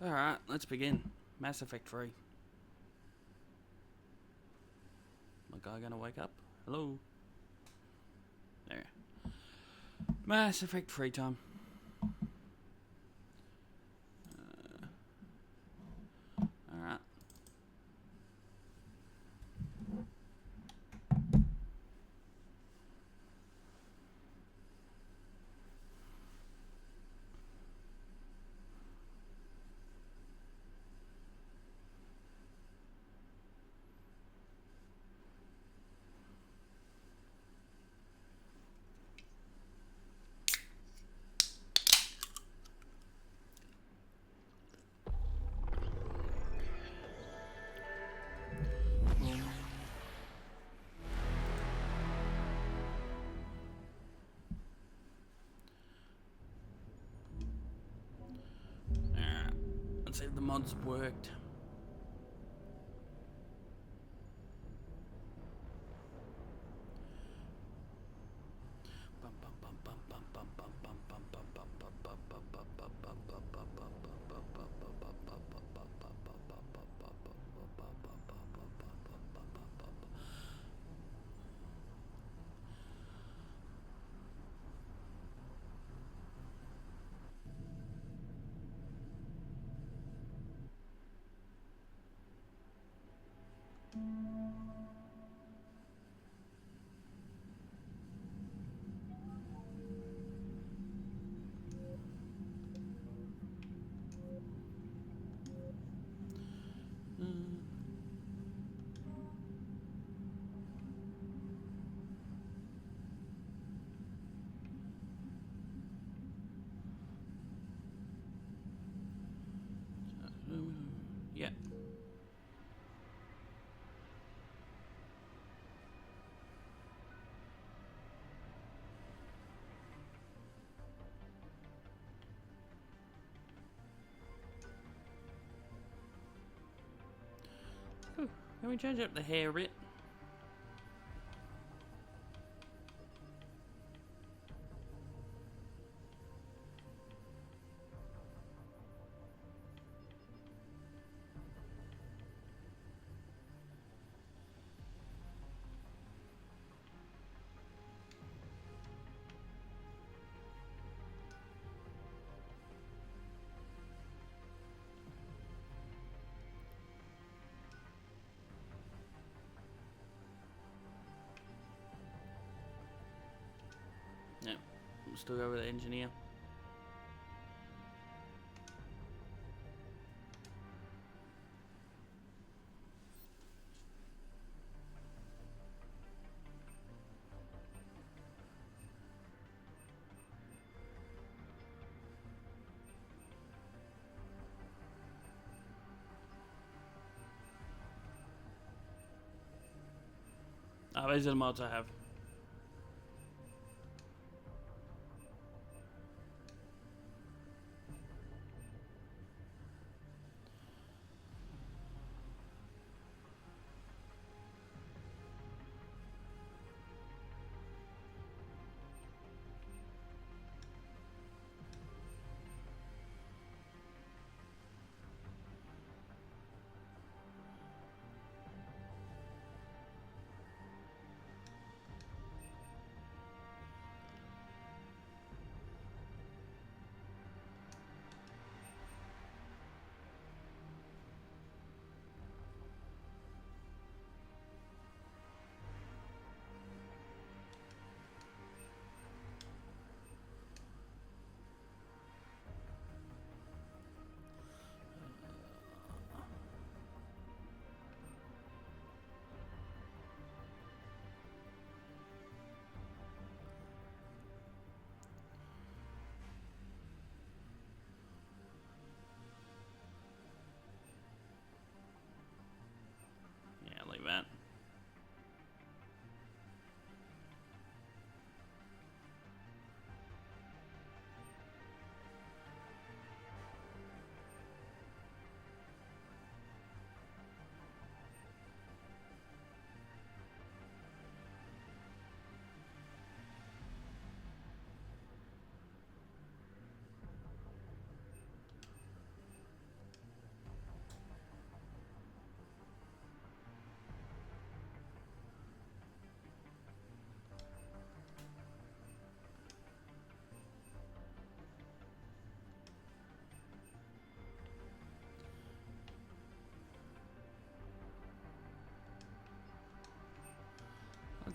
Alright, let's begin. Mass Effect 3. My guy gonna wake up? Hello? There. Mass Effect 3 time. Alright. Alright. Let's see if the mods worked. Yeah. Can we change up the hair a bit? Yeah. We'll still go with the engineer. Oh, these are the mods I have.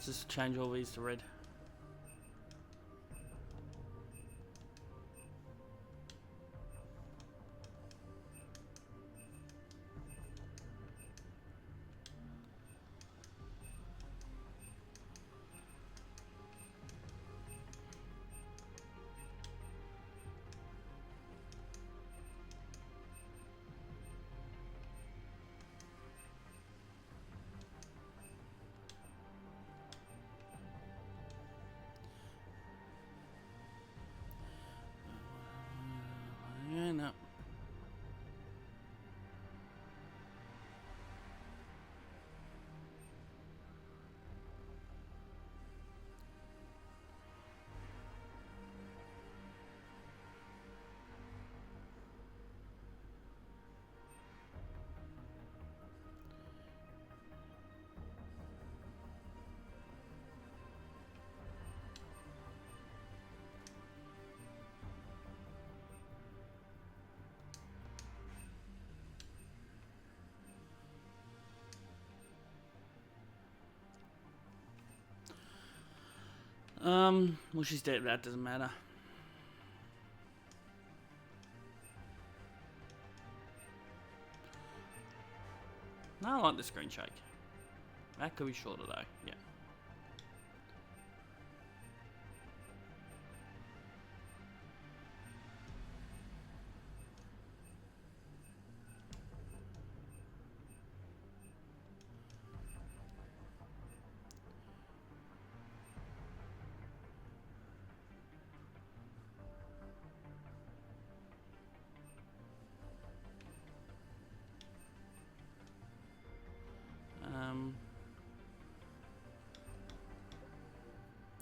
Let's just change all these to red. Yeah, no. Well, she's dead. That doesn't matter. No, I like the screen shake. That could be shorter though. Yeah.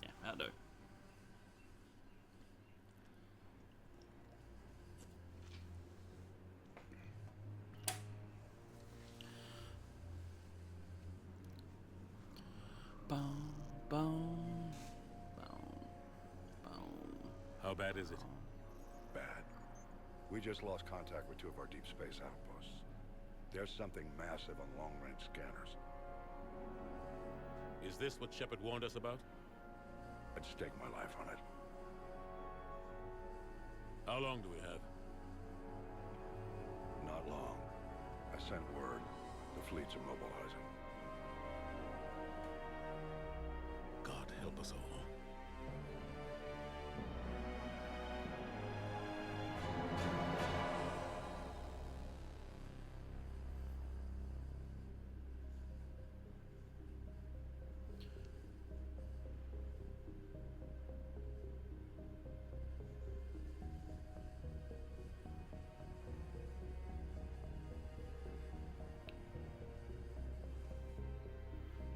Yeah, that'll do. Boom, boom, boom, boom. How bad is it? Bad. We just lost contact with 2 of our deep space outposts. There's something massive on long-range scanners. Is this what Shepard warned us about? I'd stake my life on it. How long do we have? Not long. I sent word. The fleets are mobilizing. God help us all.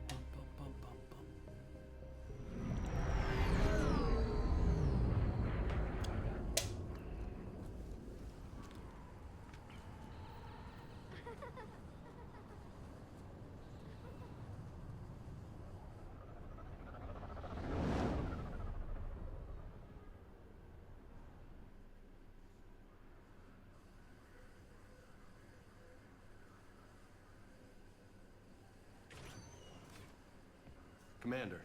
Bum, bum, bum, bum, bum. Commander,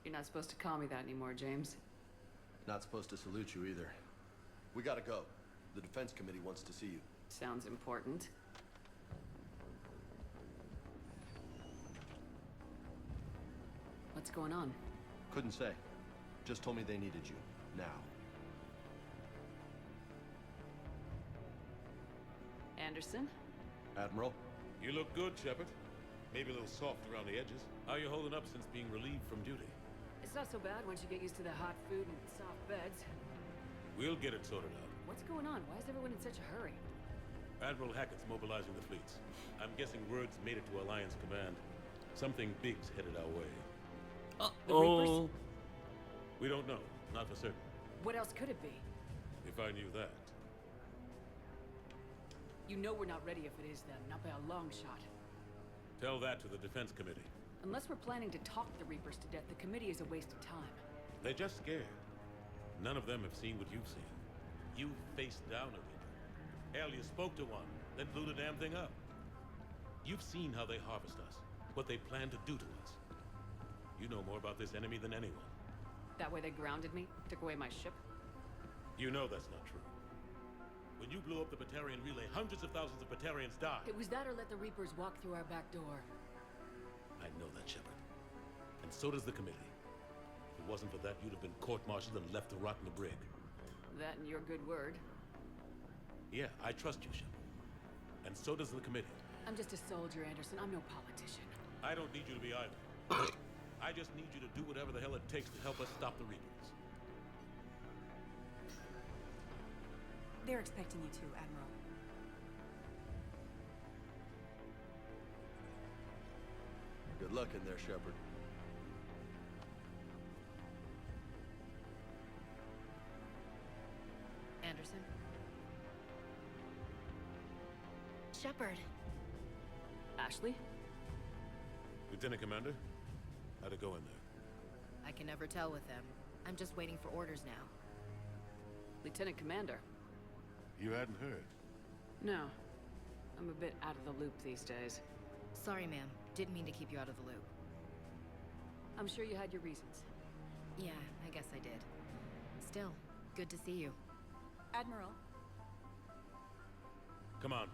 You're not supposed to call me that anymore, James. not supposed to salute you either. We gotta go. The Defense Committee wants to see you. Sounds important. What's going on? Couldn't say. Just told me they needed you. Now. Anderson? Admiral? You look good, Shepard. Maybe a little soft around the edges. How you holding up since being relieved from duty? It's not so bad once you get used to the hot food and soft beds. We'll get it sorted out. What's going on? Why is everyone in such a hurry? Admiral Hackett's mobilizing the fleets. I'm guessing word's made it to Alliance Command. Something big's headed our way. The Reapers? Oh, We don't know. Not for certain. What else could it be? If I knew that. You know we're not ready if it is them, not by a long shot. Tell that to the Defense Committee. Unless we're planning to talk the Reapers to death, the committee is a waste of time. They're just scared. None of them have seen what you've seen. You faced down a Reaper. Hell, you spoke to one, then blew the damn thing up. You've seen how they harvest us, what they plan to do to us. You know more about this enemy than anyone. That way they grounded me, took away my ship. You know that's not true. When you blew up the Batarian relay, hundreds of thousands of Batarians died. It was that or let the Reapers walk through our back door. I know that, Shepard. And so does the committee. If it wasn't for that, you'd have been court-martialed and left to rot in the brig. That and your good word. Yeah, I trust you, Shepard. And so does the committee. I'm just a soldier, Anderson. I'm no politician. I don't need you to be either. I just need you to do whatever the hell it takes to help us stop the Reapers. They're expecting you to, Admiral. Good luck in there, Shepard. Anderson? Shepard. Ashley? Lieutenant Commander, how'd it go in there? I can never tell with them. I'm just waiting for orders now. Lieutenant Commander? You hadn't heard. No. I'm a bit out of the loop these days. Sorry, ma'am. Didn't mean to keep you out of the loop. I'm sure you had your reasons. Yeah, I guess I did. Still, good to see you. Admiral, Come on.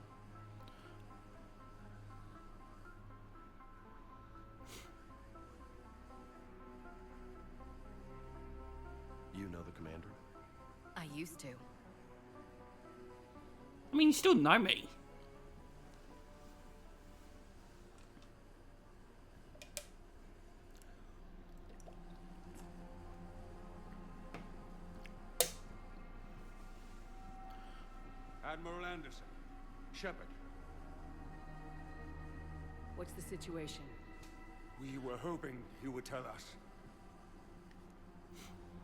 You know the commander? I used to. I mean, you still know me. Admiral Anderson. Shepard. What's the situation? We were hoping you would tell us.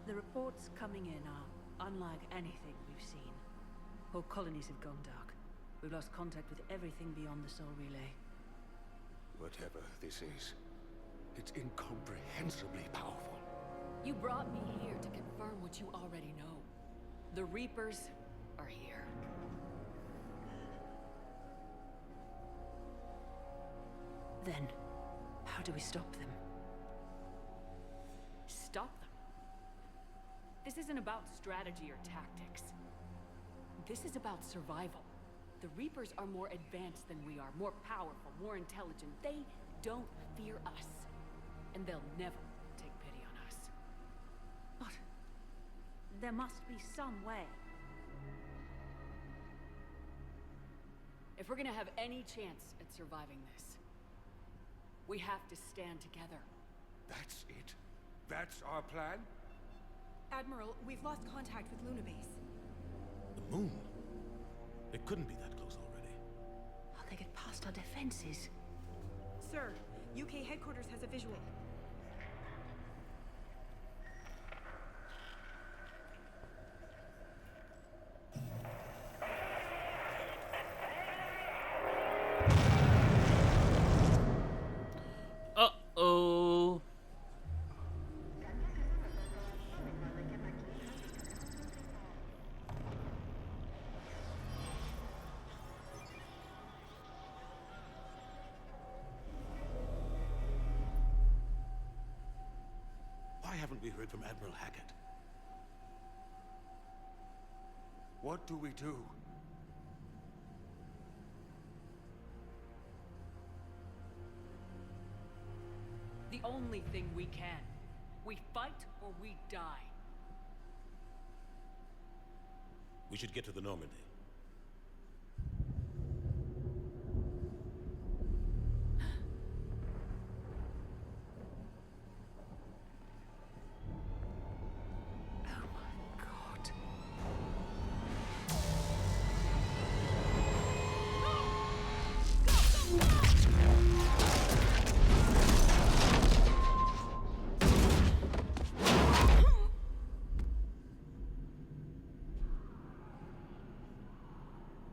the reports coming in are unlike anything we've seen. Whole colonies have gone dark. We've lost contact with everything beyond the Sol Relay. Whatever this is, it's incomprehensibly powerful. You brought me here to confirm what you already know. The Reapers are here. Then, how do we stop them? Stop them. This isn't about strategy or tactics. This is about survival. The Reapers are more advanced than we are, more powerful, more intelligent. They don't fear us. And they'll never take pity on us. But there must be some way. If we're gonna have any chance at surviving this, we have to stand together. That's it? That's our plan? Admiral, we've lost contact with Luna Base. The moon? It couldn't be that close already. How'd they get past our defenses? Sir, UK headquarters has a visual. Uh-oh. Why haven't we heard from Admiral Hackett? What do we do? The only thing we can. We fight or we die. We should get to the Normandy. Oh my god.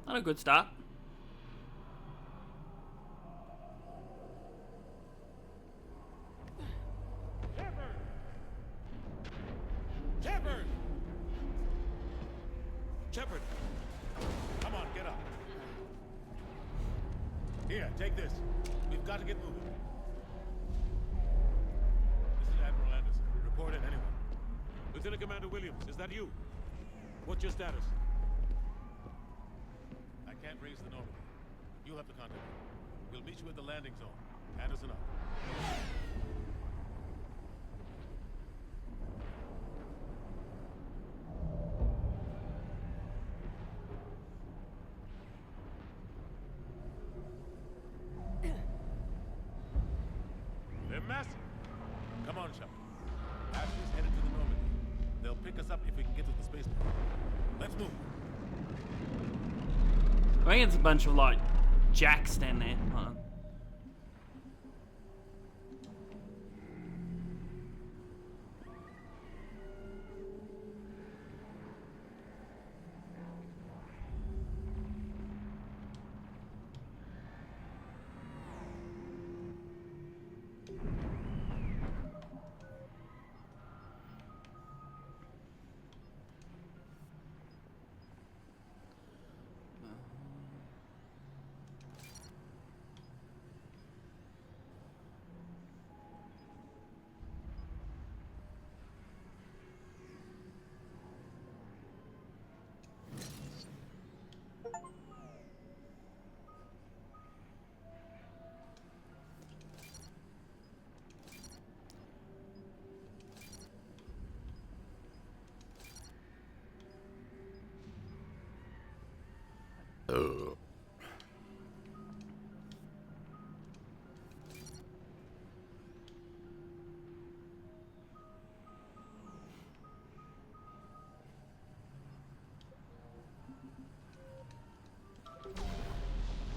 Not a good start. Shepard! Shepard! Come on, get up. Here, take this. We've got to get moving. Lieutenant Commander Williams, is that you? What's your status? I can't raise the Normandy. You'll have to contact me. We'll meet you at the landing zone. Anderson out. They're massive. Come on, Shepard. Ashley's headed to the Normandy. They'll pick us up if we can get to the spaceport. Let's move. I think it's a bunch of like jacks down there. Hold on.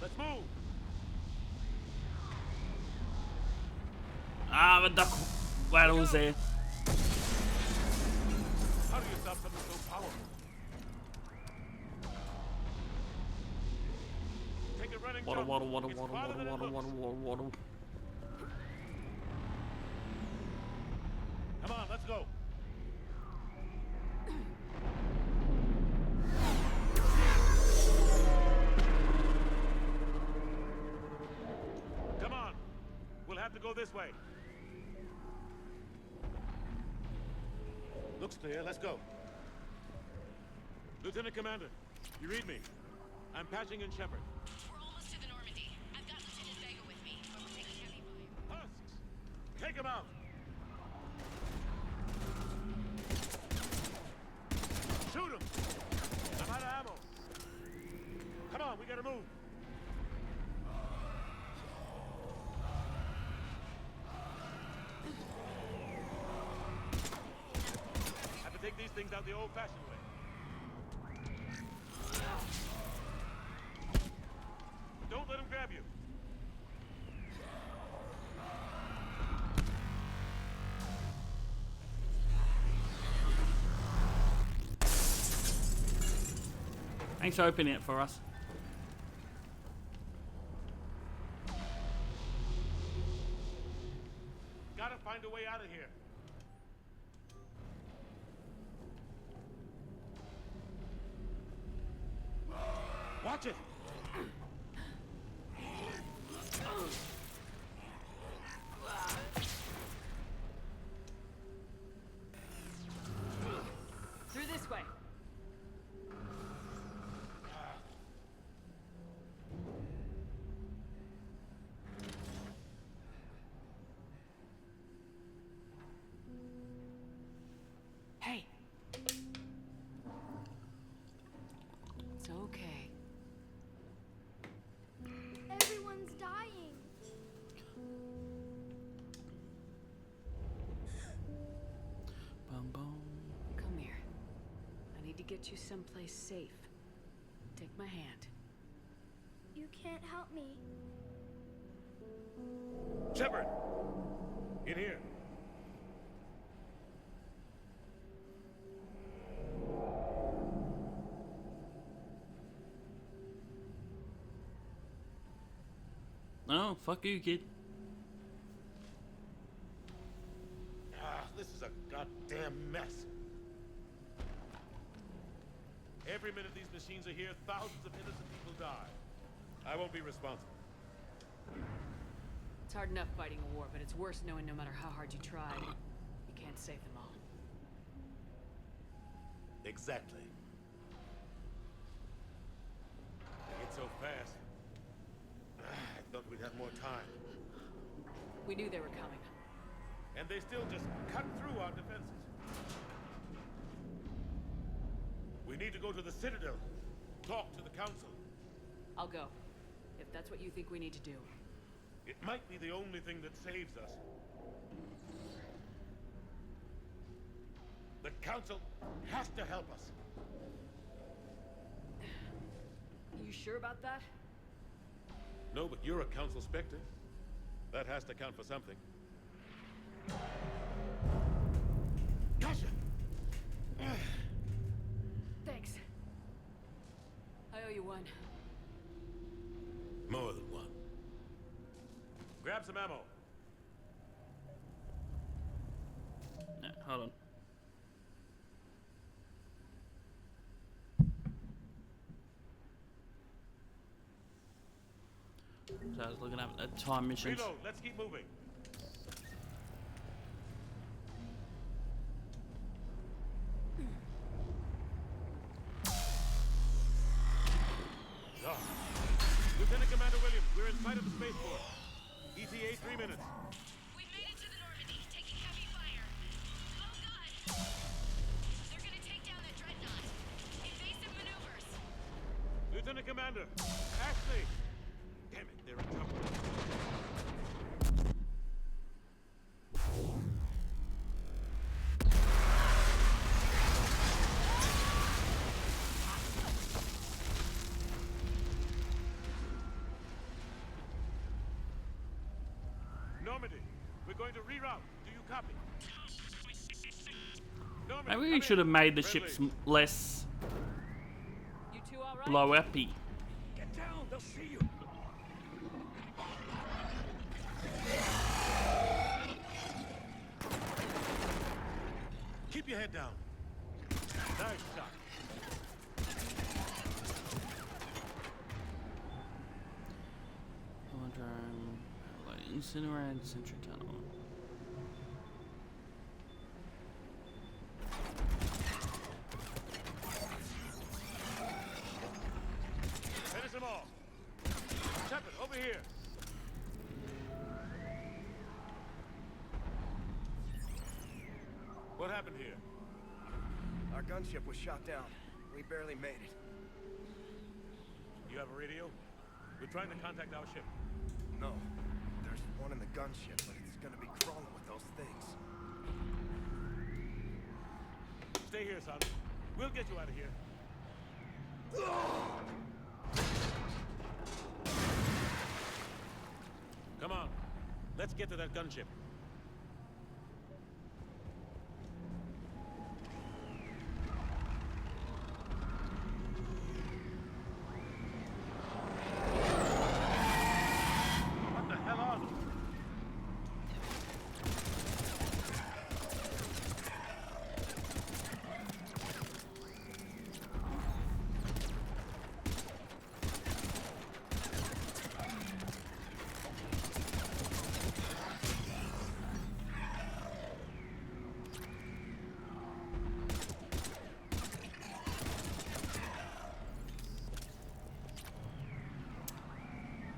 Let's move. Ah, but the rattles there. How do you stop something so powerful? Take a running Waddle, jump. waddle, waddle, It's waddle, farther waddle, than it waddle, looks. waddle, waddle, waddle. Come on, let's go. Come on. We'll have to go this way. Looks clear. Let's go. Lieutenant Commander, you read me. I'm patching in Shepard. We're almost to the Normandy. I've got Lieutenant Vega with me, but we're taking heavy fire. Husks! Take him out! Shoot him! I'm out of ammo. Come on, we gotta move. Have to take these things out the old-fashioned way. Don't let him grab you. Thanks for opening it for us. Gotta find a way out of here. Watch it! Through this way. Hey. It's okay. Everyone's dying. Boom, boom. Come here. I need to get you someplace safe. Take my hand. You can't help me. Shepard! In here. Oh, fuck you, kid. This is a goddamn mess. Every minute these machines are here, thousands of innocent people die. I won't be responsible. It's hard enough fighting a war, but it's worse knowing no matter how hard you try, you can't save them all. Exactly. It's so fast. I thought we'd have more time. We knew they were coming. And they still just cut through our defenses. We need to go to the Citadel. Talk to the Council. I'll go. If that's what you think we need to do. It might be the only thing that saves us. The Council has to help us. You sure about that? No, but you're a Council Spectre. That has to count for something. Gotcha! Thanks. I owe you one. More than one. Grab some ammo. No, hold on. So I was looking up at time missions. Reload, let's keep moving. Ah. Lieutenant Commander Williams, we're in sight of the spaceport. ETA 3 minutes. We've made it to the Normandy, taking heavy fire. Oh god! They're gonna take down that dreadnought. Invasive maneuvers. Lieutenant Commander, Ashley! Damn it, they're in trouble. Normandy, we're going to reroute. Do you copy? Normandy, Maybe we come should have in. made the Ridley. ships less You two all right? blow uppy. Get down, they'll see you. Keep your head down. Nice shot. Incinerated Sentry Tunnel. Finish them off. Shepard, over here. What happened here? Our gunship was shot down. We barely made it. You have a radio? We're trying to contact our ship. No. There's one in the gunship, but it's gonna be crawling with those things. Stay here, son. We'll get you out of here. Come on. Let's get to that gunship. What the hell are those?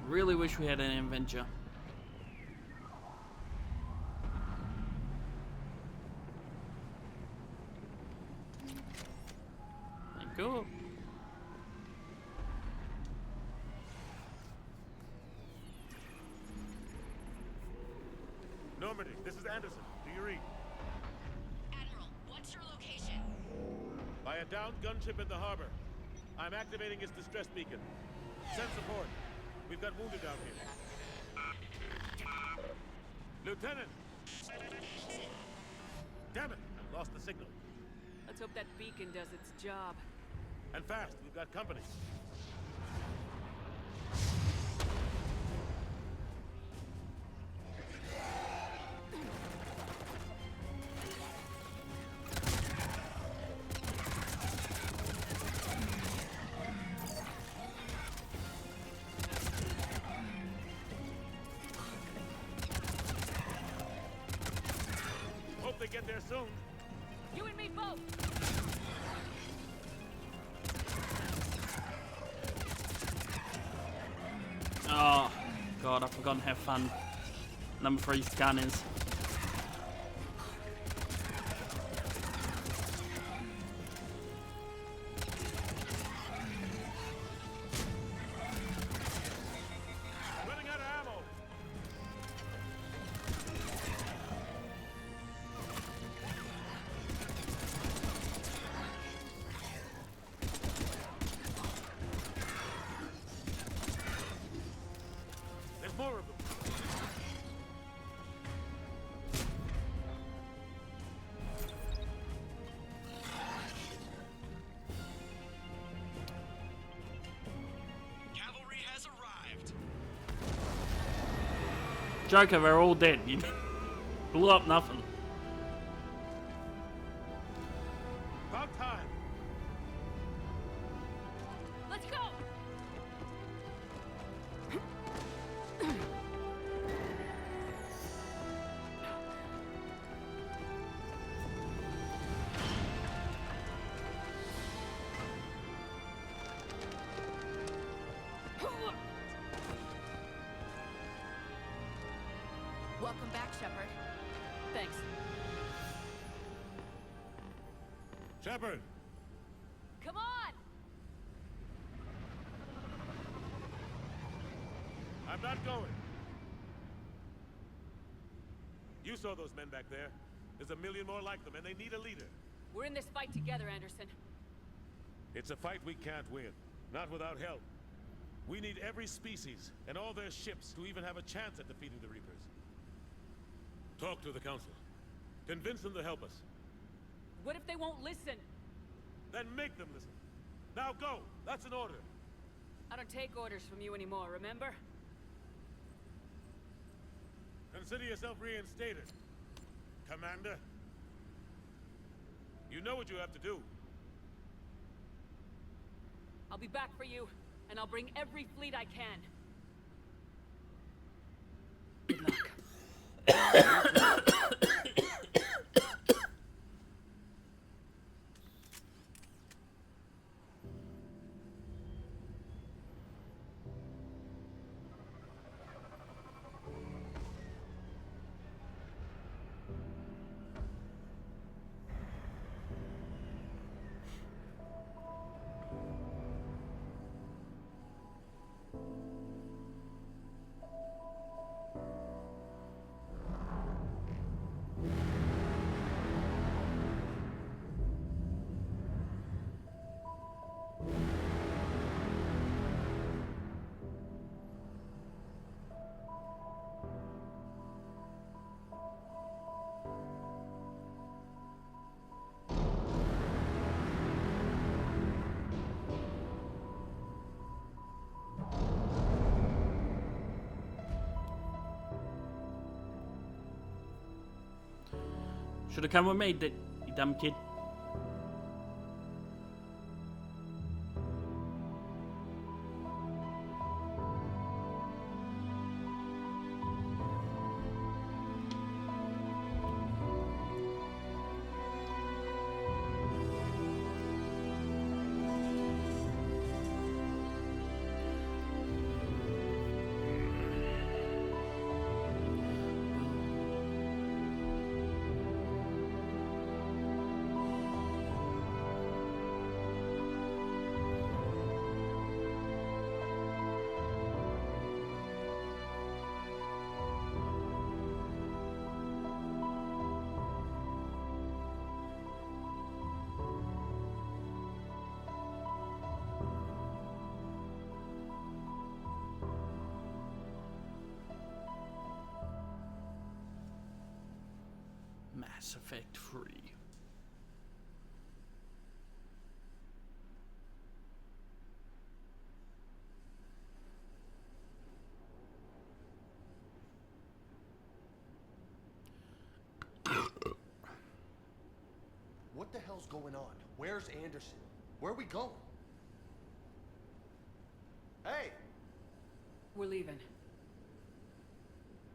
Really wish we had an adventure. Go. Normandy, this is Anderson. Do you read? Admiral, what's your location? By a downed gunship in the harbor. I'm activating its distress beacon. Send support. We've got wounded down here. Lieutenant! Damn it! I've lost the signal. Let's hope that beacon does its job. And fast. We've got company. Hope they get there soon. You and me both! God, I've forgotten how fun number 3's gun is. Running out of ammo. There's more of them. Cavalry has arrived. Joker, they're all dead. You blew up nothing. About time. Let's go! Welcome back, Shepard. Thanks. Shepard, Come on! I'm not going. You saw those men back there. There's a million more like them, and they need a leader. We're in this fight together, Anderson. It's a fight we can't win. Not without help. We need every species and all their ships to even have a chance at defeating the Reapers. Talk to the Council. Convince them to help us. What if they won't listen? Then make them listen. Now go! That's an order. I don't take orders from you anymore, remember? Consider yourself reinstated, Commander. You know what you have to do. I'll be back for you, and I'll bring every fleet I can. Good luck. Should have come with me, you dumb kid. Mass Effect 3. What the hell's going on? Where's Anderson? Where are we going? Hey! We're leaving.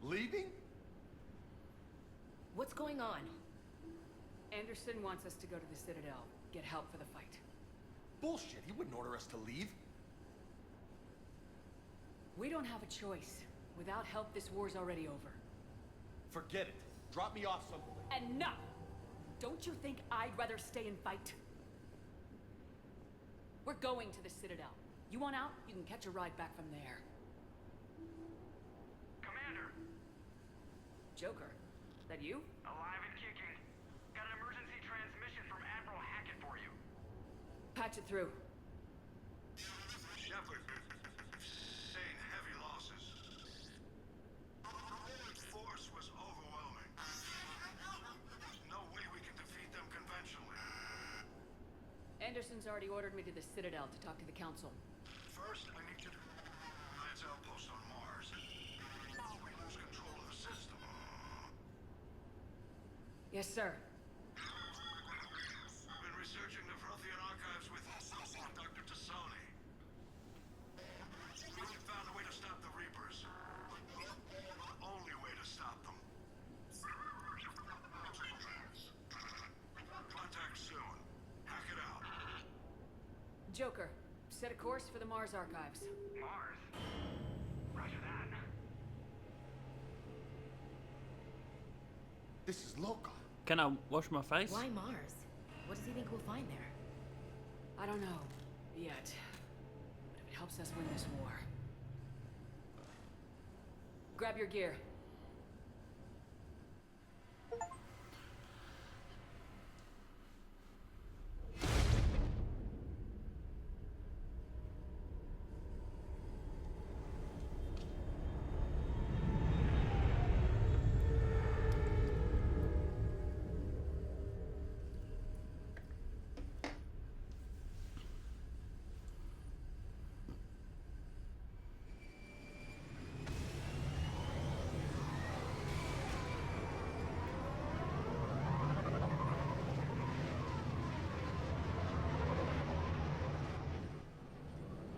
Leaving? What's going on? Anderson wants us to go to the Citadel, get help for the fight. Bullshit, he wouldn't order us to leave. We don't have a choice. Without help, this war's already over. Forget it. Drop me off somewhere. Enough! Don't you think I'd rather stay and fight? We're going to the Citadel. You want out? You can catch a ride back from there. Commander, Joker, that you? alive and kicking. Got an emergency transmission from Admiral Hackett for you. Patch it through. Shepard, saying heavy losses. The Roman force was overwhelming. There's no way we can defeat them conventionally. Anderson's already ordered me to the Citadel to talk to the Council. First, I need you to Lance outpost on Mars. We lose control of the system. Yes, sir. Been researching the Frothian archives with Dr. Tassoni. We found a way to stop the Reapers. The only way to stop them. Contact soon. Hack it out. Joker, set a course for the Mars archives. Mars. Roger that. This is local. Can I wash my face? Why Mars? What does he think we'll find there? I don't know. Yet. But if it helps us win this war. Grab your gear.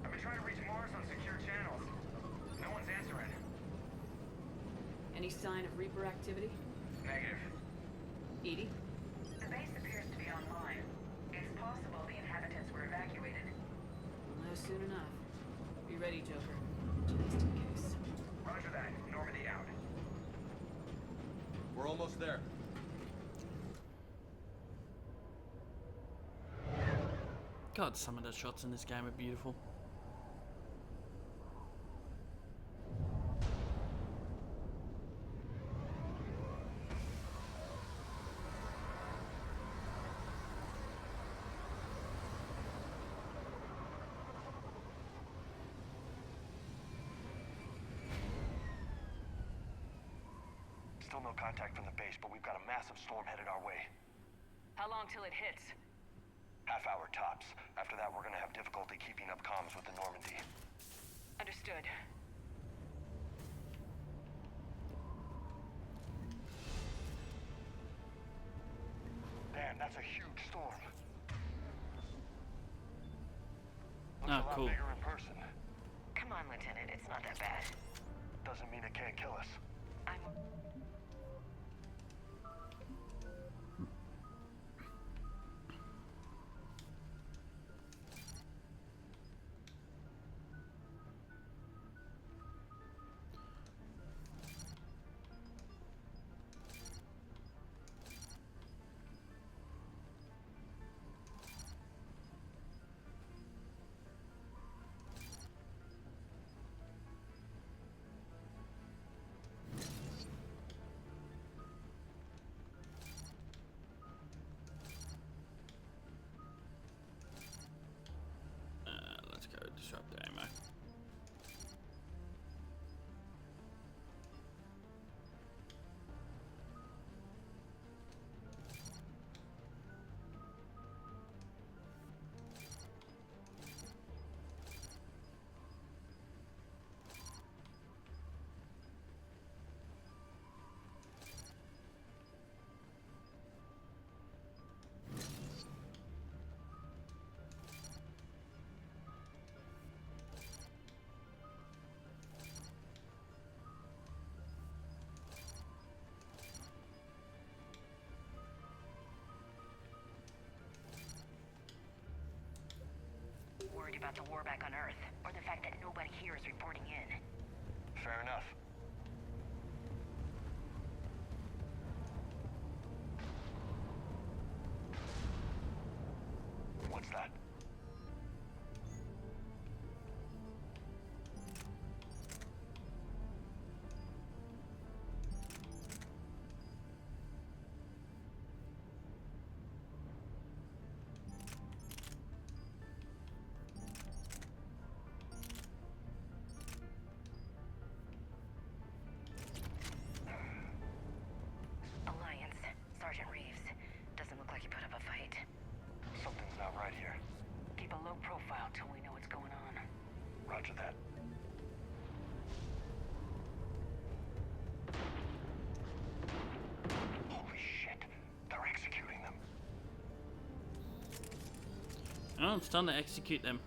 I've been trying to reach Mars on secure channels. No one's answering. Any sign of Reaper activity? Negative. Edie? The base appears to be online. It's possible the inhabitants were evacuated. We'll know soon enough. Be ready, Joker. Just in case. Roger that. Normandy out. We're almost there. God, some of the shots in this game are beautiful. Still no contact from the base, but we've got a massive storm headed our way. How long till it hits? Half hour tops. After that, we're gonna have difficulty keeping up comms with the Normandy. Understood. Damn, that's a huge storm. Looks Ah, a lot cool. bigger in person. Come on, Lieutenant. It's not that bad. Doesn't mean it can't kill us. I'm... Let's go disrupt the ammo. Worried about the war back on Earth, or the fact that nobody here is reporting in. Fair enough. Roger that. Holy shit. They're executing them. Oh, it's time to execute them.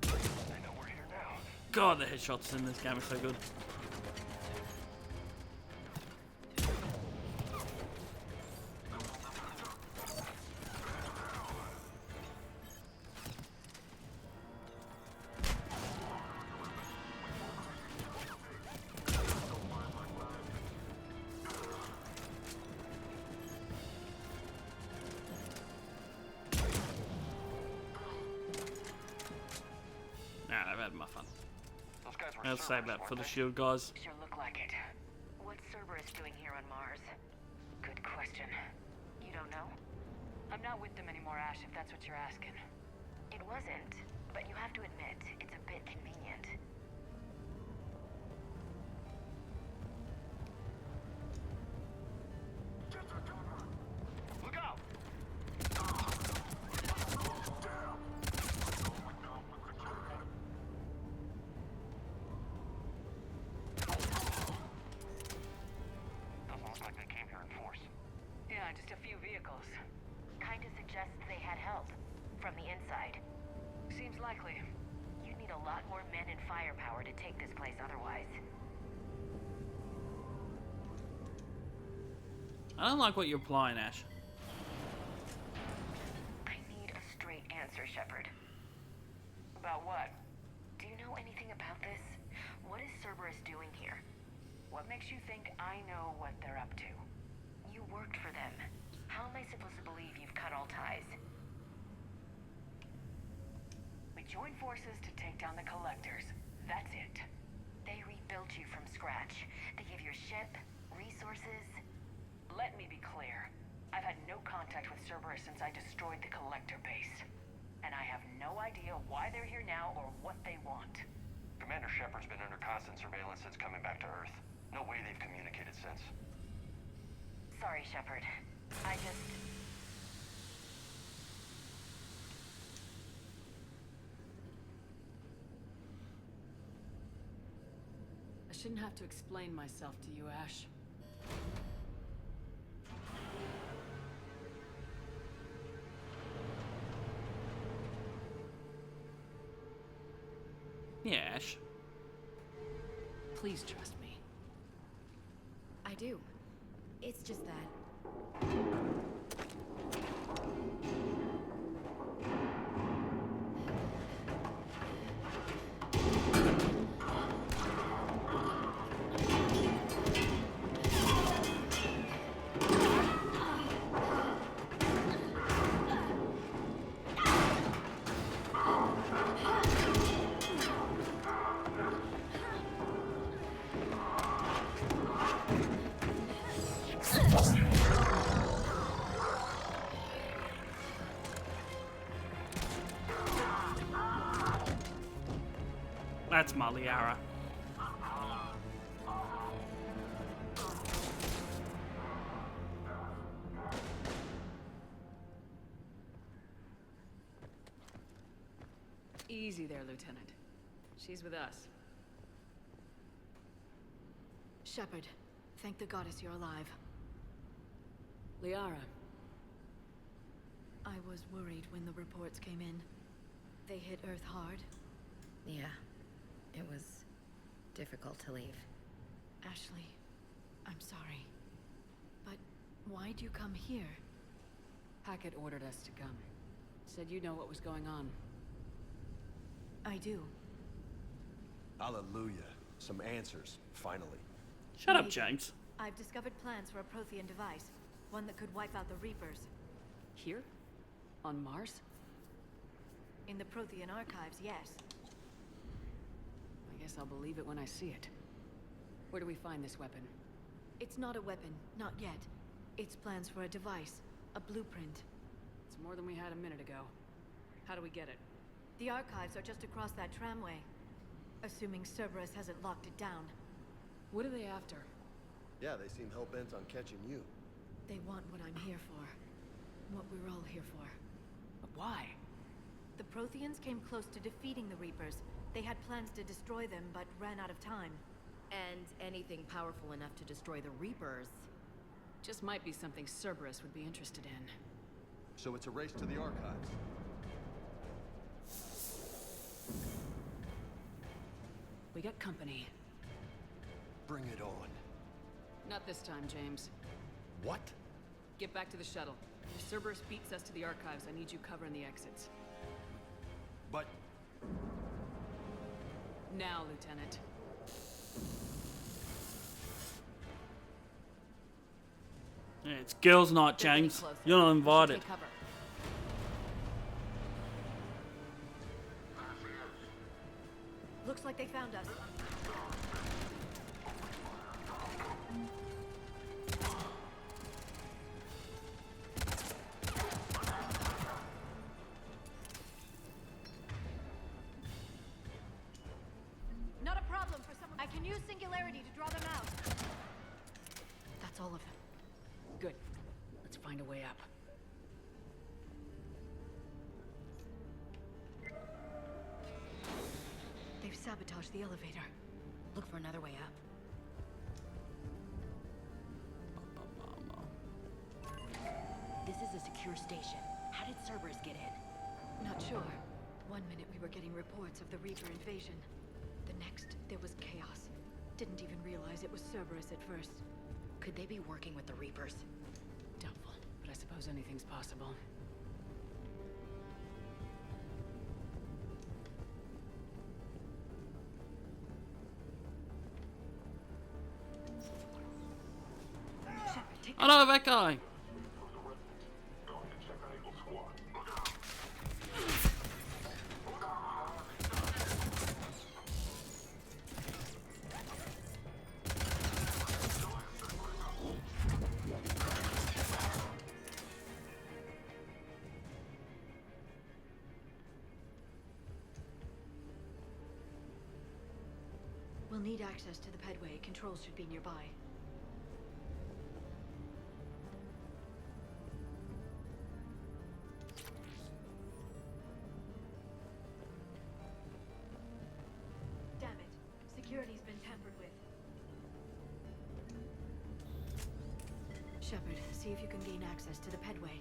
They know we're here now. God, the headshots in this game are so good. Nah, I've had my fun. Those guys were I'll save Cerberus, that for the weren't they? shield guys. Sure look like it. What's Cerberus doing here on Mars? Good question. You don't know? I'm not with them anymore, Ash, if that's what you're asking. It wasn't, but you have to admit, it's a bit convenient. Look out! Doesn't look like they came here in force. Yeah, just a few vehicles. Kinda suggests they had help. From the inside. Seems likely. You'd need a lot more men and firepower to take this place otherwise. I don't like what you're applying, Ash. I need a straight answer, Shepard. About what? Do you know anything about this? What is Cerberus doing here? What makes you think I know what they're up to? You worked for them. How am I supposed to believe you've cut all ties? We joined forces to take down the Collectors. That's it. They rebuilt you from scratch. They gave your ship, resources. Let me be clear. I've had no contact with Cerberus since I destroyed the Collector base. And I have no idea why they're here now or what they want. Commander Shepard's been under constant surveillance since coming back to Earth. No way they've communicated since. Sorry, Shepard. I just... I shouldn't have to explain myself to you, Ash. Yeah, Ash. Please trust me. I do. It's just that. That's my Liara. Easy there, Lieutenant. She's with us. Shepard, thank the goddess you're alive. Liara. I was worried when the reports came in. They hit Earth hard. Yeah. It was difficult to leave. Ashley, I'm sorry. But why'd you come here? Hackett ordered us to come. Said you know what was going on. I do. Hallelujah. Some answers, finally. Shut up, Maybe. James. I've discovered plans for a Prothean device. One that could wipe out the Reapers. Here? On Mars? In the Prothean archives, yes. I guess I'll believe it when I see it. Where do we find this weapon? It's not a weapon, not yet. It's plans for a device, a blueprint. It's more than we had a minute ago. How do we get it? The archives are just across that tramway. Assuming Cerberus hasn't locked it down. What are they after? Yeah, they seem hell-bent on catching you. They want what I'm here for. What we're all here for. But why? Protheans came close to defeating the Reapers. They had plans to destroy them, but ran out of time. And anything powerful enough to destroy the Reapers. Just might be something Cerberus would be interested in. So it's a race to the archives. We got company. Bring it on. Not this time, James. What? Get back to the shuttle. If Cerberus beats us to the archives, I need you covering the exits. But... Now, Lieutenant. Yeah, it's girls' night, James. You're not invited. Take cover. Looks like they found us. Not a problem for someone. I can use Singularity to draw them out. That's all of them. Good. Let's find a way up. They've sabotaged the elevator. Look for another way up. This is a secure station. How did Cerberus get in? Not sure. One minute we were getting reports of the Reaper invasion. The next, there was chaos. Didn't even realize it was Cerberus at first. Could they be working with the Reapers? Doubtful, but I suppose anything's possible. Oh no, that guy! We'll need access to the pedway. Controls should be nearby. Damn it. Security's been tampered with. Shepard, see if you can gain access to the pedway.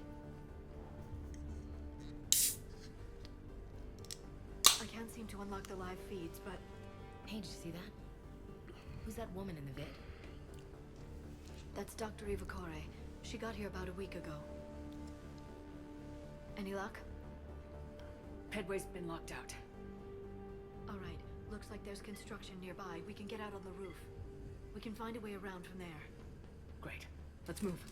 I can't seem to unlock the live feeds, but... Hey, did you see that? Who's that woman in the vid? That's Dr. Ivakore. She got here about a week ago. Any luck? Pedway's been locked out. All right. Looks like there's construction nearby. We can get out on the roof. We can find a way around from there. Great. Let's move.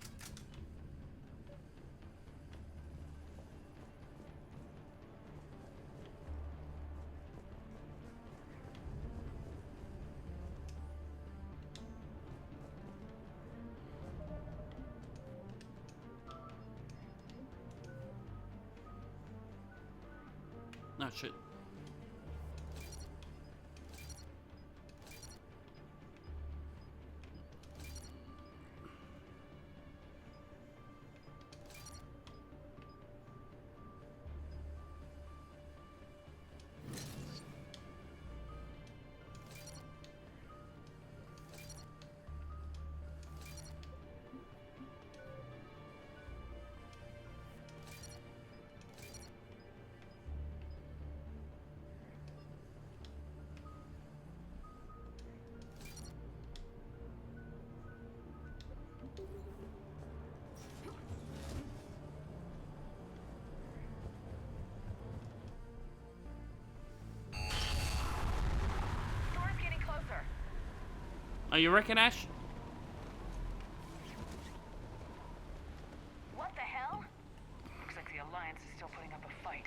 No shit. Oh, you reckon, Ash? What the hell? Looks like the Alliance is still putting up a fight.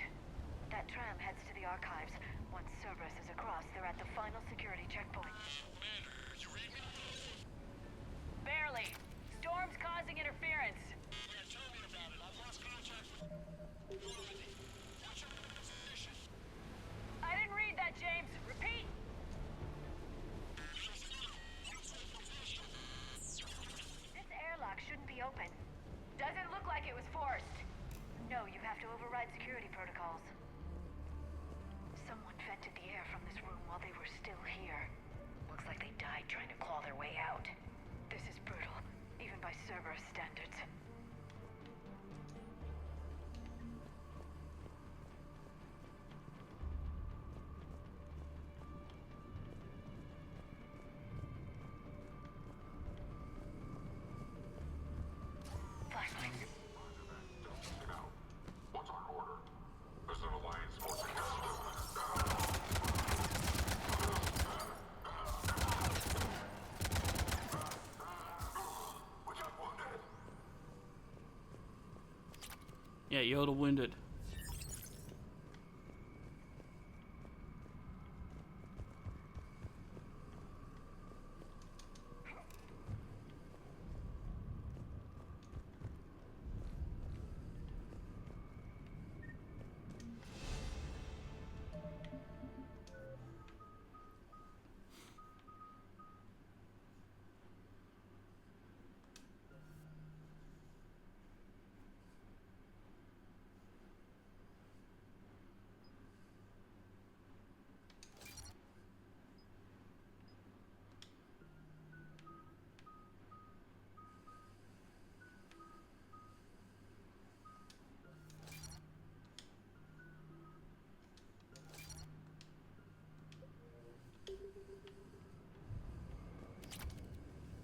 That tram heads to the archives. Once Cerberus is across, they're at the final security checkpoint. Commander, you read me? Barely. Storm's causing interference. Yeah, tell me about it. I've lost contact with Normandy. What's your position? I didn't read that, James. Repeat. This airlock shouldn't be open. Doesn't look like it was forced. No, you have to override security protocols. Yeah, you're the wounded.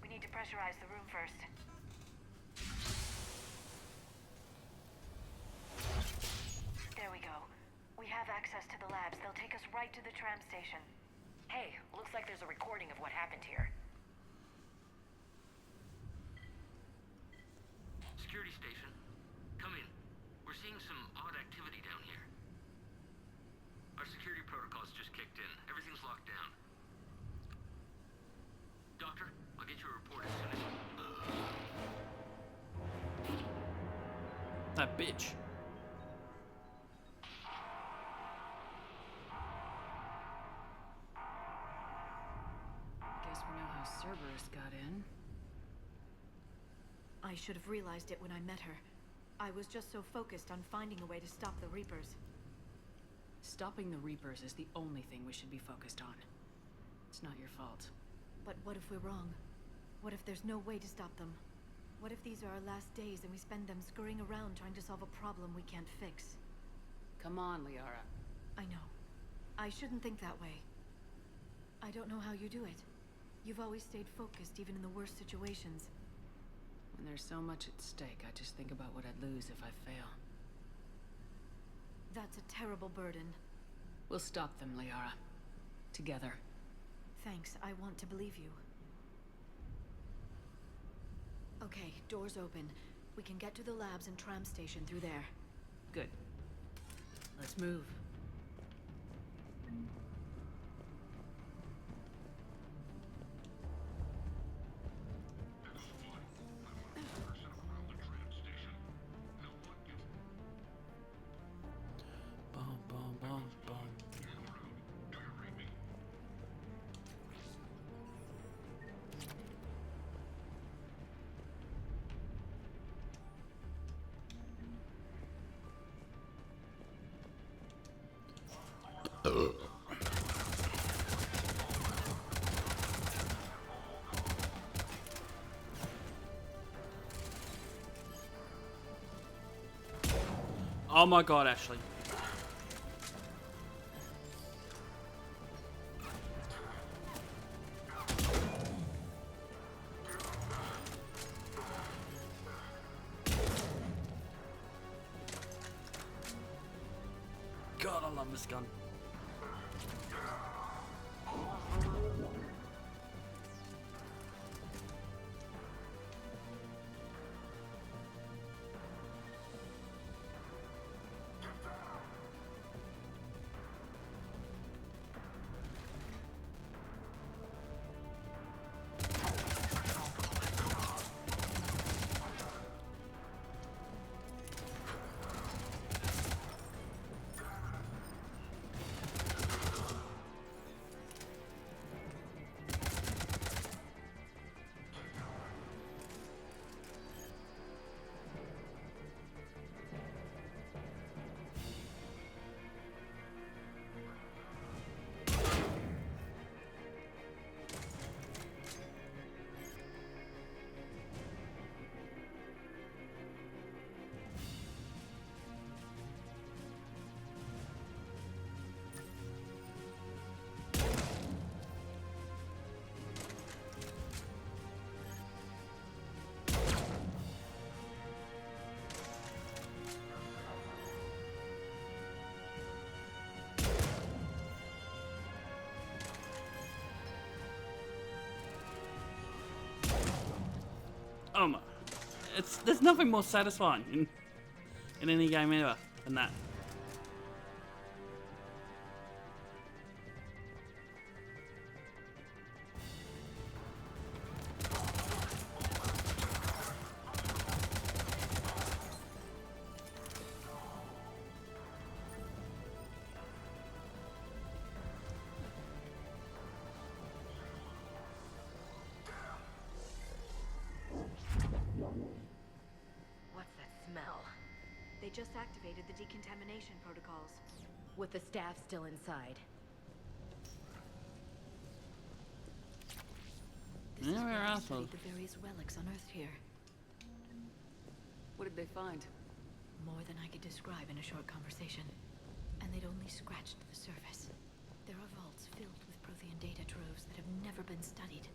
We need to pressurize the room first. There we go. We have access to the labs. They'll take us right to the tram station. Hey, looks like there's a recording of what happened here. Security station. Come in. We're seeing some odd activity down here. Our security protocols just kicked in. Everything's locked down. Doctor, I'll get you a report as soon as... That bitch. Guess we know how Cerberus got in. I should have realized it when I met her. I was just so focused on finding a way to stop the Reapers. Stopping the Reapers is the only thing we should be focused on. It's not your fault. But what if we're wrong? What if there's no way to stop them? What if these are our last days and we spend them scurrying around trying to solve a problem we can't fix? Come on, Liara. I know. I shouldn't think that way. I don't know how you do it. You've always stayed focused even in the worst situations. When there's so much at stake, I just think about what I'd lose if I fail. That's a terrible burden. We'll stop them, Liara. Together. Thanks, I want to believe you. Okay, doors open. We can get to the labs and tram station through there. Good. Let's move. Bum, bum, bum, bum. Oh my god, Ashley. God, I love this gun. There's nothing more satisfying in any game ever than that. What's that smell? They just activated the decontamination protocols. With the staff still inside. This Yeah, is we're where they assholes. studied the various relics unearthed here. What did they find? More than I could describe in a short conversation. And they'd only scratched the surface. There are vaults filled with Prothean data troves that have never been studied.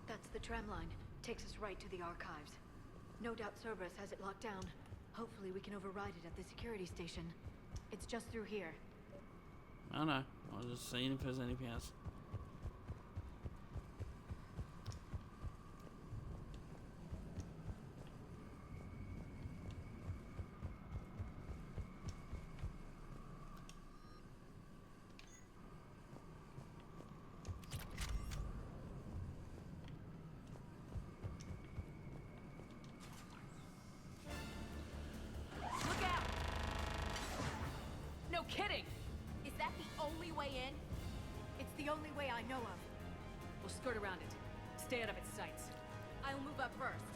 That's the tram line. Takes us right to the archives. No doubt Cerberus has it locked down. Hopefully we can override it at the security station. It's just through here. I don't know. I was just seeing if there's anything else. Look out! No kidding! Is that the only way in? It's the only way I know of. We'll skirt around it. Stay out of its sights. I'll move up first.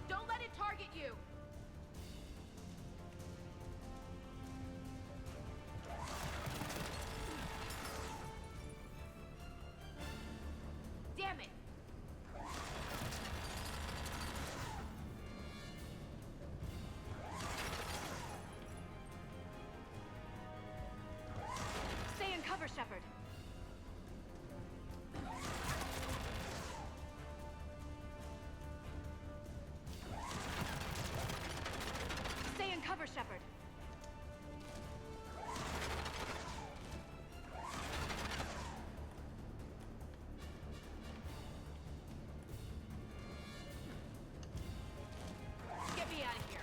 Don't let it target you! Damn it! Stay in cover, Shepard. Stay in cover, Shepard. Get me out of here.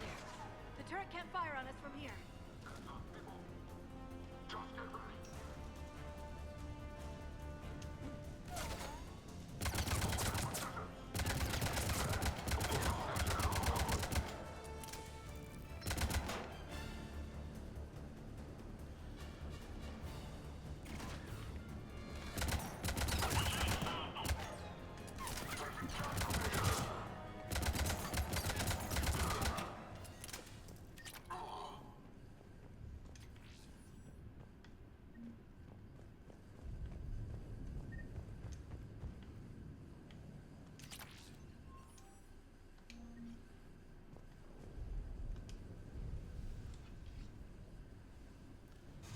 There. The turret can't fire on us from here.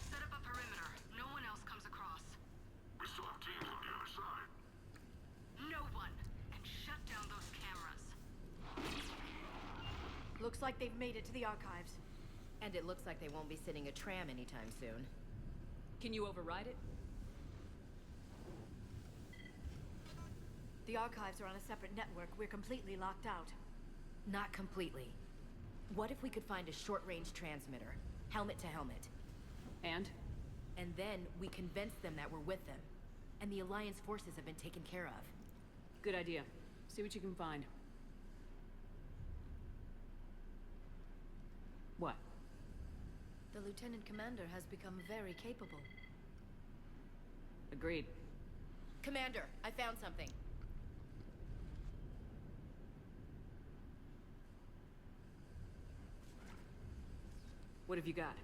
Set up a perimeter. No one else comes across. We still have teams on the other side. No one. And shut down those cameras. Looks like they've made it to the archives. And it looks like they won't be sitting a tram anytime soon. Can you override it? The archives are on a separate network. We're completely locked out. Not completely. What if we could find a short-range transmitter? Helmet to helmet. And? And then we convince them that we're with them. And the Alliance forces have been taken care of. Good idea. See what you can find. What? The Lieutenant Commander has become very capable. Agreed. Commander, I found something. What have you got?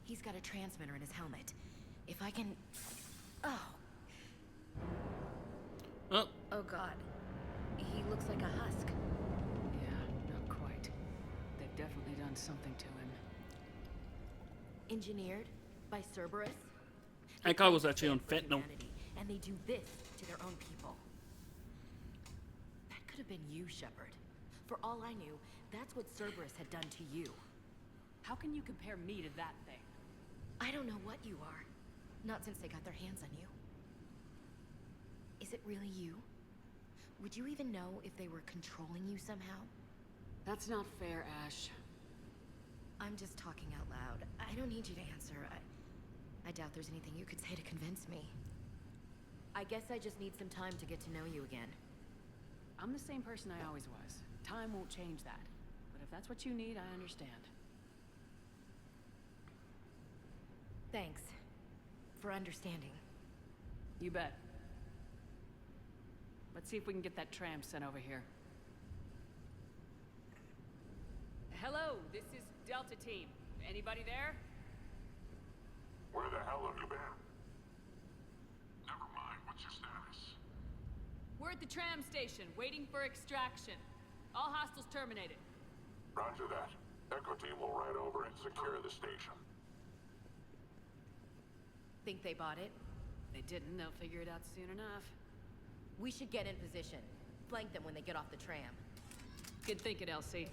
He's got a transmitter in his helmet. If I can... Oh. Oh, Oh god. He looks like a husk. Yeah, not quite. They've definitely done something to him. Engineered by Cerberus? That guy was actually on fentanyl. And they do this to their own people. That could have been you, Shepard. For all I knew, that's what Cerberus had done to you. How can you compare me to that thing? I don't know what you are. Not since they got their hands on you. Is it really you? Would you even know if they were controlling you somehow? That's not fair, Ash. I'm just talking out loud. I don't need you to answer. I doubt there's anything you could say to convince me. I guess I just need some time to get to know you again. I'm the same person I always was. Time won't change that. But if that's what you need, I understand. Thanks. For understanding. You bet. Let's see if we can get that tram sent over here. Hello, this is Delta Team. Anybody there? Where the hell have you been? Never mind, what's your status? We're at the tram station, waiting for extraction. All hostiles terminated. Roger that. Echo Team will ride over and secure the station. Think they bought it? They didn't, they'll figure it out soon enough. We should get in position. Flank them when they get off the tram. Good thinking, Elsie.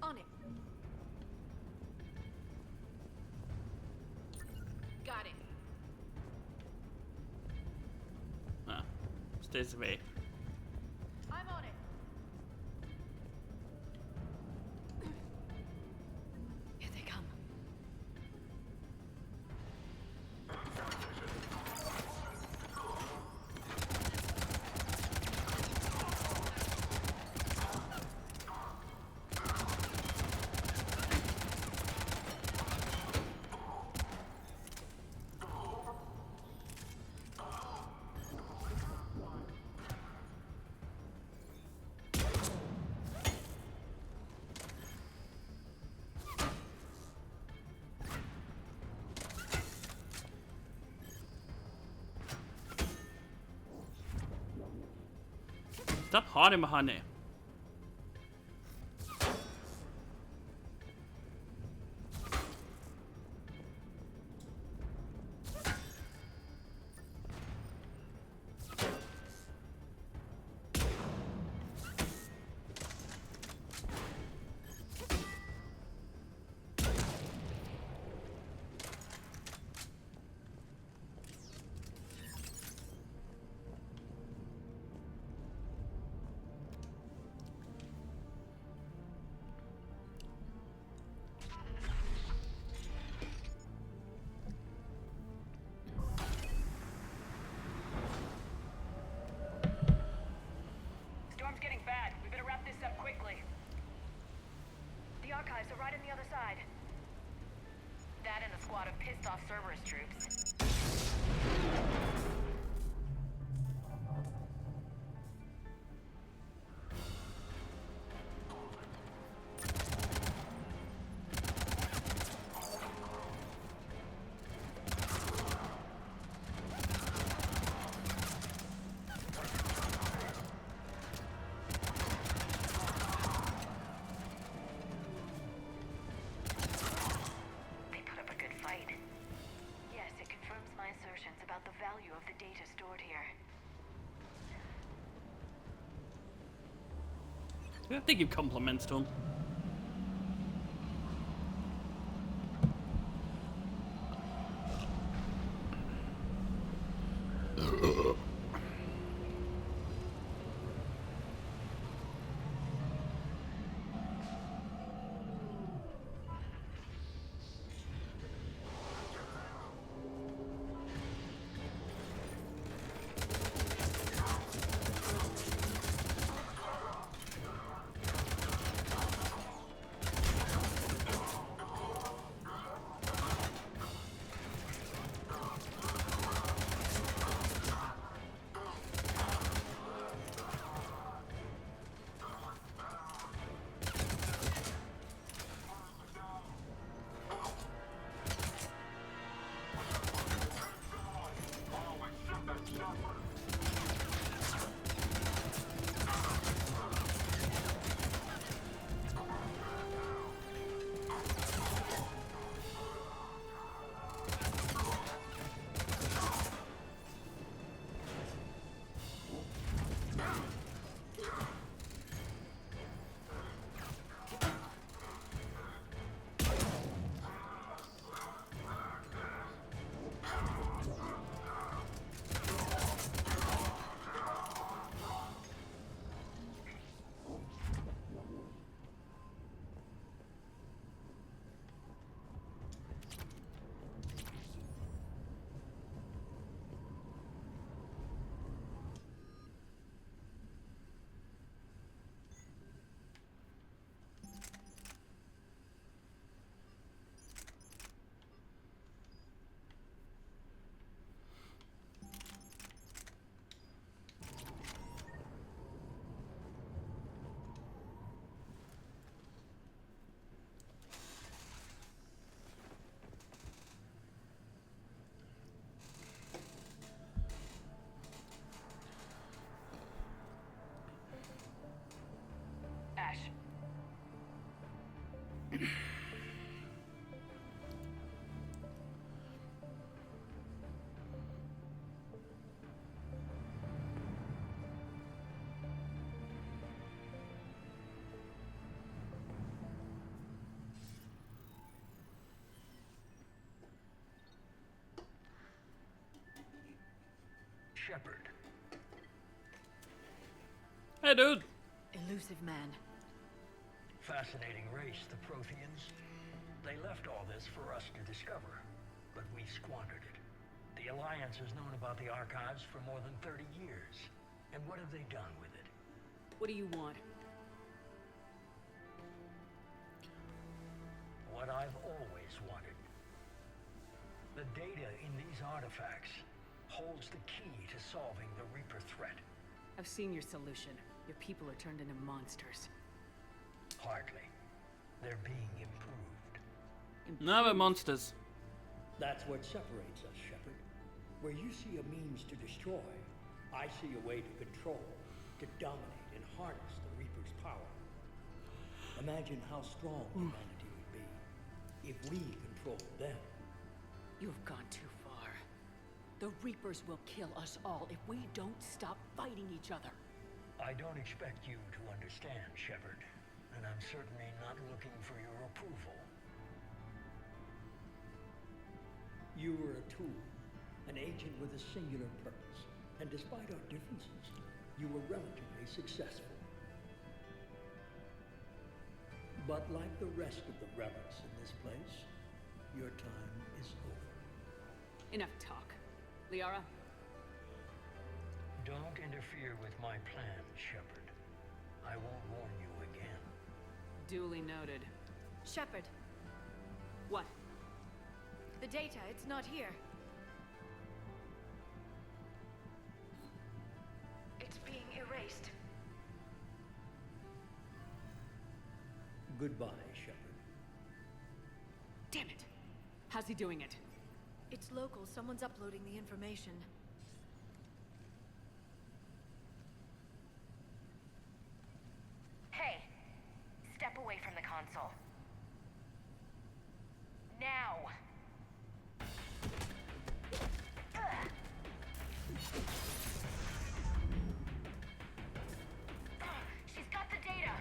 On it. Got it. Ah, stays away. I'm on it. Here they come. Stop hiding behind there. Storm's getting bad. We better wrap this up quickly. The archives are right on the other side. That and a squad of pissed-off Cerberus troops. About the value of the data stored here. I think you compliments to him. Shepard. Hey, dude. Elusive man. Fascinating race, the Protheans. They left all this for us to discover, but we squandered it. The Alliance has known about the archives for more than 30 years. And what have they done with it? What do you want? What I've always wanted. The data in these artifacts holds the key to solving the Reaper threat. I've seen your solution. Your people are turned into monsters. Hardly. They're being improved. No, we're monsters. That's what separates us, Shepard. Where you see a means to destroy, I see a way to control, to dominate and harness the Reaper's power. Imagine how strong humanity would be if we controlled them. You've gone too far. The Reapers will kill us all if we don't stop fighting each other. I don't expect you to understand, Shepard, and I'm certainly not looking for your approval. You were a tool, an agent with a singular purpose, and despite our differences, you were relatively successful. But like the rest of the relics in this place, your time is over. Enough talk. Liara? Don't interfere with my plans, Shepard. I won't warn you again. Duly noted. Shepard, What? the data, it's not here. It's being erased. Goodbye, Shepard. Damn it! How's he doing it? It's local. Someone's uploading the information. Hey, step away from the console. Now! Ugh. She's got the data!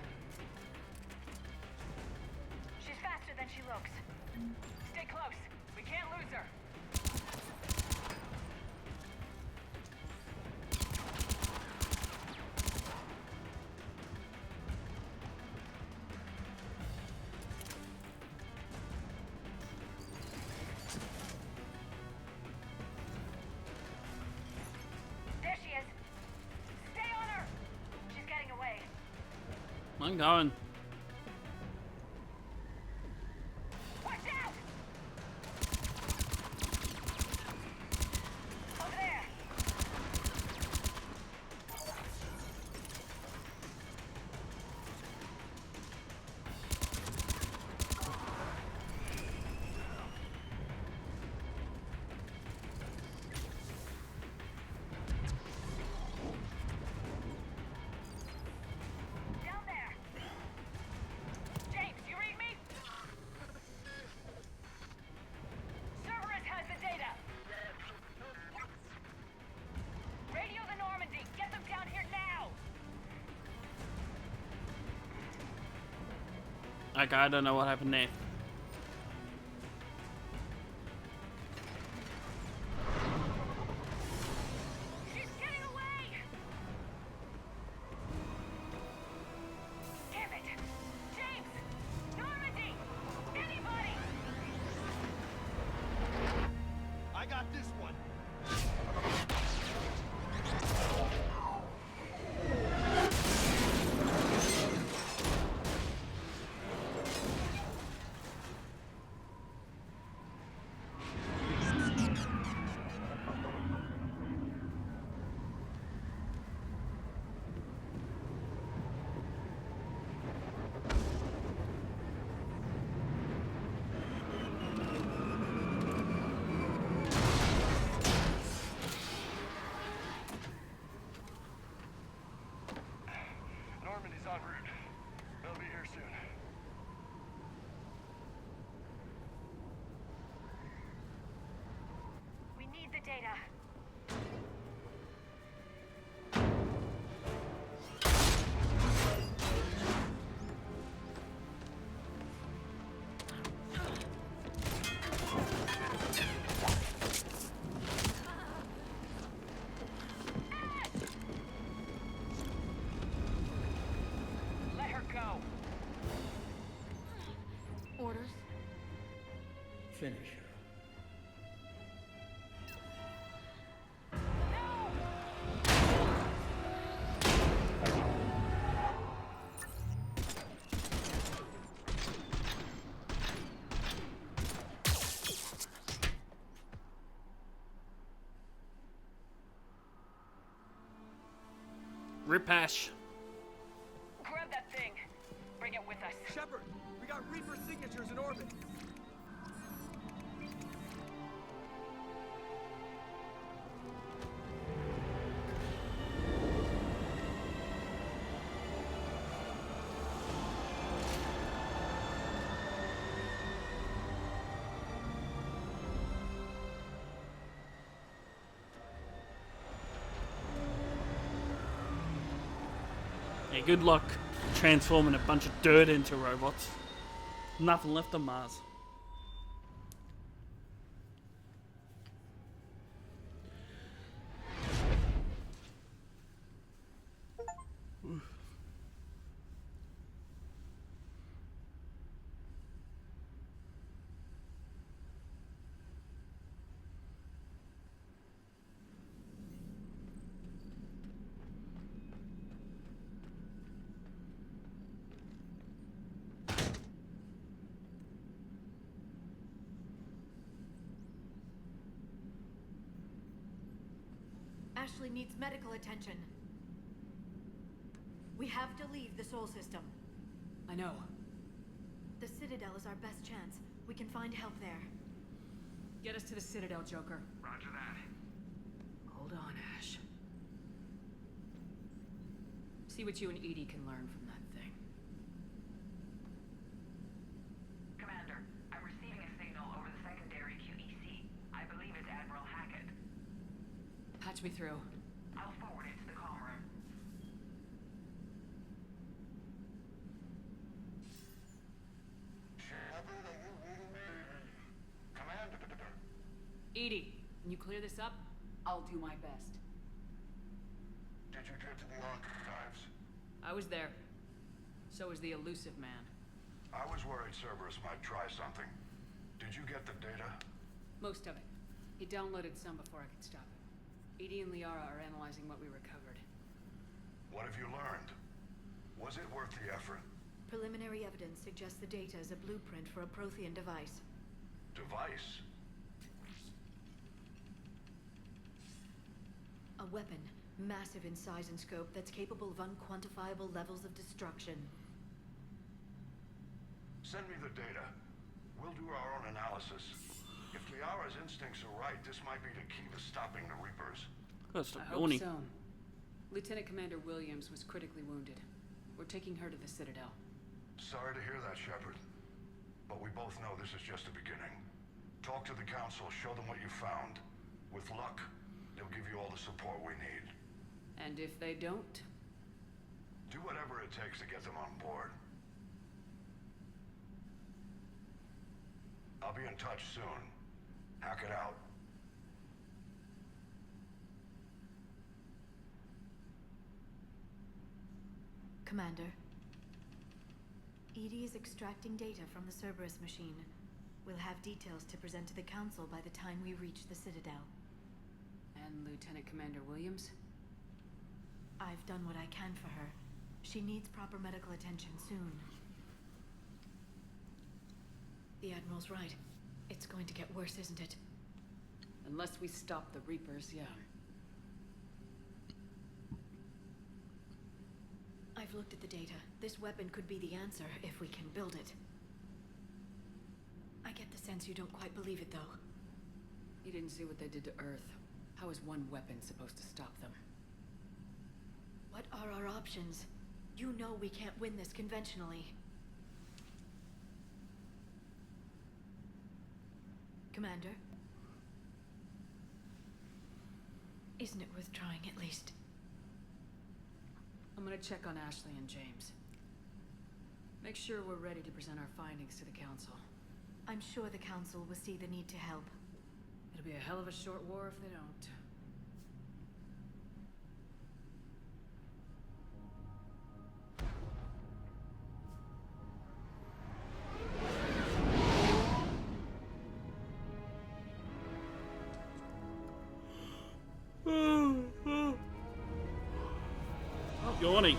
She's faster than she looks. Stay close. We can't lose her. There she is. Stay on her. She's getting away. I'm going. Watch out! Over there. Down there. James, you read me? Cerberus has the data. Radio the Normandy. Get them down here now. Okay, I don't know what happened there. She's getting away. Damn it. James! Normandy! Anybody! I got this one. Normandy's en route. They'll be here soon. We need the data. orders? Finish her. Ripash. Grab that thing. Bring it with us. Shepard, we got Reaper signatures in orbit. Yeah, good luck transforming a bunch of dirt into robots. Nothing left on Mars. Ashley needs medical attention. We have to leave the Sol system. I know. The Citadel is our best chance. We can find help there. Get us to the Citadel, Joker. Roger that. Hold on, Ash. See what you and Edie can learn from that thing. Commander, I'm receiving a signal over the secondary QEC. I believe it's Admiral Hackett. Patch me through. I'll forward it to the comm room. Shepard, are you reading me? Commander. Edie, can you clear this up? I'll do my best. Did you get to the archives? I was there. So was the elusive man. I was worried Cerberus might try something. Did you get the data? Most of it. He downloaded some before I could stop him. Edie and Liara are analyzing what we recovered. What have you learned? Was it worth the effort? Preliminary evidence suggests the data is a blueprint for a Prothean device. Device? A weapon, massive in size and scope, that's capable of unquantifiable levels of destruction. Send me the data. We'll do our own analysis. If Liara's instincts are right, this might be the key to stopping the Reapers. I hope so. Lieutenant Commander Williams was critically wounded. We're taking her to the Citadel. Sorry to hear that, Shepard. But we both know this is just the beginning. Talk to the Council, show them what you found. With luck, they'll give you all the support we need. And if they don't? Do whatever it takes to get them on board. I'll be in touch soon. Hack it out. Commander. Edie is extracting data from the Cerberus machine. We'll have details to present to the Council by the time we reach the Citadel. And Lieutenant Commander Williams? I've done what I can for her. She needs proper medical attention soon. The Admiral's right. It's going to get worse, isn't it? Unless we stop the Reapers, yeah. I've looked at the data. This weapon could be the answer if we can build it. I get the sense you don't quite believe it, though. You didn't see what they did to Earth. How is one weapon supposed to stop them? What are our options? You know we can't win this conventionally. Commander? Isn't it worth trying at least? I'm gonna check on Ashley and James. Make sure we're ready to present our findings to the Council. I'm sure the Council will see the need to help. It'll be a hell of a short war if they don't. Thorny.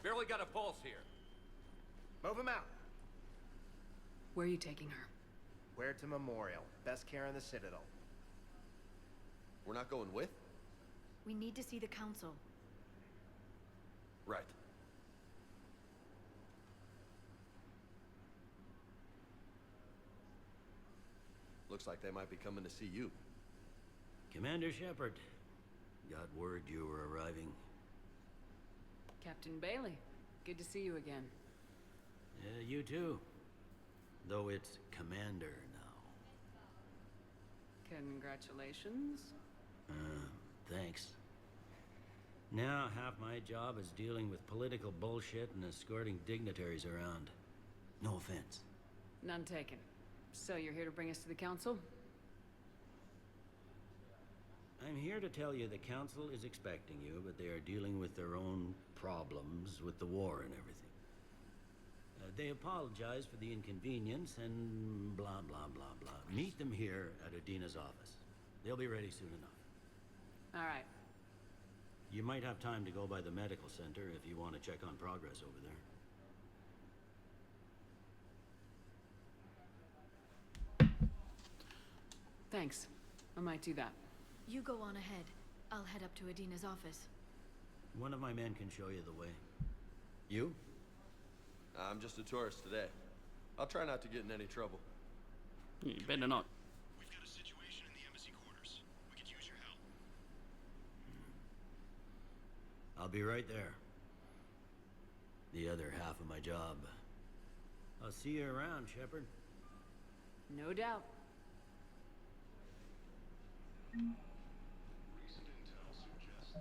Barely got a pulse here. Move him out. Where are you taking her? Where to Memorial. Best care in the Citadel. We're not going with? We need to see the Council. Right. Looks like they might be coming to see you. Commander Shepard. Got word you were arriving. Captain Bailey, good to see you again. You too. Though it's Commander now. Congratulations. Thanks. Now half my job is dealing with political bullshit and escorting dignitaries around. No offense. None taken. So you're here to bring us to the Council? I'm here to tell you the Council is expecting you, but they are dealing with their own problems with the war and everything. They apologize for the inconvenience and blah, blah, blah, blah. Meet them here at Adina's office. They'll be ready soon enough. All right. You might have time to go by the medical center if you want to check on progress over there. Thanks. I might do that. You go on ahead. I'll head up to Adina's office. One of my men can show you the way. You? I'm just a tourist today. I'll try not to get in any trouble. You better not. We've got a situation in the embassy quarters. We could use your help. I'll be right there. The other half of my job. I'll see you around, Shepard. No doubt. Recent intel suggests the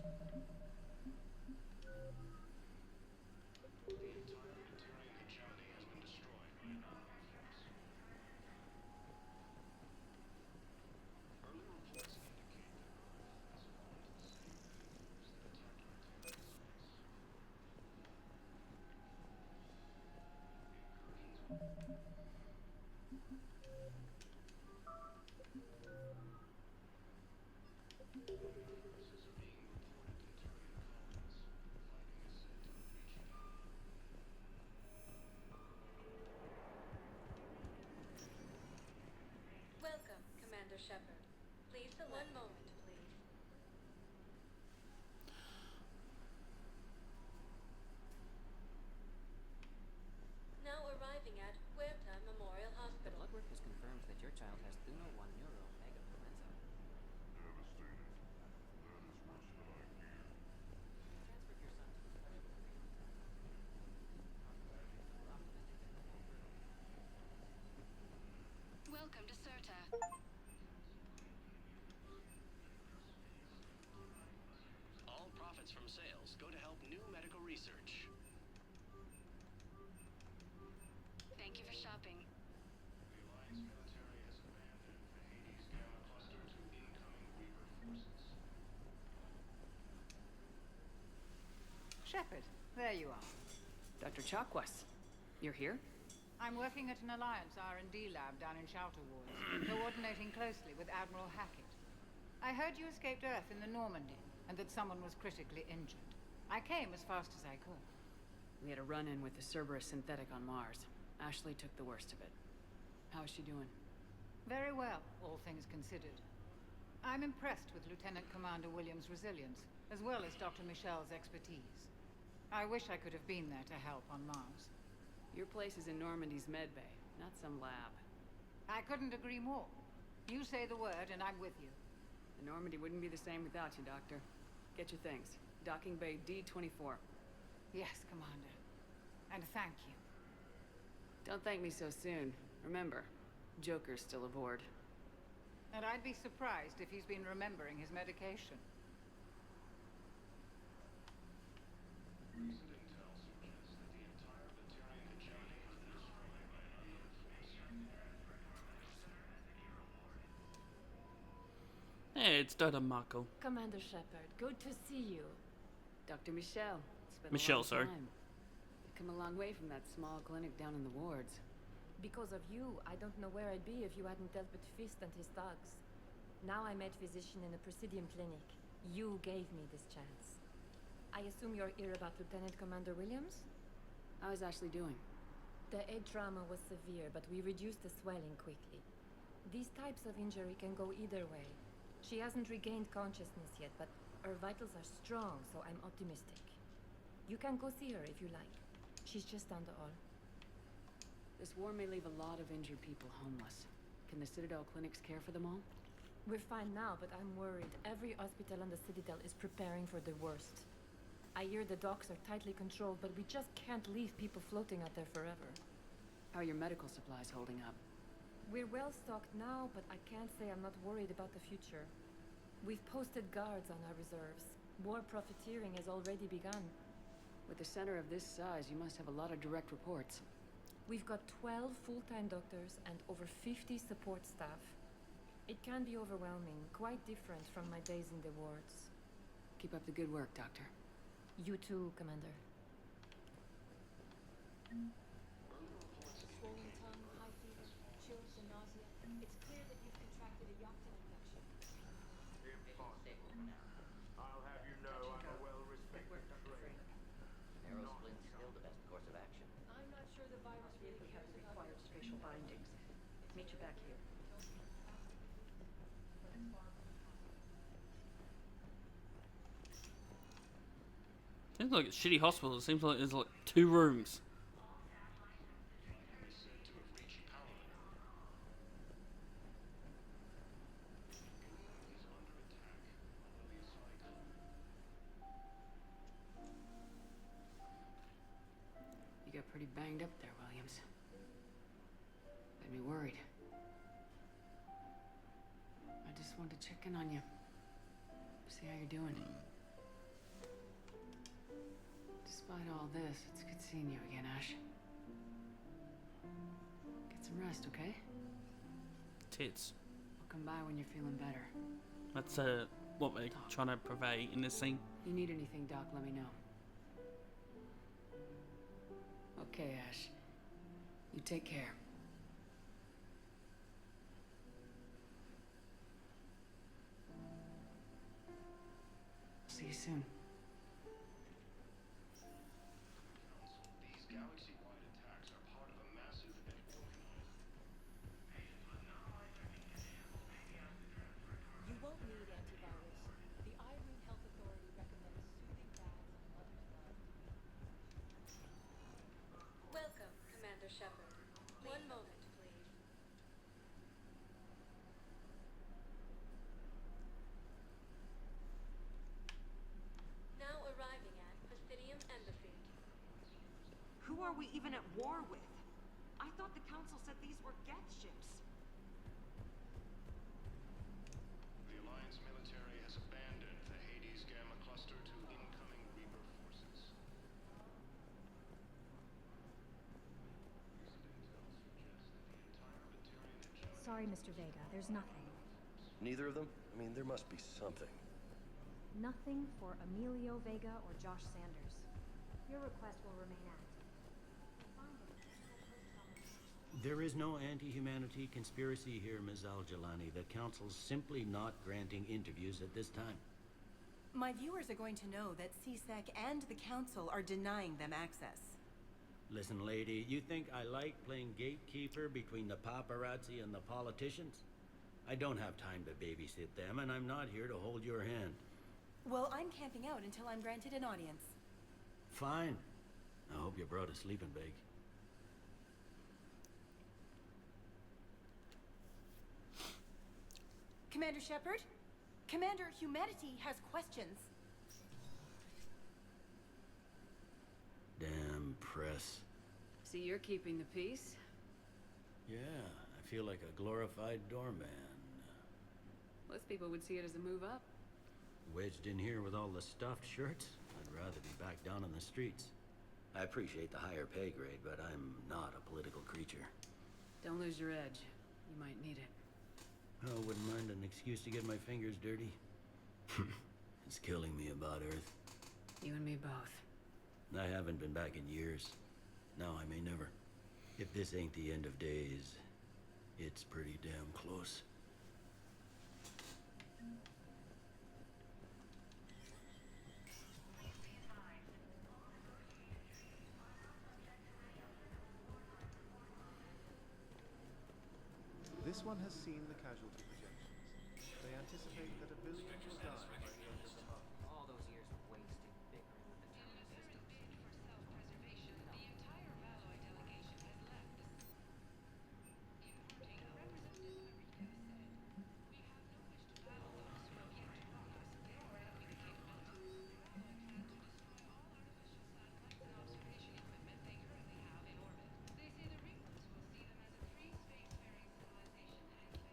entire Interior hegemony has been destroyed by an unknown force. Early reports indicate that Earth has wanted to save those that attack Interior sites. Welcome, Commander Shepard. Please, one moment, please. Now arriving at Huerta Memorial Hospital. Blood work has confirmed that your child has Thuno 1 neuro megapolenza. Welcome to Serta. All profits from sales go to help new medical research. Thank you for shopping. The Alliance military has abandoned the Hades Gamma cluster to incoming Reaper forces. Shepard, there you are. Dr. Chakwas, you're here? I'm working at an Alliance R&D lab down in Shelter Wars, coordinating closely with Admiral Hackett. I heard you escaped Earth in the Normandy, and that someone was critically injured. I came as fast as I could. We had a run-in with the Cerberus synthetic on Mars. Ashley took the worst of it. How is she doing? Very well, all things considered. I'm impressed with Lieutenant Commander Williams' resilience, as well as Dr. Michel's expertise. I wish I could have been there to help on Mars. Your place is in Normandy's medbay, not some lab. I couldn't agree more. You say the word and I'm with you. The Normandy wouldn't be the same without you, Doctor. Get your things. Docking Bay D-24. Yes, Commander. And thank you. Don't thank me so soon. Remember, Joker's still aboard. And I'd be surprised if he's been remembering his medication. Hey, it's Dr. Marco. Commander Shepard, good to see you. Dr. Michelle. It's been Michelle, a long sorry. time. You've come a long way from that small clinic down in the wards. Because of you, I don't know where I'd be if you hadn't dealt with Fist and his thugs. Now I'm head physician in a Presidium clinic. You gave me this chance. I assume you're here about Lieutenant Commander Williams? How's Ashley doing? The head trauma was severe, but we reduced the swelling quickly. These types of injury can go either way. She hasn't regained consciousness yet, but her vitals are strong, so I'm optimistic. You can go see her if you like. She's just down the hall. This war may leave a lot of injured people homeless. Can the Citadel clinics care for them all? We're fine now, but I'm worried. Every hospital on the Citadel is preparing for the worst. I hear the docks are tightly controlled, but we just can't leave people floating out there forever. How are your medical supplies holding up? We're well stocked now, but I can't say I'm not worried about the future. We've posted guards on our reserves. War profiteering has already begun. With a center of this size, you must have a lot of direct reports. We've got 12 full-time doctors and over 50 support staff. It can be overwhelming, quite different from my days in the wards. Keep up the good work, Doctor. You too, Commander. Swollen tongue, high fever, chills and nausea. It's clear that you've contracted a Yoctin infection. I'll have you know I'm a well-respected trainer. Narrow splint's still the best course of action. I'm not sure the virus See if really we have cares the about required spatial bindings. Meet you back here. Seems like a shitty hospital. It seems like there's like 2 rooms. You got pretty banged up there, Williams. Made me worried. I just wanted to check in on you. See how you're doing. Despite all this, it's good seeing you again, Ash. Get some rest, okay? Tits. I'll come by when you're feeling better. That's what we're trying to purvey in this scene. You need anything, Doc, let me know. Okay, Ash. You take care. See you soon. These galaxy-wide attacks are part of a massive You won't need antivirus. The Irene Health Authority recommends soothing baths and mother's love. Welcome, Commander Shepard. One moment, please. Now arriving at Presidium Embassy. Who are we even at war with? I thought the Council said these were Geth ships. The Alliance military has abandoned the Hades Gamma cluster to incoming Reaper forces. Sorry, Mr. Vega, there's nothing. Neither of them? I mean, there must be something. Nothing for Emilio Vega or Josh Sanders. Your request will remain active. There is no anti-humanity conspiracy here, Ms. Al-Jalani. The Council's simply not granting interviews at this time. My viewers are going to know that CSEC and the Council are denying them access. Listen, lady, you think I like playing gatekeeper between the paparazzi and the politicians? I don't have time to babysit them, and I'm not here to hold your hand. Well, I'm camping out until I'm granted an audience. Fine. I hope you brought a sleeping bag. Commander Shepard? Commander, humanity has questions. Damn press. See, you're keeping the peace. Yeah, I feel like a glorified doorman. Most people would see it as a move up. Wedged in here with all the stuffed shirts? I'd rather be back down on the streets. I appreciate the higher pay grade, but I'm not a political creature. Don't lose your edge. You might need it. Oh, wouldn't mind an excuse to get my fingers dirty. It's killing me about Earth. You and me both. I haven't been back in years. Now I may never. If this ain't the end of days, it's pretty damn close. This one has seen the casualty projections. They anticipate that 1 billion will die by the end of the month. All those years of wasted bickering with the town systems.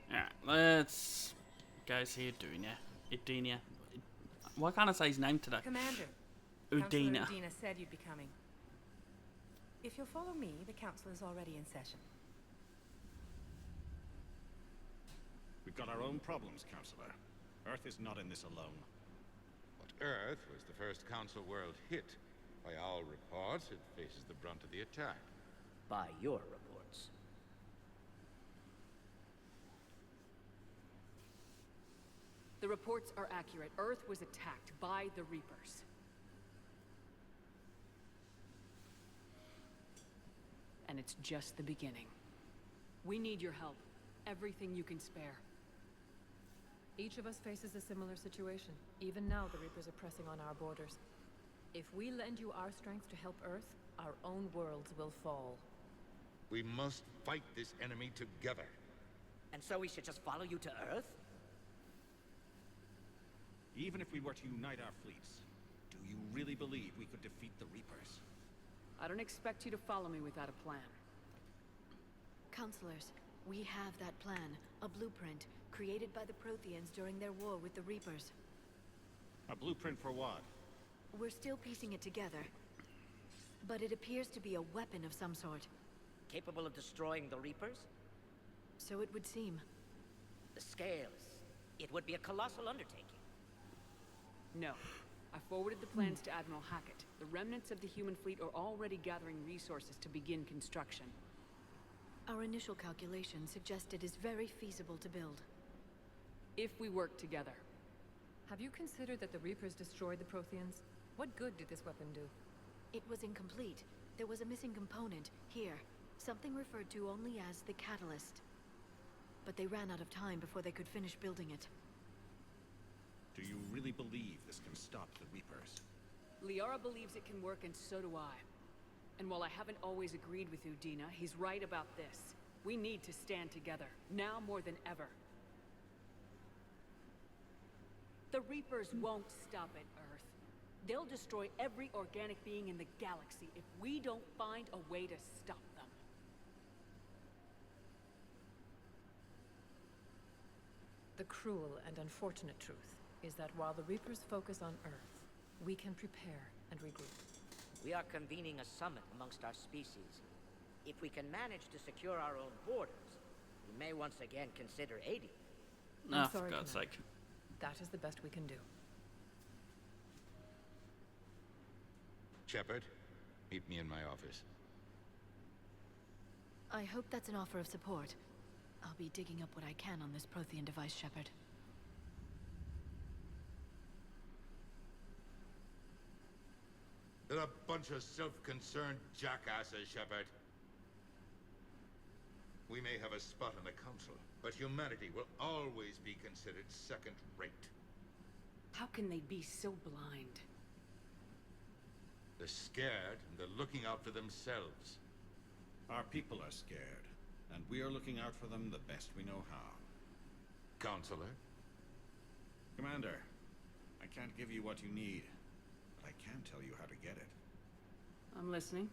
Alright, let's go see Udina. Udina. Why can't I say his name today? Commander. Udina. Councilor Udina said you'd be coming. If you'll follow me, the council is already in session. We've got our own problems, Counselor. Earth is not in this alone. But Earth was the first Council world hit. By all reports, it faces the brunt of the attack. By your reports. The reports are accurate. Earth was attacked by the Reapers. And it's just the beginning. We need your help. Everything you can spare. Each of us faces a similar situation. Even now, the Reapers are pressing on our borders. If we lend you our strength to help Earth, our own worlds will fall. We must fight this enemy together. And so we should just follow you to Earth? Even if we were to unite our fleets, do you really believe we could defeat the Reapers? I don't expect you to follow me without a plan. Counselors, we have that plan. A blueprint, created by the Protheans during their war with the Reapers. A blueprint for what? We're still piecing it together. But it appears to be a weapon of some sort. Capable of destroying the Reapers? So it would seem. The scales. It would be a colossal undertaking. No. I forwarded the plans to Admiral Hackett. The remnants of the human fleet are already gathering resources to begin construction. Our initial calculations suggest it is very feasible to build. If we work together. Have you considered that the Reapers destroyed the Protheans? What good did this weapon do? It was incomplete. There was a missing component, here. Something referred to only as the Catalyst. But they ran out of time before they could finish building it. Do you really believe this can stop the Reapers? Liara believes it can work, and so do I. And while I haven't always agreed with Udina, he's right about this. We need to stand together, now more than ever. The Reapers won't stop at Earth. They'll destroy every organic being in the galaxy if we don't find a way to stop them. The cruel and unfortunate truth is that while the Reapers focus on Earth, we can prepare and regroup. We are convening a summit amongst our species. If we can manage to secure our own borders, we may once again consider aiding. Ah, sorry, for God's Commander. sake. That is the best we can do. Shepard, meet me in my office. I hope that's an offer of support. I'll be digging up what I can on this Prothean device, Shepard. They're a bunch of self-concerned jackasses, Shepard. We may have a spot on the Council, but humanity will always be considered second-rate. How can they be so blind? They're scared, and they're looking out for themselves. Our people are scared, and we are looking out for them the best we know how. Counselor? Commander, I can't give you what you need, but I can tell you how to get it. I'm listening.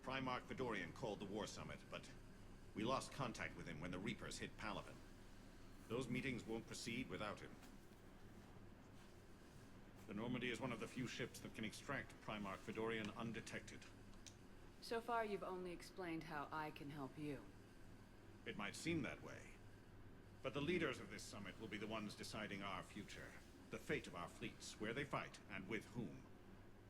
Primarch Fedorian called the War Summit, but we lost contact with him when the Reapers hit Palaven. Those meetings won't proceed without him. The Normandy is one of the few ships that can extract Primarch Fedorian undetected. So far, you've only explained how I can help you. It might seem that way. But the leaders of this summit will be the ones deciding our future. The fate of our fleets, where they fight, and with whom.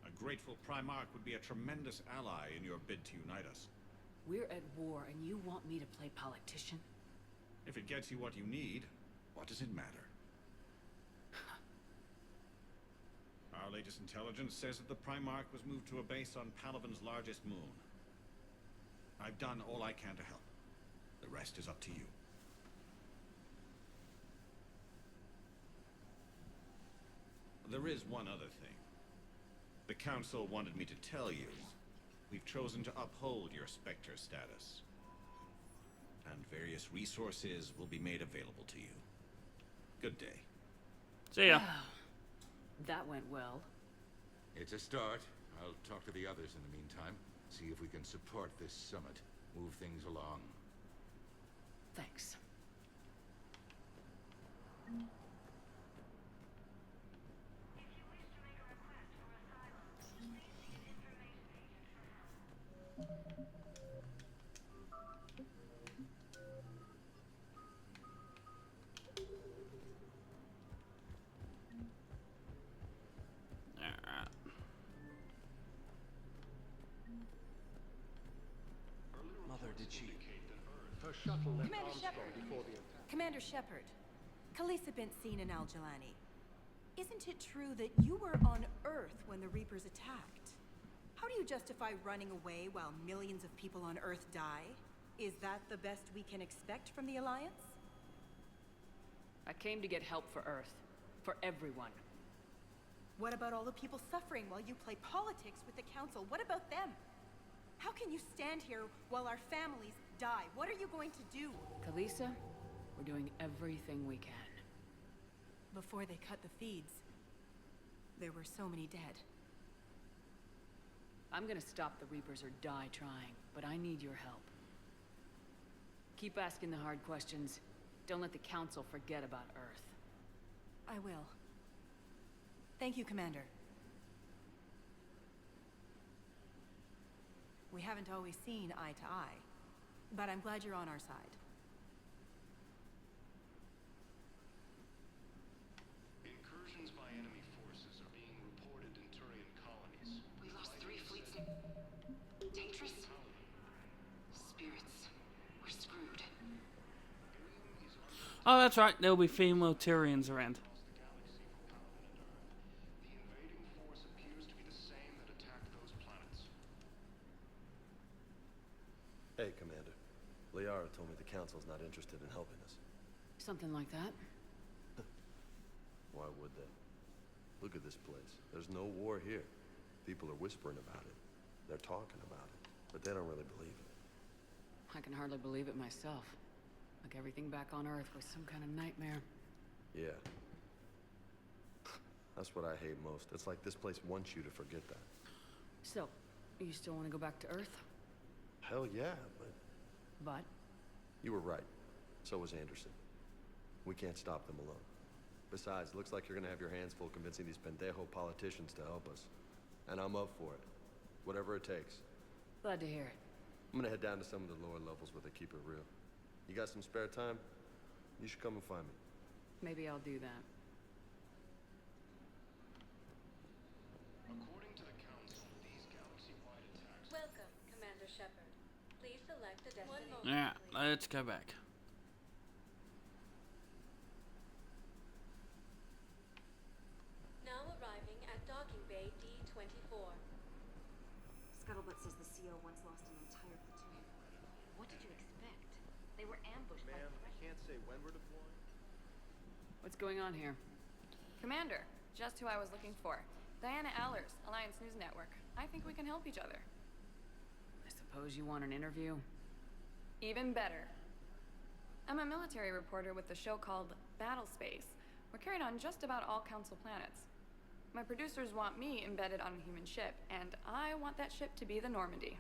A grateful Primarch would be a tremendous ally in your bid to unite us. We're at war, and you want me to play politician? If it gets you what you need, what does it matter? Our latest intelligence says that the Primarch was moved to a base on Palaven's largest moon. I've done all I can to help. The rest is up to you. There is one other thing. The Council wanted me to tell you. We've chosen to uphold your Spectre status. And various resources will be made available to you. Good day. See ya. That went well. It's a start. I'll talk to the others in the meantime. See if we can support this summit. Move things along. Thanks. Mother, did she... Her shuttle left Commander Armstrong Shepard. before the attack. Commander Shepard, Khaleesa bint Seen and Al-Jalani. Isn't it true that you were on Earth when the Reapers attacked? How do you justify running away while millions of people on Earth die? Is that the best we can expect from the Alliance? I came to get help for Earth. For everyone. What about all the people suffering while you play politics with the Council? What about them? How can you stand here while our families die? What are you going to do? Khaleesa, we're doing everything we can. Before they cut the feeds, there were so many dead. I'm gonna stop the Reapers or die trying, but I need your help. Keep asking the hard questions. Don't let the Council forget about Earth. I will. Thank you, Commander. We haven't always seen eye to eye, but I'm glad you're on our side. Incursions by enemy forces are being reported in Turian colonies. We lost 3 fleets in... Daedrus? Spirits. We're screwed. Oh, that's right. There'll be female Tyrians around. The invading force appears to be the same that attacked those planets. Hey, Commander. Liara told me the Council's not interested in helping us. Something like that. Why would they? Look at this place. There's no war here. People are whispering about it. They're talking about it. But they don't really believe it. I can hardly believe it myself. Like everything back on Earth was some kind of nightmare. Yeah. That's what I hate most. It's like this place wants you to forget that. So, you still want to go back to Earth? Hell yeah, but... But? You were right. So was Anderson. We can't stop them alone. Besides, looks like you're gonna have your hands full convincing these pendejo politicians to help us. And I'm up for it. Whatever it takes. Glad to hear it. I'm gonna head down to some of the lower levels where they keep it real. You got some spare time? You should come and find me. Maybe I'll do that. According to the Council, these galaxy-wide attacks... Welcome, Commander Shepard. Please select a destination. 1 moment. Yeah, let's go back. Now arriving at Docking Bay D-24. Scuttlebutt says the CO once lost an entire platoon. What did you expect? They were ambushed by Ma'am, I can't say when we're deploying. What's going on here? Commander, just who I was looking for. Diana Allers, Alliance News Network. I think we can help each other. I suppose you want an interview? Even better. I'm a military reporter with a show called Battle Space. We're carried on just about all Council planets. My producers want me embedded on a human ship, and I want that ship to be the Normandy.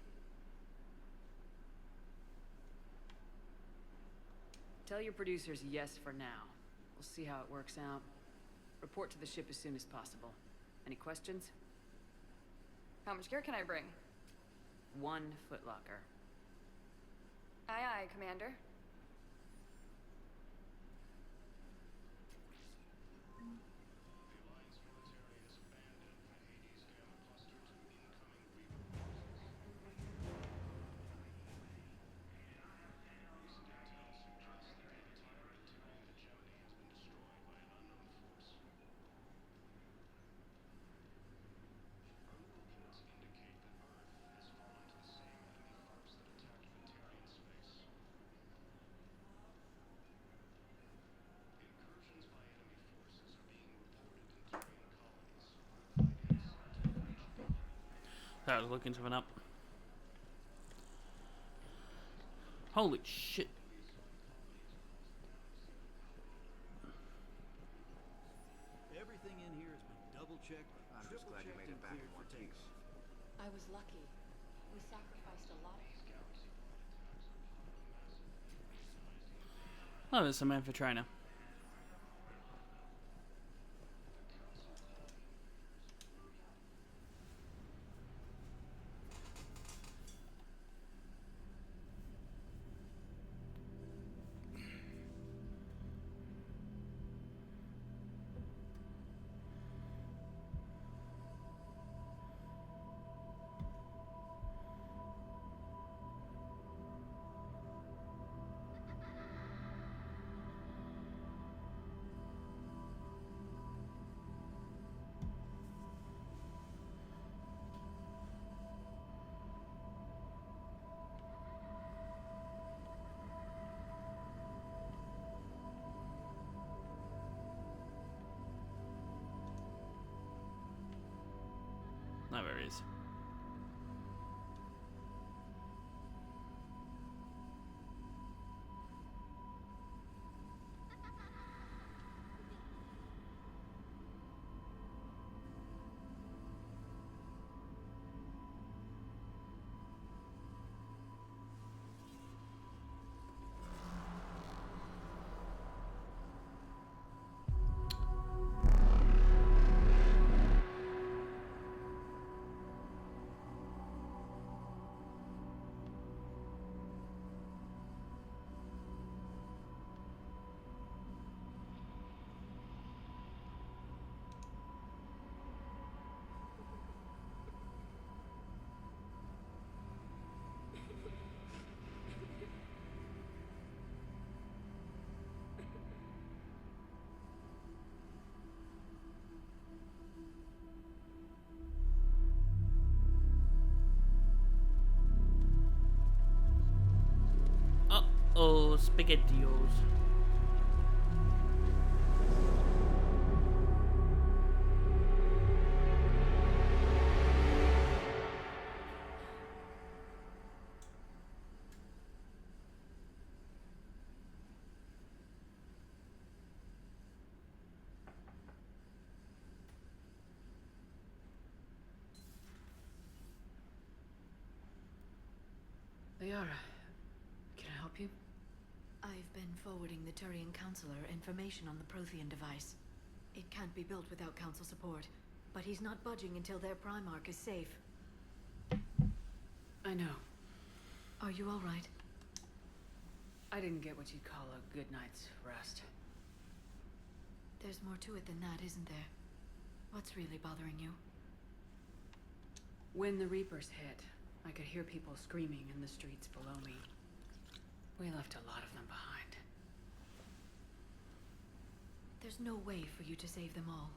Tell your producers yes for now. We'll see how it works out. Report to the ship as soon as possible. Any questions? How much gear can I bring? 1 footlocker. Aye, aye, Commander. I was looking something up. Holy shit. Everything in here has been double-checked. I'm just glad you made it back in one piece. I was lucky. We sacrificed a lot of... Oh, there's some info trainer. Oh, there he is. Uh-oh, SpaghettiOs. Liara, can I help you? I've been forwarding the Turian Counselor information on the Prothean device. It can't be built without Council support, but he's not budging until their Primarch is safe. I know. Are you all right? I didn't get what you'd call a good night's rest. There's more to it than that, isn't there? What's really bothering you? When the Reapers hit, I could hear people screaming in the streets below me. We left a lot of them behind. There's no way for you to save them all.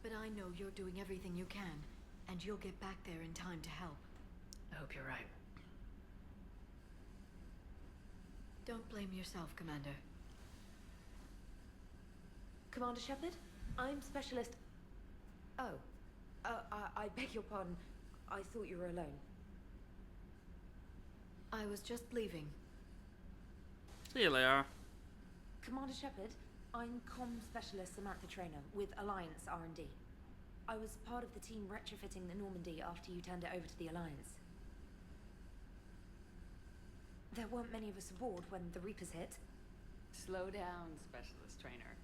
But I know you're doing everything you can, and you'll get back there in time to help. I hope you're right. Don't blame yourself, Commander. Commander Shepard, I'm Specialist... Oh. I beg your pardon. I thought you were alone. I was just leaving. See you later. Commander Shepard, I'm Comm Specialist Samantha Trainer with Alliance R&D. I was part of the team retrofitting the Normandy after you turned it over to the Alliance. There weren't many of us aboard when the Reapers hit. Slow down, specialist trainer.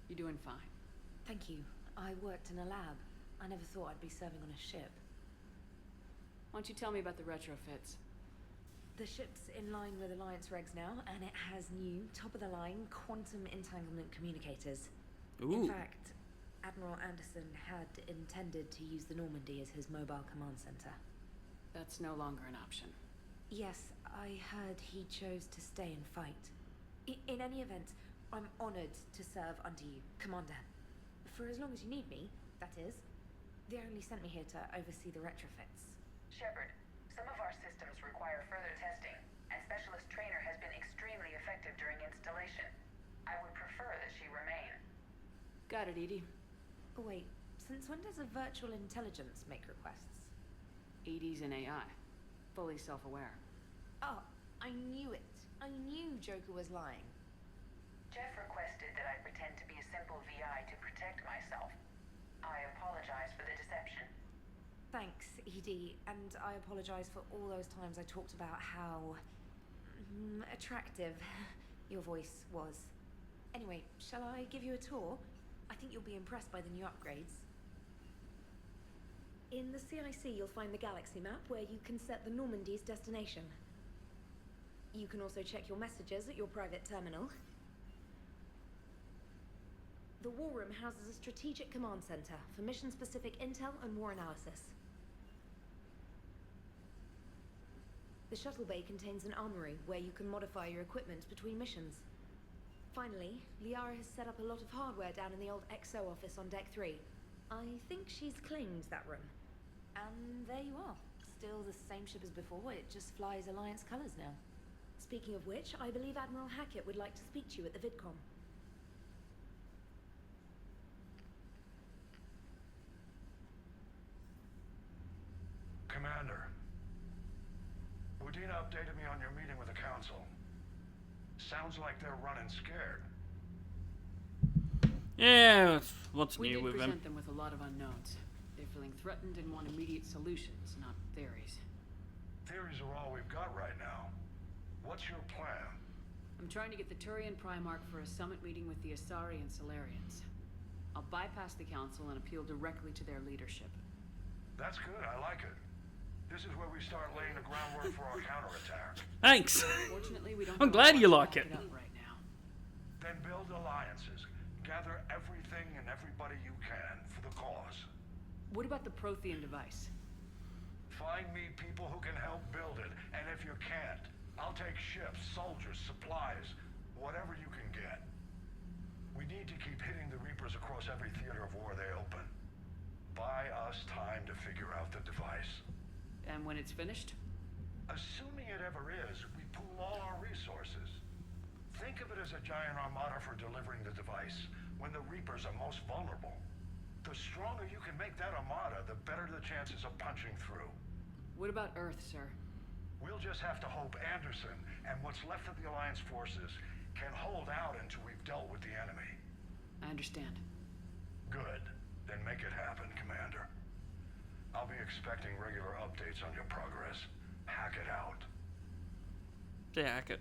You're doing fine. Thank you. I worked in a lab. I never thought I'd be serving on a ship. Why don't you tell me about the retrofits? The ship's in line with Alliance regs now, and it has new, top-of-the-line quantum entanglement communicators. Ooh. In fact, Admiral Anderson had intended to use the Normandy as his mobile command center. That's no longer an option. Yes, I heard he chose to stay and fight. In any event, I'm honored to serve under you, Commander. For as long as you need me, that is. They only sent me here to oversee the retrofits. Shepard, some of our systems require further testing, and Specialist Trainer has been extremely effective during installation. I would prefer that she remain. Got it, EDI. Oh, wait, since when does a virtual intelligence make requests? EDI's an AI. Fully self-aware. Oh, I knew it. I knew Joker was lying. Jeff requested that I pretend to be a simple VI to protect myself. I apologize for the deception. Thanks, ED, and I apologize for all those times I talked about how attractive your voice was. Anyway, shall I give you a tour? I think you'll be impressed by the new upgrades. In the CIC, you'll find the galaxy map where you can set the Normandy's destination. You can also check your messages at your private terminal. The War Room houses a strategic command center for mission-specific intel and war analysis. The shuttle bay contains an armory where you can modify your equipment between missions. Finally, Liara has set up a lot of hardware down in the old XO office on Deck 3. I think she's claimed that room. And there you are. Still the same ship as before, it just flies Alliance colors now. Speaking of which, I believe Admiral Hackett would like to speak to you at the VidCon. Commander, Udina updated me on your meeting with the Council. Sounds like they're running scared. Yeah, what's We new did with present them? them with a lot of unknowns. They're feeling threatened and want immediate solutions, not theories. Theories are all we've got right now. What's your plan? I'm trying to get the Turian Primarch for a summit meeting with the Asari and Solarians. I'll bypass the Council and appeal directly to their leadership. That's good, I like it. This is where we start laying the groundwork for our counterattack. Thanks. Fortunately, we don't I'm have glad a you lot like to it. back up right now. Then build alliances. Gather everything and everybody you can for the cause. What about the Prothean device? Find me people who can help build it, and if you can't, I'll take ships, soldiers, supplies, whatever you can get. We need to keep hitting the Reapers across every theater of war they open. Buy us time to figure out the device. And when it's finished? Assuming it ever is, we pool all our resources. Think of it as a giant armada for delivering the device when the Reapers are most vulnerable. The stronger you can make that armada, the better the chances of punching through. What about Earth, sir? We'll just have to hope Anderson and what's left of the Alliance forces can hold out until we've dealt with the enemy. I understand. Good. Then make it happen, Commander. I'll be expecting regular updates on your progress. Hack it out. Yeah, Hackett.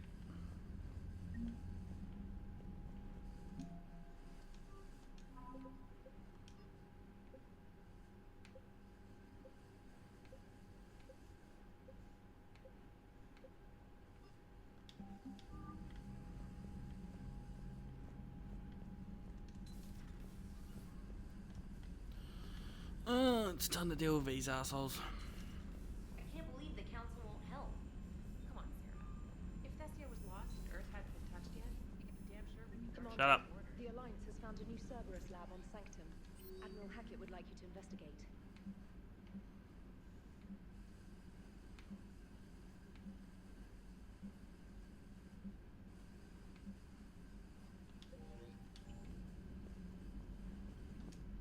It's time to deal with these assholes. I can't believe the Council won't help. Come on, Sarah. If Thessia was lost and Earth hadn't been touched yet, you can be damn sure we can Shut up. The Alliance has found a new Cerberus lab on Sanctum. Admiral Hackett would like you to investigate.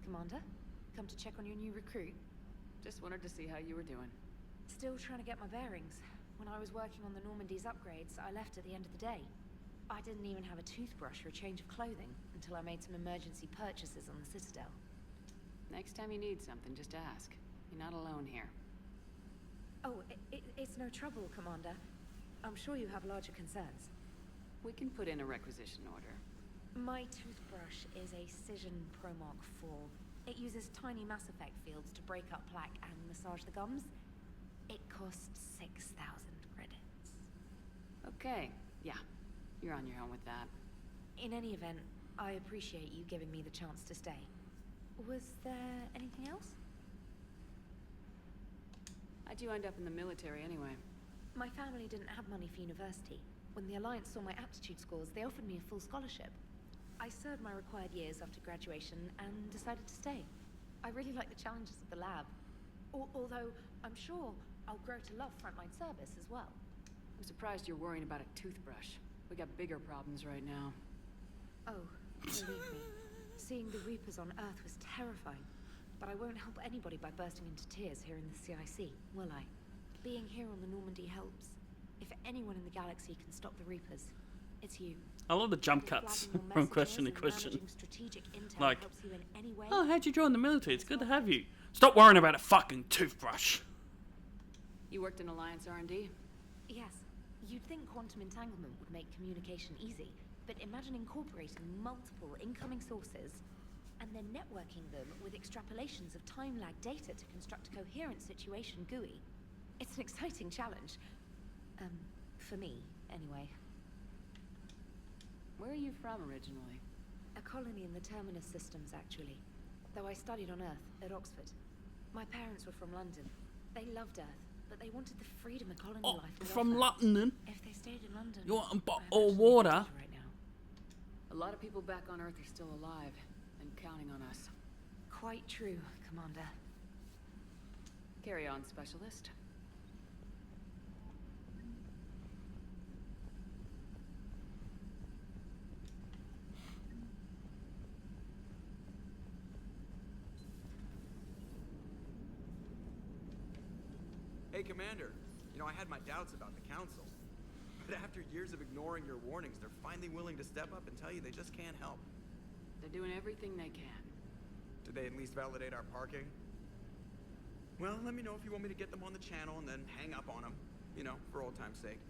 Commander, come to check on your new recruit. Just wanted to see how you were doing. Still trying to get my bearings. When I was working on the Normandy's upgrades, I left at the end of the day. I didn't even have a toothbrush or a change of clothing until I made some emergency purchases on the Citadel. Next time you need something, just ask. You're not alone here. Oh, it's no trouble, Commander. I'm sure you have larger concerns. We can put in a requisition order. My toothbrush is a Cision Pro Mark IV. It uses tiny Mass Effect fields to break up plaque and massage the gums. It costs 6,000 credits. Okay, yeah. You're on your own with that. In any event, I appreciate you giving me the chance to stay. Was there anything else? How'd you end up in the military anyway? My family didn't have money for university. When the Alliance saw my aptitude scores, they offered me a full scholarship. I served my required years after graduation and decided to stay. I really like the challenges of the lab. Although, I'm sure I'll grow to love frontline service as well. I'm surprised you're worrying about a toothbrush. We got bigger problems right now. Oh, believe me. Seeing the Reapers on Earth was terrifying. But I won't help anybody by bursting into tears here in the CIC, will I? Being here on the Normandy helps. If anyone in the galaxy can stop the Reapers, it's you. I love the jump cuts from question to question. Like, helps you in any way. oh, how'd you join the military? It's good to have you. Stop worrying about a fucking toothbrush. You worked in Alliance R&D? Yes. You'd think quantum entanglement would make communication easy, but imagine incorporating multiple incoming sources and then networking them with extrapolations of time-lag data to construct a coherent situation GUI. It's an exciting challenge. For me, anyway. Where are you from originally? A colony in the Terminus systems, actually. Though I studied on Earth, at Oxford. My parents were from London. They loved Earth, but they wanted the freedom a colony life would from offer. London? If they stayed in London, You want a bottle of water? right now. A lot of people back on Earth are still alive, and counting on us. Quite true, Commander. Carry on, Specialist. Hey, Commander. You know, I had my doubts about the Council. But after years of ignoring your warnings, they're finally willing to step up and tell you they just can't help. They're doing everything they can. Did they at least validate our parking? Well, let me know if you want me to get them on the channel and then hang up on them. You know, for old time's sake.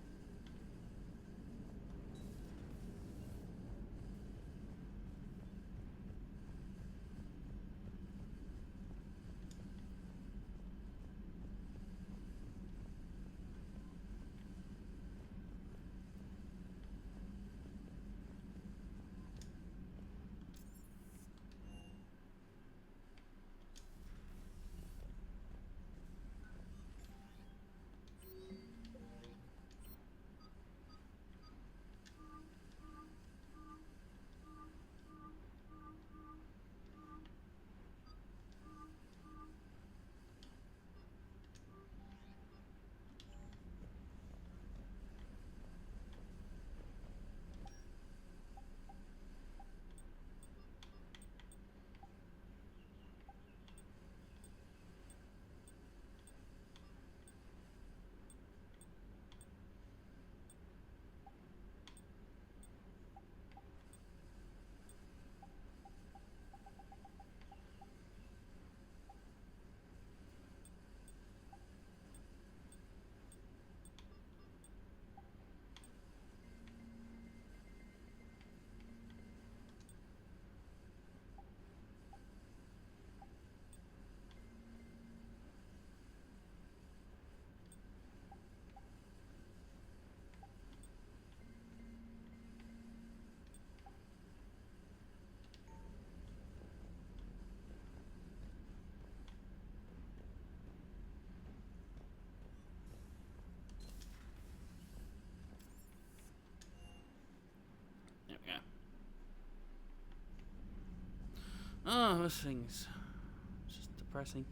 There we go. Oh, this thing's just depressing.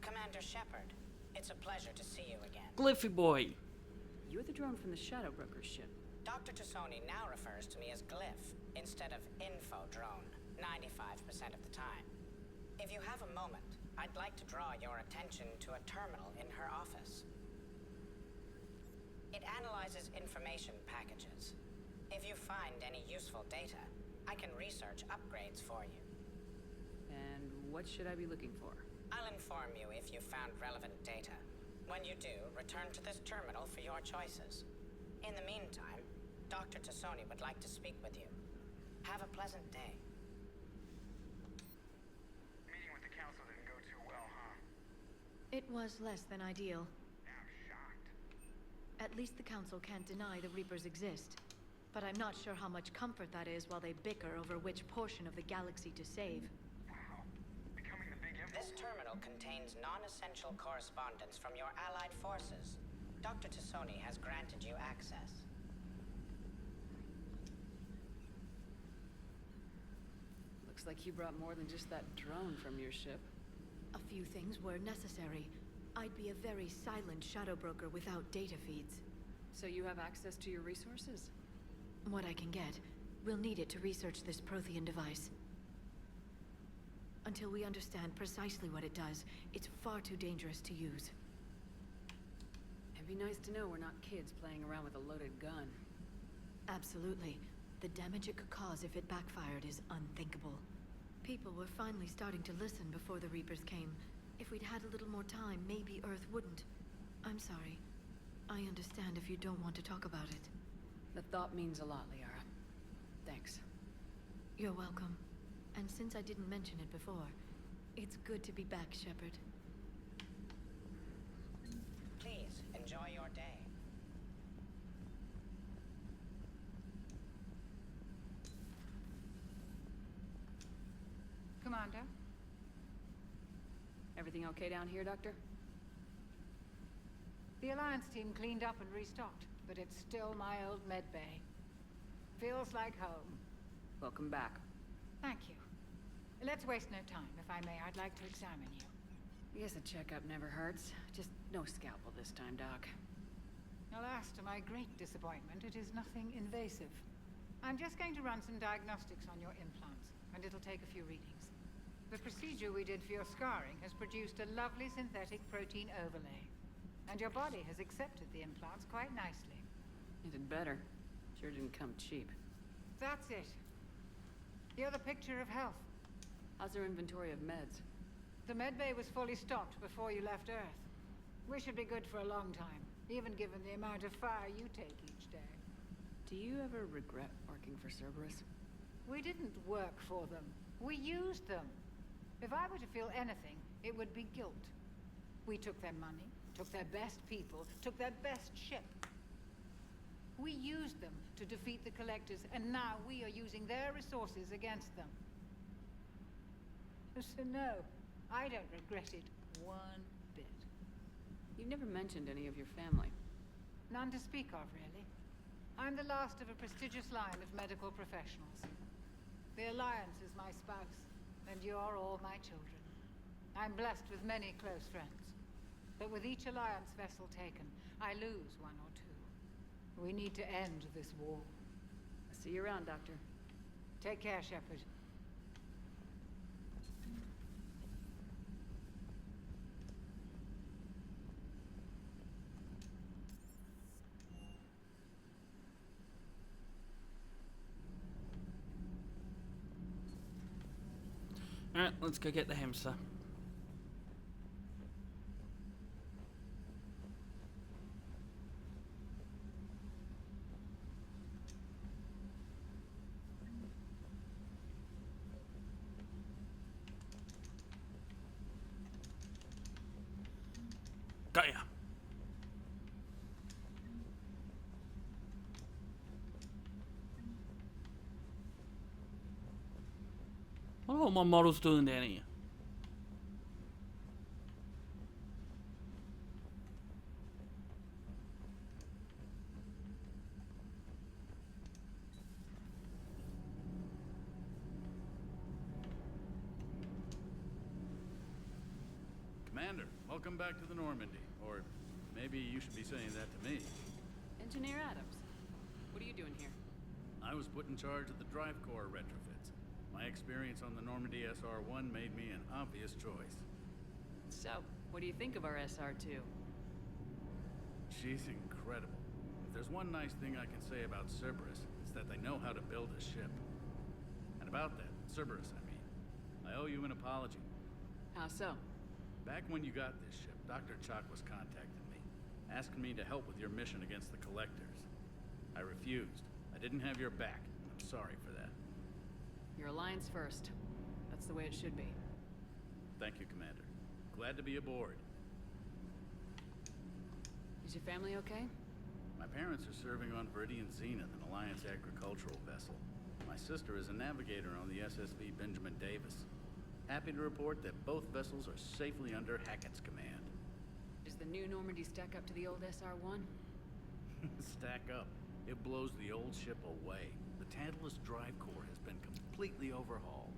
Commander Shepard, it's a pleasure to see you again. Gliffy boy. You're the drone from the Shadow Broker's ship. Dr. Tassoni now refers to me as Glyph instead of Info Drone 95% of the time. If you have a moment, I'd like to draw your attention to a terminal in her office. It analyzes information packages. If you find any useful data, I can research upgrades for you. And what should I be looking for? I'll inform you if you found relevant data. When you do, return to this terminal for your choices. In the meantime, Dr. Tassoni would like to speak with you. Have a pleasant day. Meeting with the council didn't go too well, huh? It was less than ideal. I'm shocked. At least the council can't deny the Reapers exist. But I'm not sure how much comfort that is while they bicker over which portion of the galaxy to save. Wow. Becoming the big This terminal contains non-essential correspondence from your allied forces. Dr. Tassoni has granted you access. Looks like you brought more than just that drone from your ship. A few things were necessary. I'd be a very silent shadow broker without data feeds. So you have access to your resources? What I can get. We'll need it to research this Prothean device. Until we understand precisely what it does, it's far too dangerous to use. It'd be nice to know we're not kids playing around with a loaded gun. Absolutely. The damage it could cause if it backfired is unthinkable. People were finally starting to listen before the Reapers came. If we'd had a little more time, maybe Earth wouldn't. I'm sorry. I understand if you don't want to talk about it. The thought means a lot, Liara. Thanks. You're welcome. And since I didn't mention it before, it's good to be back, Shepard. Please, enjoy your day. Commander? Everything okay down here, Doctor? The Alliance team cleaned up and restocked, but it's still my old medbay. Feels like home. Welcome back. Thank you. Let's waste no time. If I may, I'd like to examine you. I guess a checkup never hurts. Just no scalpel this time, Doc. Alas, to my great disappointment, it is nothing invasive. I'm just going to run some diagnostics on your implants, and it'll take a few readings. The procedure we did for your scarring has produced a lovely synthetic protein overlay. And your body has accepted the implants quite nicely. You did better. Sure didn't come cheap. That's it. You're the picture of health. How's your inventory of meds? The medbay was fully stocked before you left Earth. We should be good for a long time, even given the amount of fire you take each day. Do you ever regret working for Cerberus? We didn't work for them. We used them. If I were to feel anything, it would be guilt. We took their money, took their best people, took their best ship. We used them to defeat the Collectors, and now we are using their resources against them. So no, I don't regret it one bit. You never mentioned any of your family. None to speak of, really. I'm the last of a prestigious line of medical professionals. The Alliance is my spouse, and you're all my children. I'm blessed with many close friends. But with each Alliance vessel taken, I lose one or two. We need to end this war. I'll see you around, Doctor. Take care, Shepard. Alright, let's go get the hamster. Got ya. What are all my models doing down here? Commander, welcome back to the Normandy. Or maybe you should be saying that to me. Engineer Adams. What are you doing here? I was put in charge of the Drive Core retrofits. My experience on the Normandy SR-1 made me an obvious choice. So, what do you think of our SR-2? She's incredible. If there's one nice thing I can say about Cerberus, it's that they know how to build a ship. And about that, Cerberus, I mean, I owe you an apology. How so? Back when you got this ship, Dr. Chalk was contacting me, asking me to help with your mission against the Collectors. I refused. I didn't have your back, and I'm sorry for that. Your alliance first. That's the way it should be. Thank you, Commander. Glad to be aboard. Is your family okay? My parents are serving on Viridian Zenith, an Alliance agricultural vessel. My sister is a navigator on the SSV Benjamin Davis. Happy to report that both vessels are safely under Hackett's command. Does the new Normandy stack up to the old SR-1? Stack up. It blows the old ship away. The Tantalus drive core has been completely overhauled.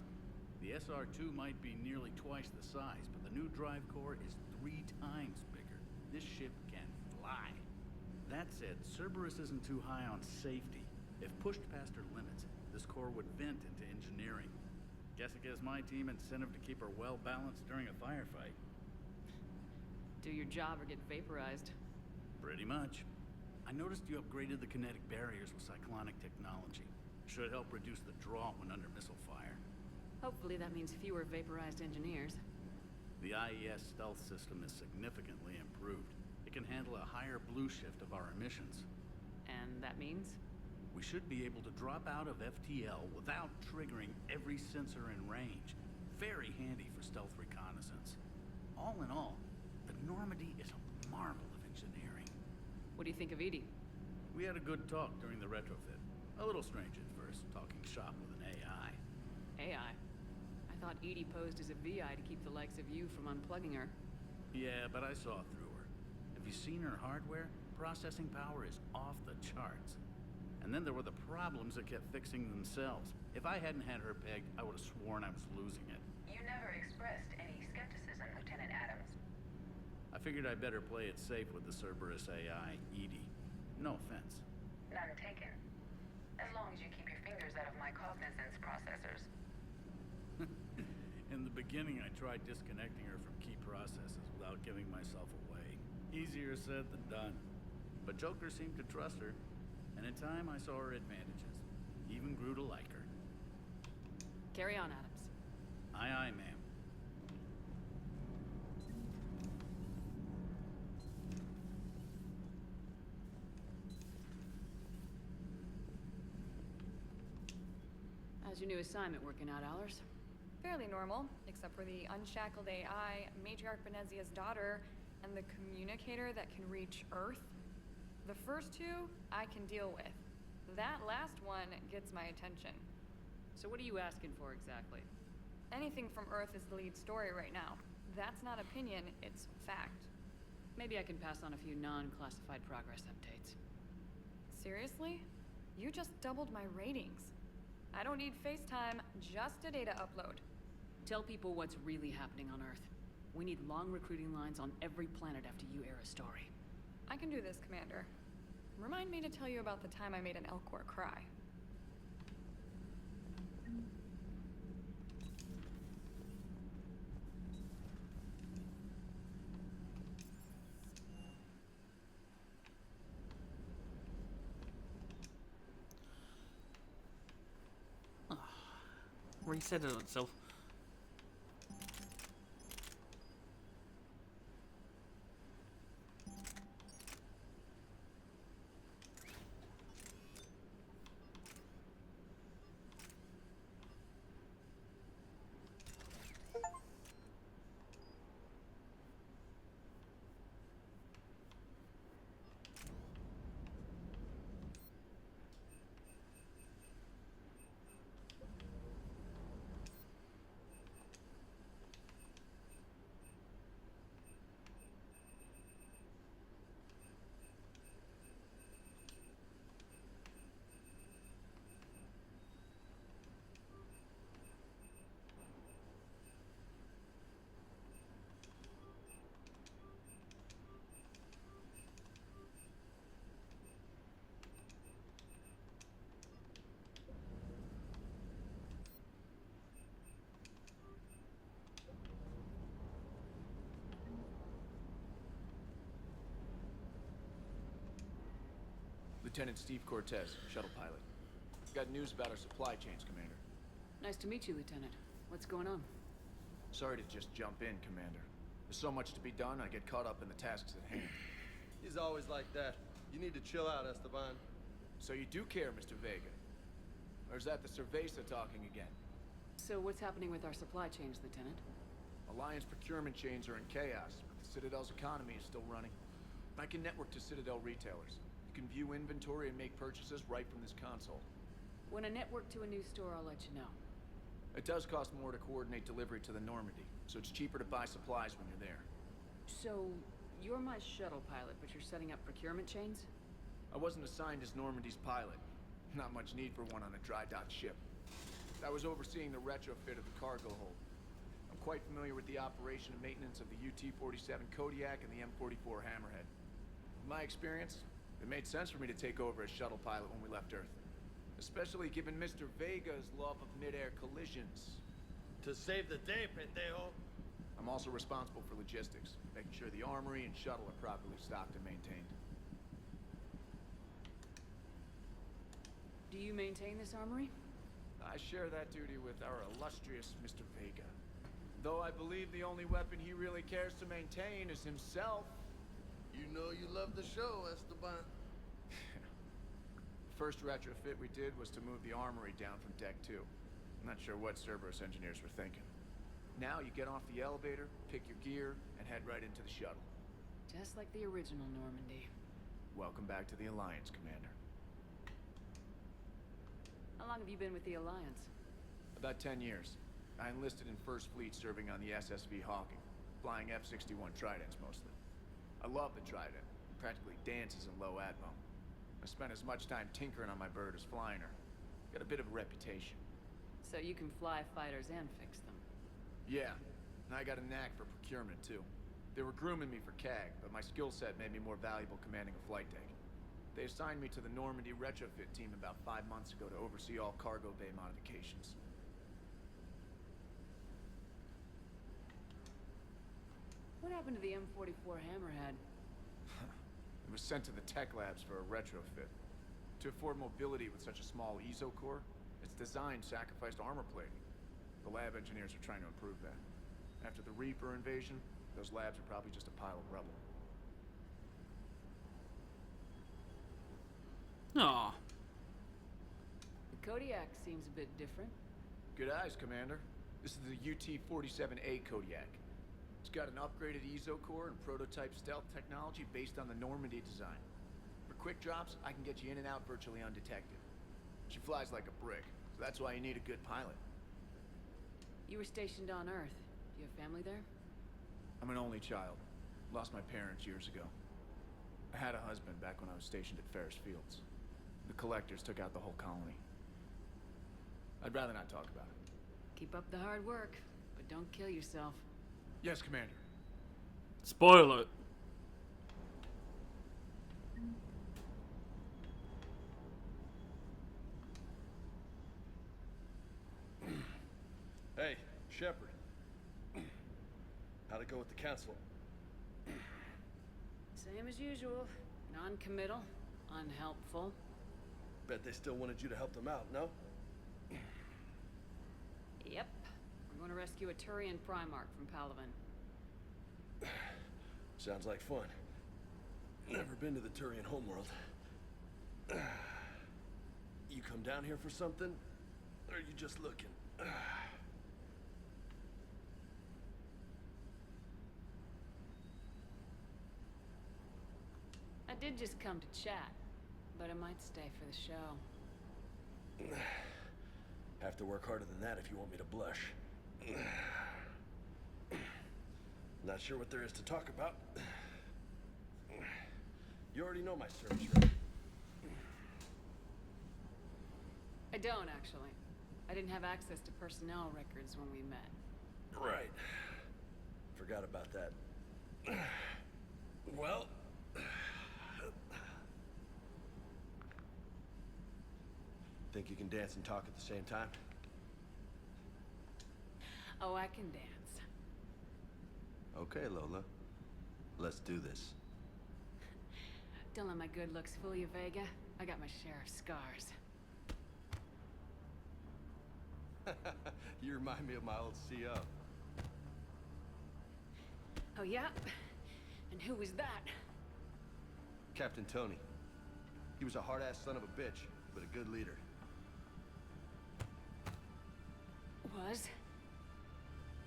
The SR-2 might be nearly twice the size, but the new drive core is 3 times bigger. This ship can fly. That said, Cerberus isn't too high on safety. If pushed past her limits, this core would vent into engineering. Guess it gives my team incentive to keep her well balanced during a firefight. Do your job or get vaporized. Pretty much. I noticed you upgraded the kinetic barriers with cyclonic technology. Should help reduce the draw when under missile fire. Hopefully that means fewer vaporized engineers. The IES stealth system is significantly improved. It can handle a higher blue shift of our emissions. And that means? We should be able to drop out of FTL without triggering every sensor in range. Very handy for stealth reconnaissance. All in all, the Normandy is a marvel of engineering. What do you think of Edie? We had a good talk during the retrofit. A little strange at first, talking shop with an AI. AI? I thought Edie posed as a VI to keep the likes of you from unplugging her. Yeah, but I saw through her. Have you seen her hardware? Processing power is off the charts. And then there were the problems that kept fixing themselves. If I hadn't had her pegged, I would have sworn I was losing it. You never expressed any skepticism, Lieutenant Adams. I figured I'd better play it safe with the Cerberus AI, Edie. No offense. None taken. As long as you keep your fingers out of my cognizance processors. In the beginning, I tried disconnecting her from key processes without giving myself away. Easier said than done. But Joker seemed to trust her. And in time, I saw her advantages. Even grew to like her. Carry on, Adams. Aye, aye, ma'am. How's your new assignment working out, Allers? Fairly normal, except for the unshackled AI, Matriarch Benezia's daughter, and the communicator that can reach Earth. The first two, I can deal with. That last one gets my attention. So what are you asking for exactly? Anything from Earth is the lead story right now. That's not opinion, it's fact. Maybe I can pass on a few non-classified progress updates. Seriously? You just doubled my ratings. I don't need FaceTime, just a data upload. Tell people what's really happening on Earth. We need long recruiting lines on every planet after you air a story. I can do this, Commander. Remind me to tell you about the time I made an Elcor cry. Reset it itself. Lieutenant Steve Cortez, shuttle pilot. Got news about our supply chains, Commander. Nice to meet you, Lieutenant. What's going on? Sorry to just jump in, Commander. There's so much to be done, I get caught up in the tasks at hand. He's always like that. You need to chill out, Esteban. So you do care, Mr. Vega? Or is that the Cerveza talking again? So what's happening with our supply chains, Lieutenant? Alliance procurement chains are in chaos, but the Citadel's economy is still running. I can network to Citadel retailers. You can view inventory and make purchases right from this console. When I network to a new store, I'll let you know. It does cost more to coordinate delivery to the Normandy, so it's cheaper to buy supplies when you're there. So, you're my shuttle pilot, but you're setting up procurement chains? I wasn't assigned as Normandy's pilot. Not much need for one on a dry dock ship. I was overseeing the retrofit of the cargo hold. I'm quite familiar with the operation and maintenance of the UT-47 Kodiak and the M44 Hammerhead. In my experience, it made sense for me to take over as shuttle pilot when we left Earth. Especially given Mr. Vega's love of mid-air collisions. To save the day, pendejo. I'm also responsible for logistics, making sure the armory and shuttle are properly stocked and maintained. Do you maintain this armory? I share that duty with our illustrious Mr. Vega. Though I believe the only weapon he really cares to maintain is himself. You know you love the show, Esteban. First retrofit we did was to move the armory down from Deck 2. I'm not sure what Cerberus engineers were thinking. Now you get off the elevator, pick your gear, and head right into the shuttle. Just like the original Normandy. Welcome back to the Alliance, Commander. How long have you been with the Alliance? About 10 years. I enlisted in First Fleet serving on the SSV Hawking, flying F-61 Tridents mostly. I love the Trident. It practically dances in low atmo. I spent as much time tinkering on my bird as flying her. Got a bit of a reputation. So you can fly fighters and fix them? Yeah, and I got a knack for procurement too. They were grooming me for CAG, but my skill set made me more valuable commanding a flight deck. They assigned me to the Normandy retrofit team about 5 months ago to oversee all cargo bay modifications. What happened to the M44 Hammerhead? It was sent to the tech labs for a retrofit. To afford mobility with such a small ESO core, its design sacrificed armor plating. The lab engineers are trying to improve that. After the Reaper invasion, those labs are probably just a pile of rubble. Aw. The Kodiak seems a bit different. Good eyes, Commander. This is the UT-47A Kodiak. It's got an upgraded ESO core and prototype stealth technology based on the Normandy design. For quick drops, I can get you in and out virtually undetected. She flies like a brick, so that's why you need a good pilot. You were stationed on Earth. Do you have family there? I'm an only child. Lost my parents years ago. I had a husband back when I was stationed at Ferris Fields. The Collectors took out the whole colony. I'd rather not talk about it. Keep up the hard work, but don't kill yourself. Yes, Commander. Spoil it. Hey, Shepard. How'd it go with the council? Same as usual. Non-committal, unhelpful. Bet they still wanted you to help them out, no? Yep. We're going to rescue a Turian Primarch from Palaven. Sounds like fun. Never been to the Turian homeworld. You come down here for something? Or are you just looking? I did just come to chat, but I might stay for the show. Have to work harder than that if you want me to blush. Not sure what there is to talk about. You already know my service, right? I don't, actually. I didn't have access to personnel records when we met. Right. Forgot about that. Well... Think you can dance and talk at the same time? Oh, I can dance. Okay, Lola. Let's do this. Don't let my good looks fool you, Vega. I got my share of scars. You remind me of my old CO. Oh, yeah? And who was that? Captain Tony. He was a hard-ass son of a bitch, but a good leader. Was?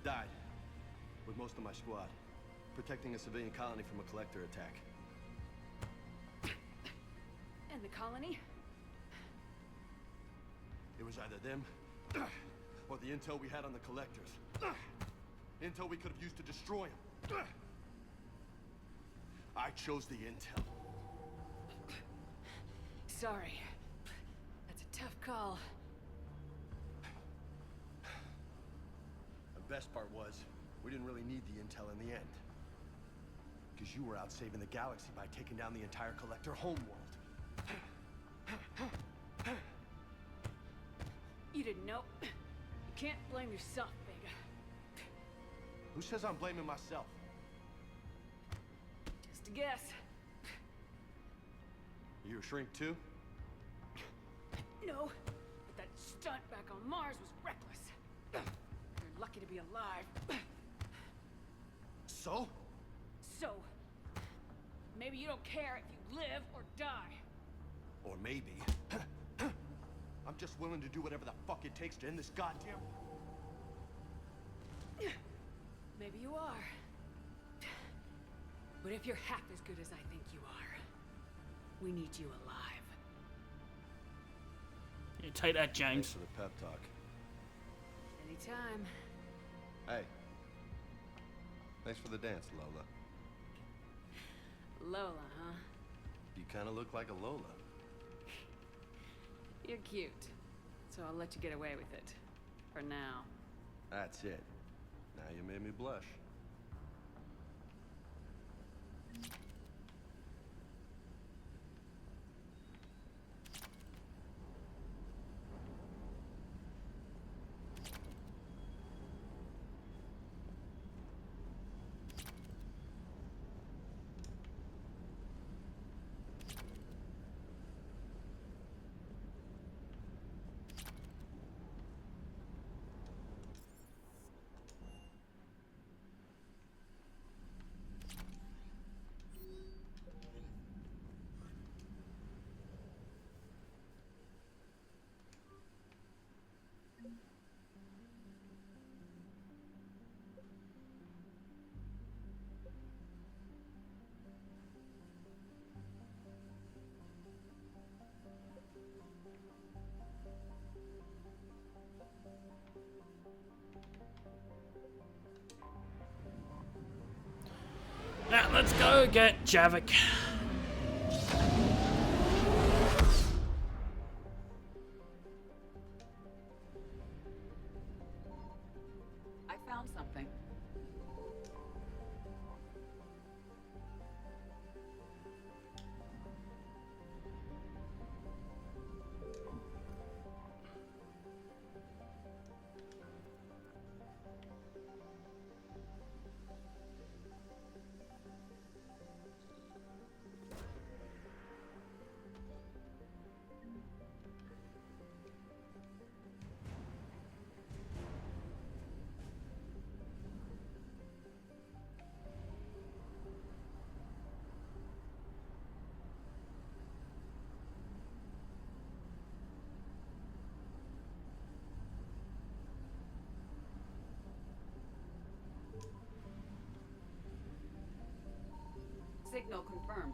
Died. With most of my squad. Protecting a civilian colony from a collector attack. And the colony? It was either them, or the intel we had on the collectors. Intel we could have used to destroy them. I chose the intel. Sorry. That's a tough call. The best part was, we didn't really need the intel in the end. Because you were out saving the galaxy by taking down the entire collector homeworld. You didn't know. You can't blame yourself, Vega. Who says I'm blaming myself? Just a guess. You a shrink too? No, but that stunt back on Mars was reckless. You're lucky to be alive. So? So, maybe you don't care if you live or die. Or maybe... I'm just willing to do whatever the fuck it takes to end this goddamn... Maybe you are. But if you're half as good as I think you are, we need you alive. Yeah, take that, James. Thanks for the pep talk. Anytime. Hey. Thanks for the dance, Lola. Lola, huh? You kind of look like a Lola. You're cute. So I'll let you get away with it. For now. That's it. Now you made me blush. Now let's go get Javik. I found something. Signal confirmed.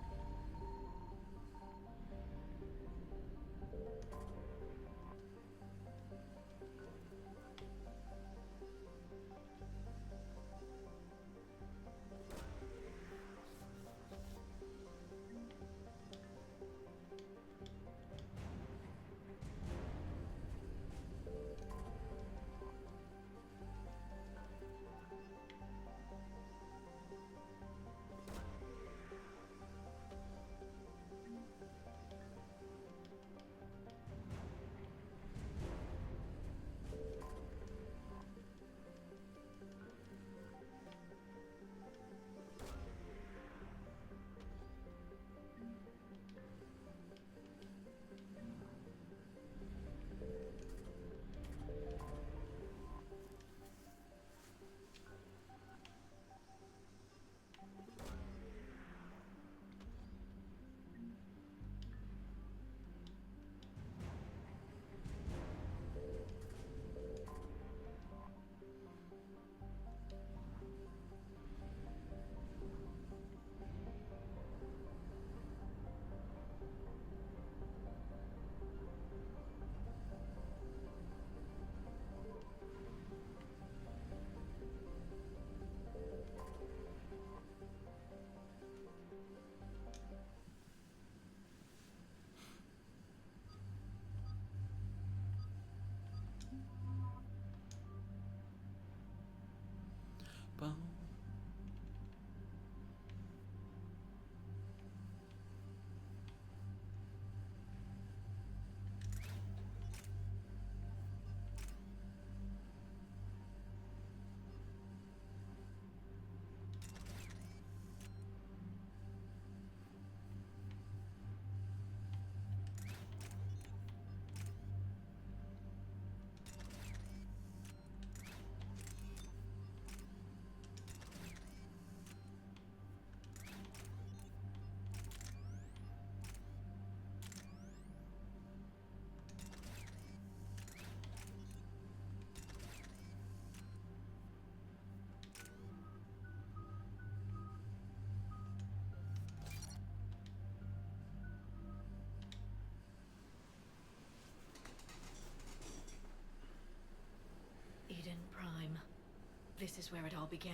This is where it all began.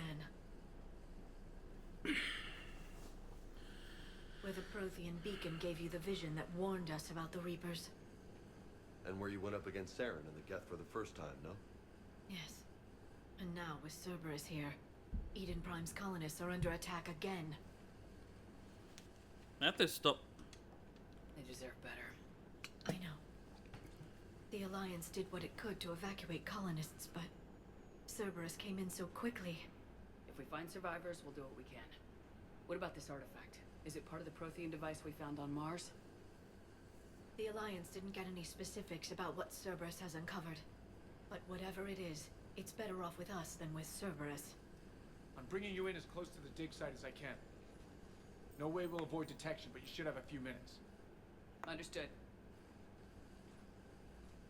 Where the Prothean beacon gave you the vision that warned us about the Reapers. And where you went up against Saren and the Geth for the first time, no? Yes. And now, with Cerberus here, Eden Prime's colonists are under attack again. I have to stop. They deserve better. I know. The Alliance did what it could to evacuate colonists, but Cerberus came in so quickly. If we find survivors, we'll do what we can. What about this artifact? Is it part of the Prothean device we found on Mars? The Alliance didn't get any specifics about what Cerberus has uncovered. But whatever it is, it's better off with us than with Cerberus. I'm bringing you in as close to the dig site as I can. No way we'll avoid detection, but you should have a few minutes. Understood.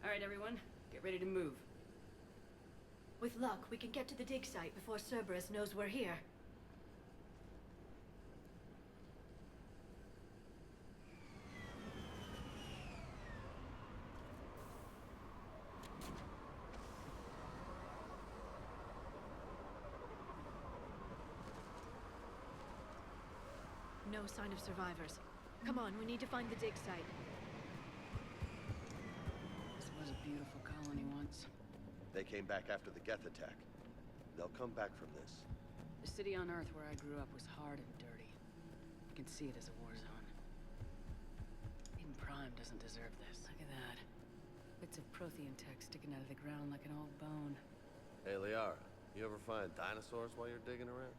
All right, everyone. Get ready to move. With luck, we can get to the dig site before Cerberus knows we're here. No sign of survivors. Come on, we need to find the dig site. This was a beautiful colony once. They came back after the Geth attack. They'll come back from this. The city on Earth where I grew up was hard and dirty. I can see it as a war zone. Eden Prime doesn't deserve this. Look at that. Bits of Prothean tech sticking out of the ground like an old bone. Hey, Liara, you ever find dinosaurs while you're digging around?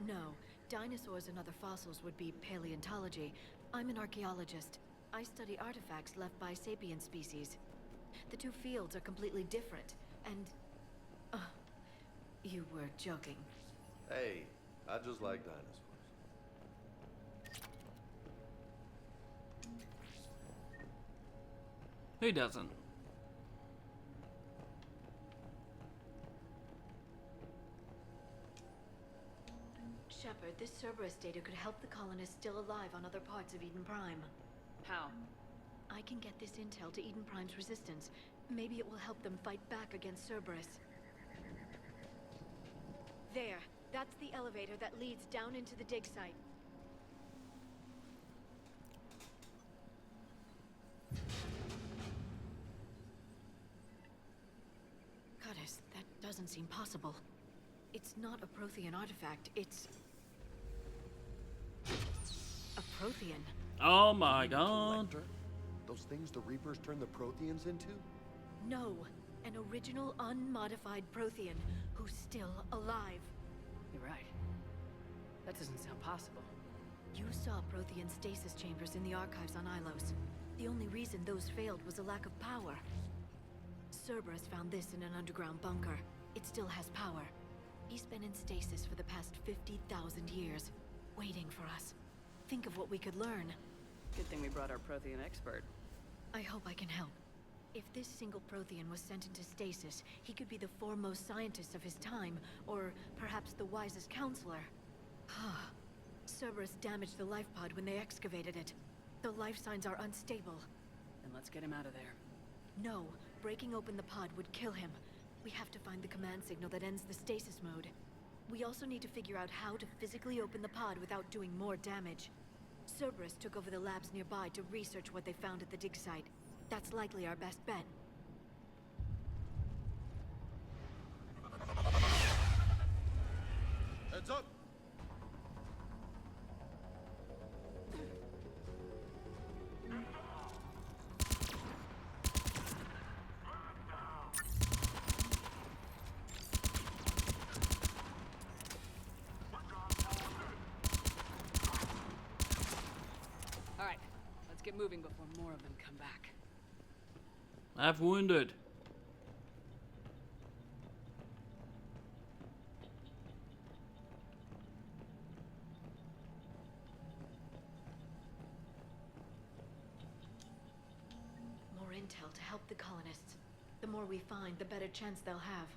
No. Dinosaurs and other fossils would be paleontology. I'm an archaeologist. I study artifacts left by sapient species. The two fields are completely different, and... you were joking. Hey, I just like dinosaurs. Who doesn't? Shepard, this Cerberus data could help the colonists still alive on other parts of Eden Prime. How? I can get this intel to Eden Prime's resistance. Maybe it will help them fight back against Cerberus. There. That's the elevator that leads down into the dig site. Goddess, that doesn't seem possible. It's not a Prothean artifact, it's... a Prothean. Oh my god. Lecter? Those things the Reapers turned the Protheans into? No, an original unmodified Prothean who's still alive. You're right. That doesn't sound possible. You saw Prothean stasis chambers in the archives on Ilos. The only reason those failed was a lack of power. Cerberus found this in an underground bunker. It still has power. He's been in stasis for the past 50,000 years, waiting for us. Think of what we could learn. Good thing we brought our Prothean expert. I hope I can help. If this single Prothean was sent into stasis, he could be the foremost scientist of his time, or perhaps the wisest counselor. Cerberus damaged the life pod when they excavated it. The life signs are unstable. Then let's get him out of there. No, breaking open the pod would kill him. We have to find the command signal that ends the stasis mode. We also need to figure out how to physically open the pod without doing more damage. Cerberus took over the labs nearby to research what they found at the dig site. That's likely our best bet. Heads up! All right, let's get moving before more of them come back. I've wounded. More intel to help the colonists. The more we find, the better chance they'll have.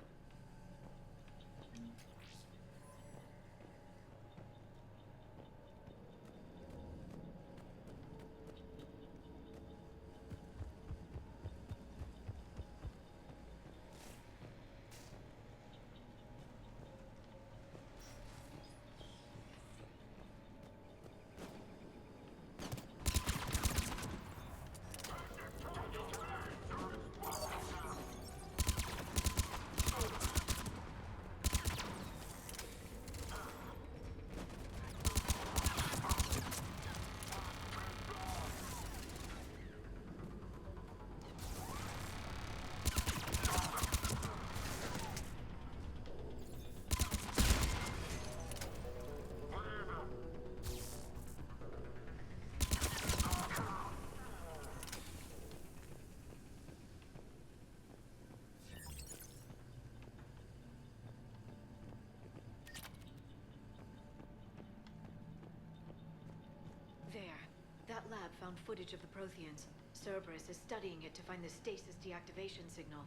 That lab found footage of the Protheans. Cerberus is studying it to find the stasis deactivation signal.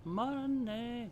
Money.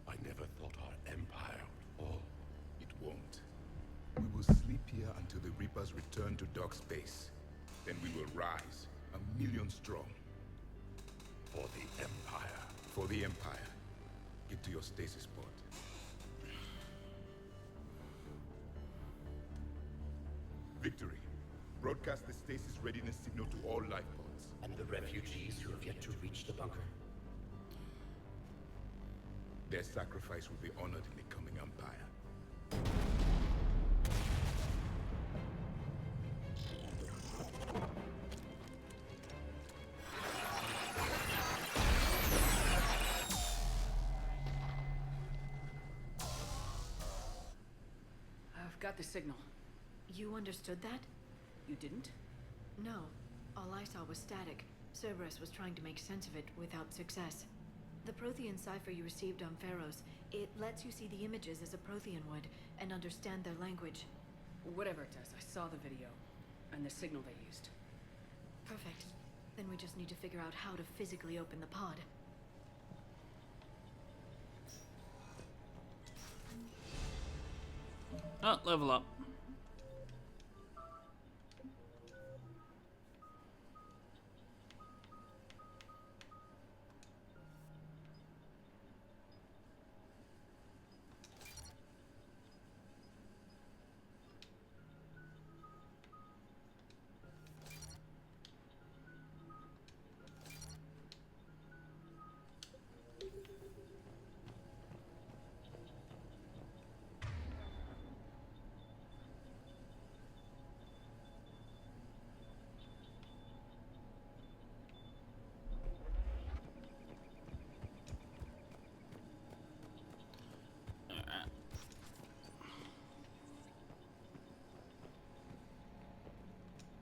I never thought our empire would fall. It won't. We will sleep here until the Reapers return to Dock Space. Then we will rise, 1,000,000 strong. For the Empire. For the Empire. Get to your stasis pod. Victory. Broadcast the stasis readiness signal to all life pods. And the refugees who have yet to reach the bunker. Their sacrifice will be honored in the coming Empire. I've got the signal. You understood that? You didn't? No. All I saw was static. Cerberus was trying to make sense of it without success. The Prothean cipher you received on Pharaohs, it lets you see the images as a Prothean would, and understand their language. Whatever it does, I saw the video, and the signal they used. Perfect. Then we just need to figure out how to physically open the pod. Oh, level up.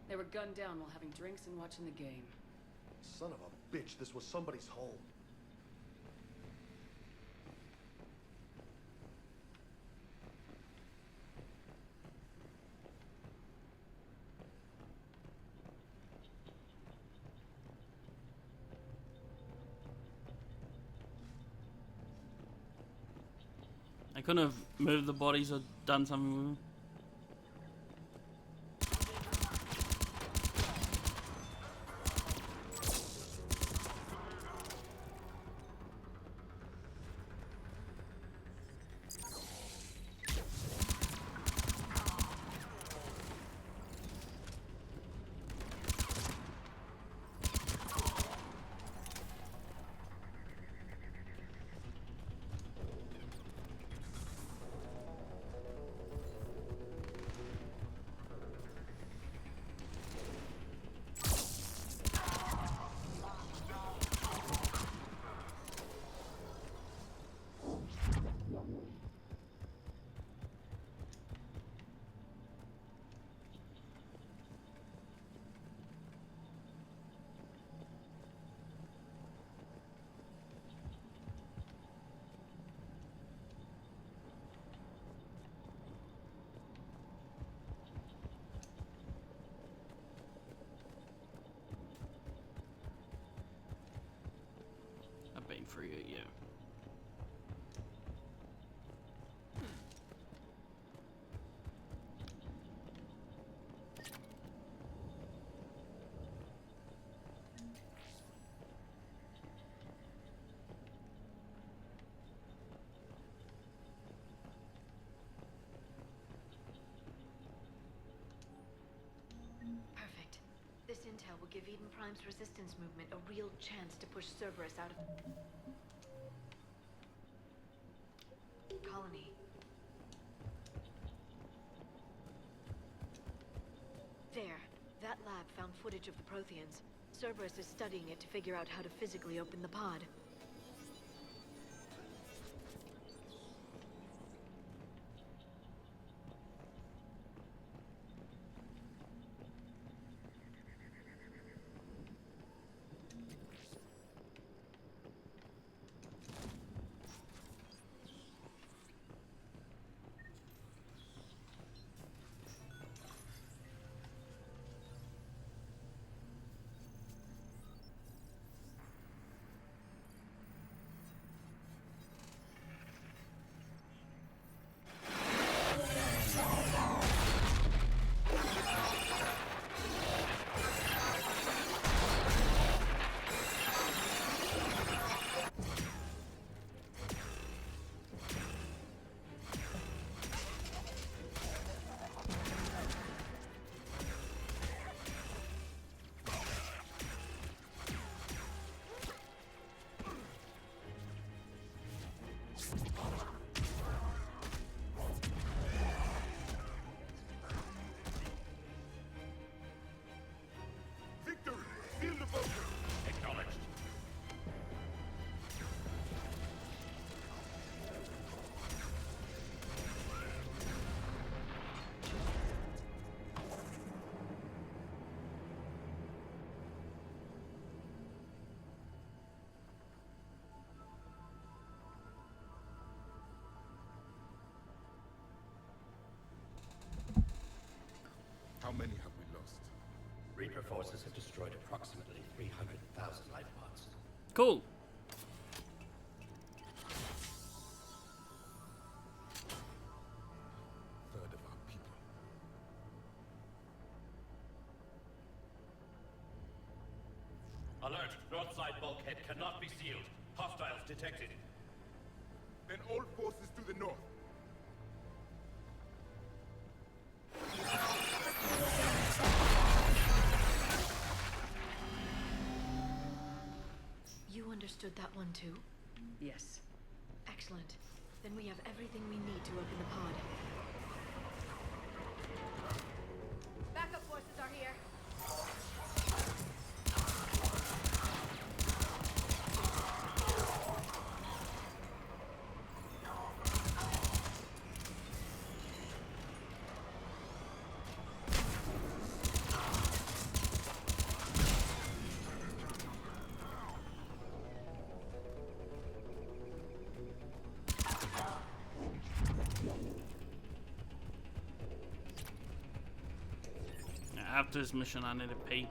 They were gunned down while having drinks and watching the game. Son of a bitch, this was somebody's home. I couldn't have moved the bodies or done something with them. I've been through it, yeah. intel will give Eden Prime's resistance movement a real chance to push Cerberus out of colony. There. That lab found footage of the Protheans. Cerberus is studying it to figure out how to physically open the pod. How many have we lost? Reaper forces have destroyed approximately 300,000 life pods. Cool. Third of our people. Alert! North side bulkhead cannot be sealed. Hostiles detected. Then all forces to the north. You understood that one too? Yes. Excellent. Then we have everything we need to open the pod. Backup forces are here. After this mission, I need to pee.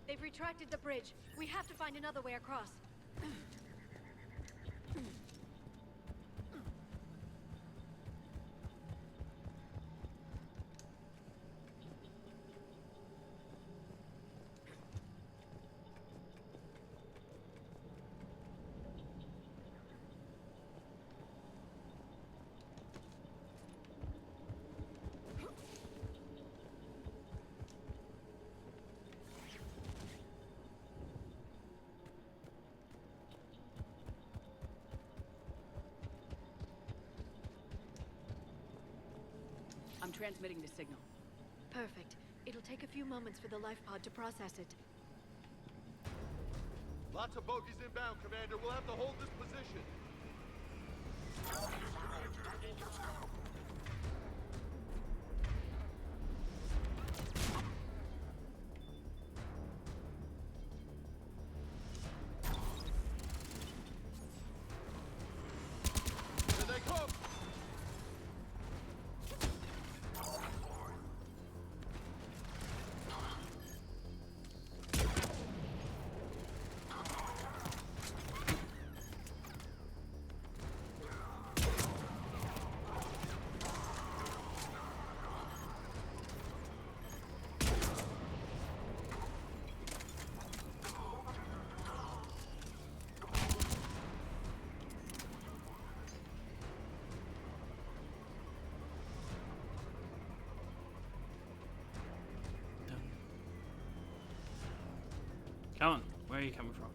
They've retracted the bridge. We have to find another way across. I'm transmitting the signal. Perfect. It'll take a few moments for the life pod to process it. Lots of bogies inbound, Commander. We'll have to hold this position. Come on, where are you coming from?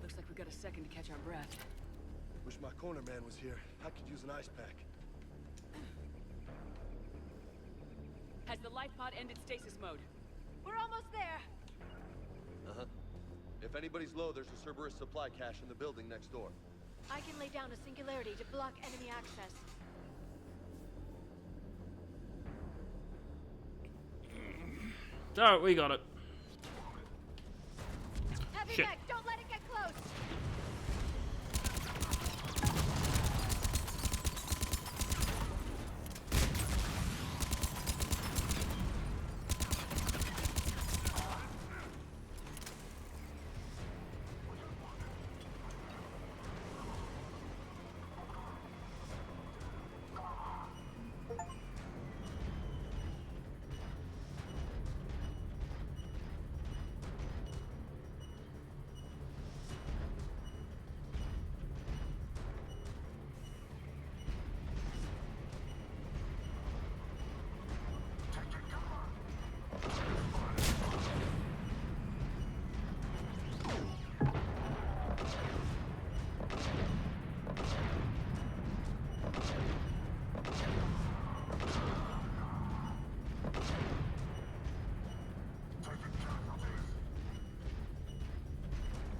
Looks like we got a second to catch our breath. Wish my corner man was here. I could use an ice pack. Has the life pod ended stasis mode? We're almost there! Uh-huh. If anybody's low, there's a Cerberus supply cache in the building next door. I can lay down a singularity to block enemy access. Alright, we got it. Heavy Shit. mech, don't let it get close!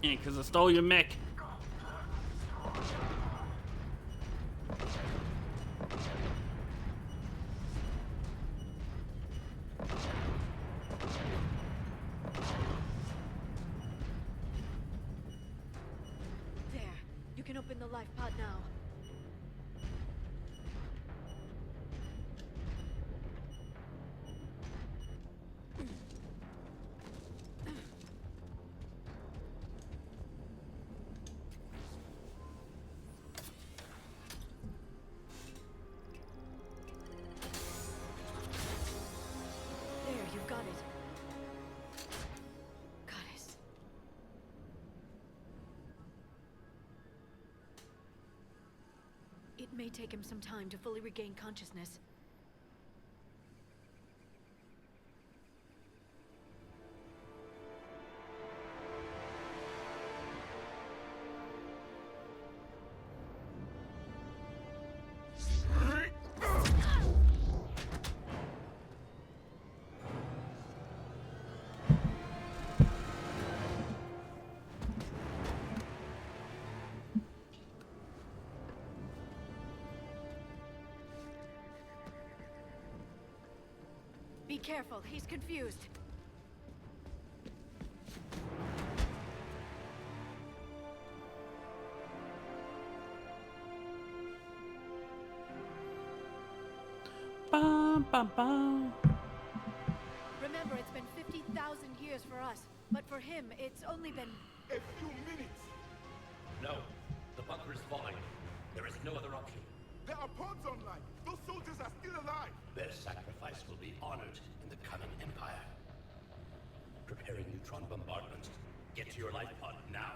Yeah, because I stole your mech. There. You can open the life pod now. There, you've got it. Goddess. It may take him some time to fully regain consciousness. Be careful, he's confused. Bum, bum, bum. Remember, it's been 50,000 years for us, but for him, it's only been... A few minutes. No, the bunker is falling. There is no other option. There are pods online. Those soldiers are still alive. Their sacrifice will be honored in the coming Empire. Preparing neutron bombardment. Get to your life pod now.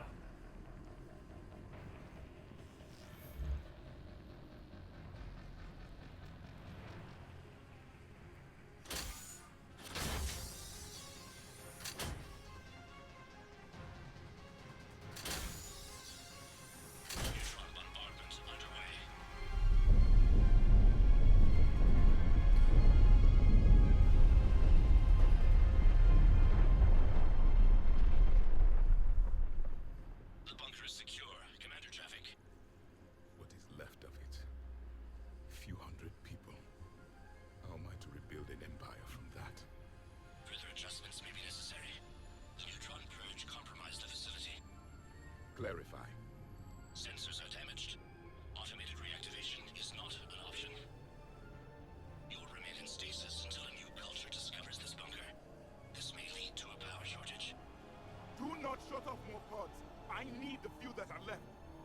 pods. I need the few that are left.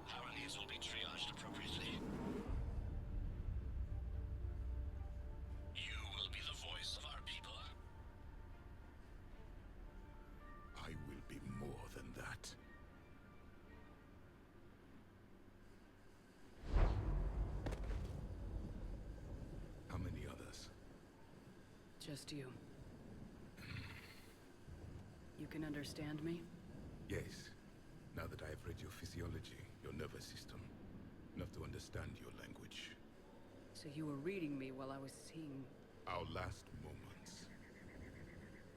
How many will be triaged appropriately? You will be the voice of our people. I will be more than that. How many others? Just you. You can understand me? Yes. Now that I have read your physiology, your nervous system, enough to understand your language. So you were reading me while I was seeing... Our last moments.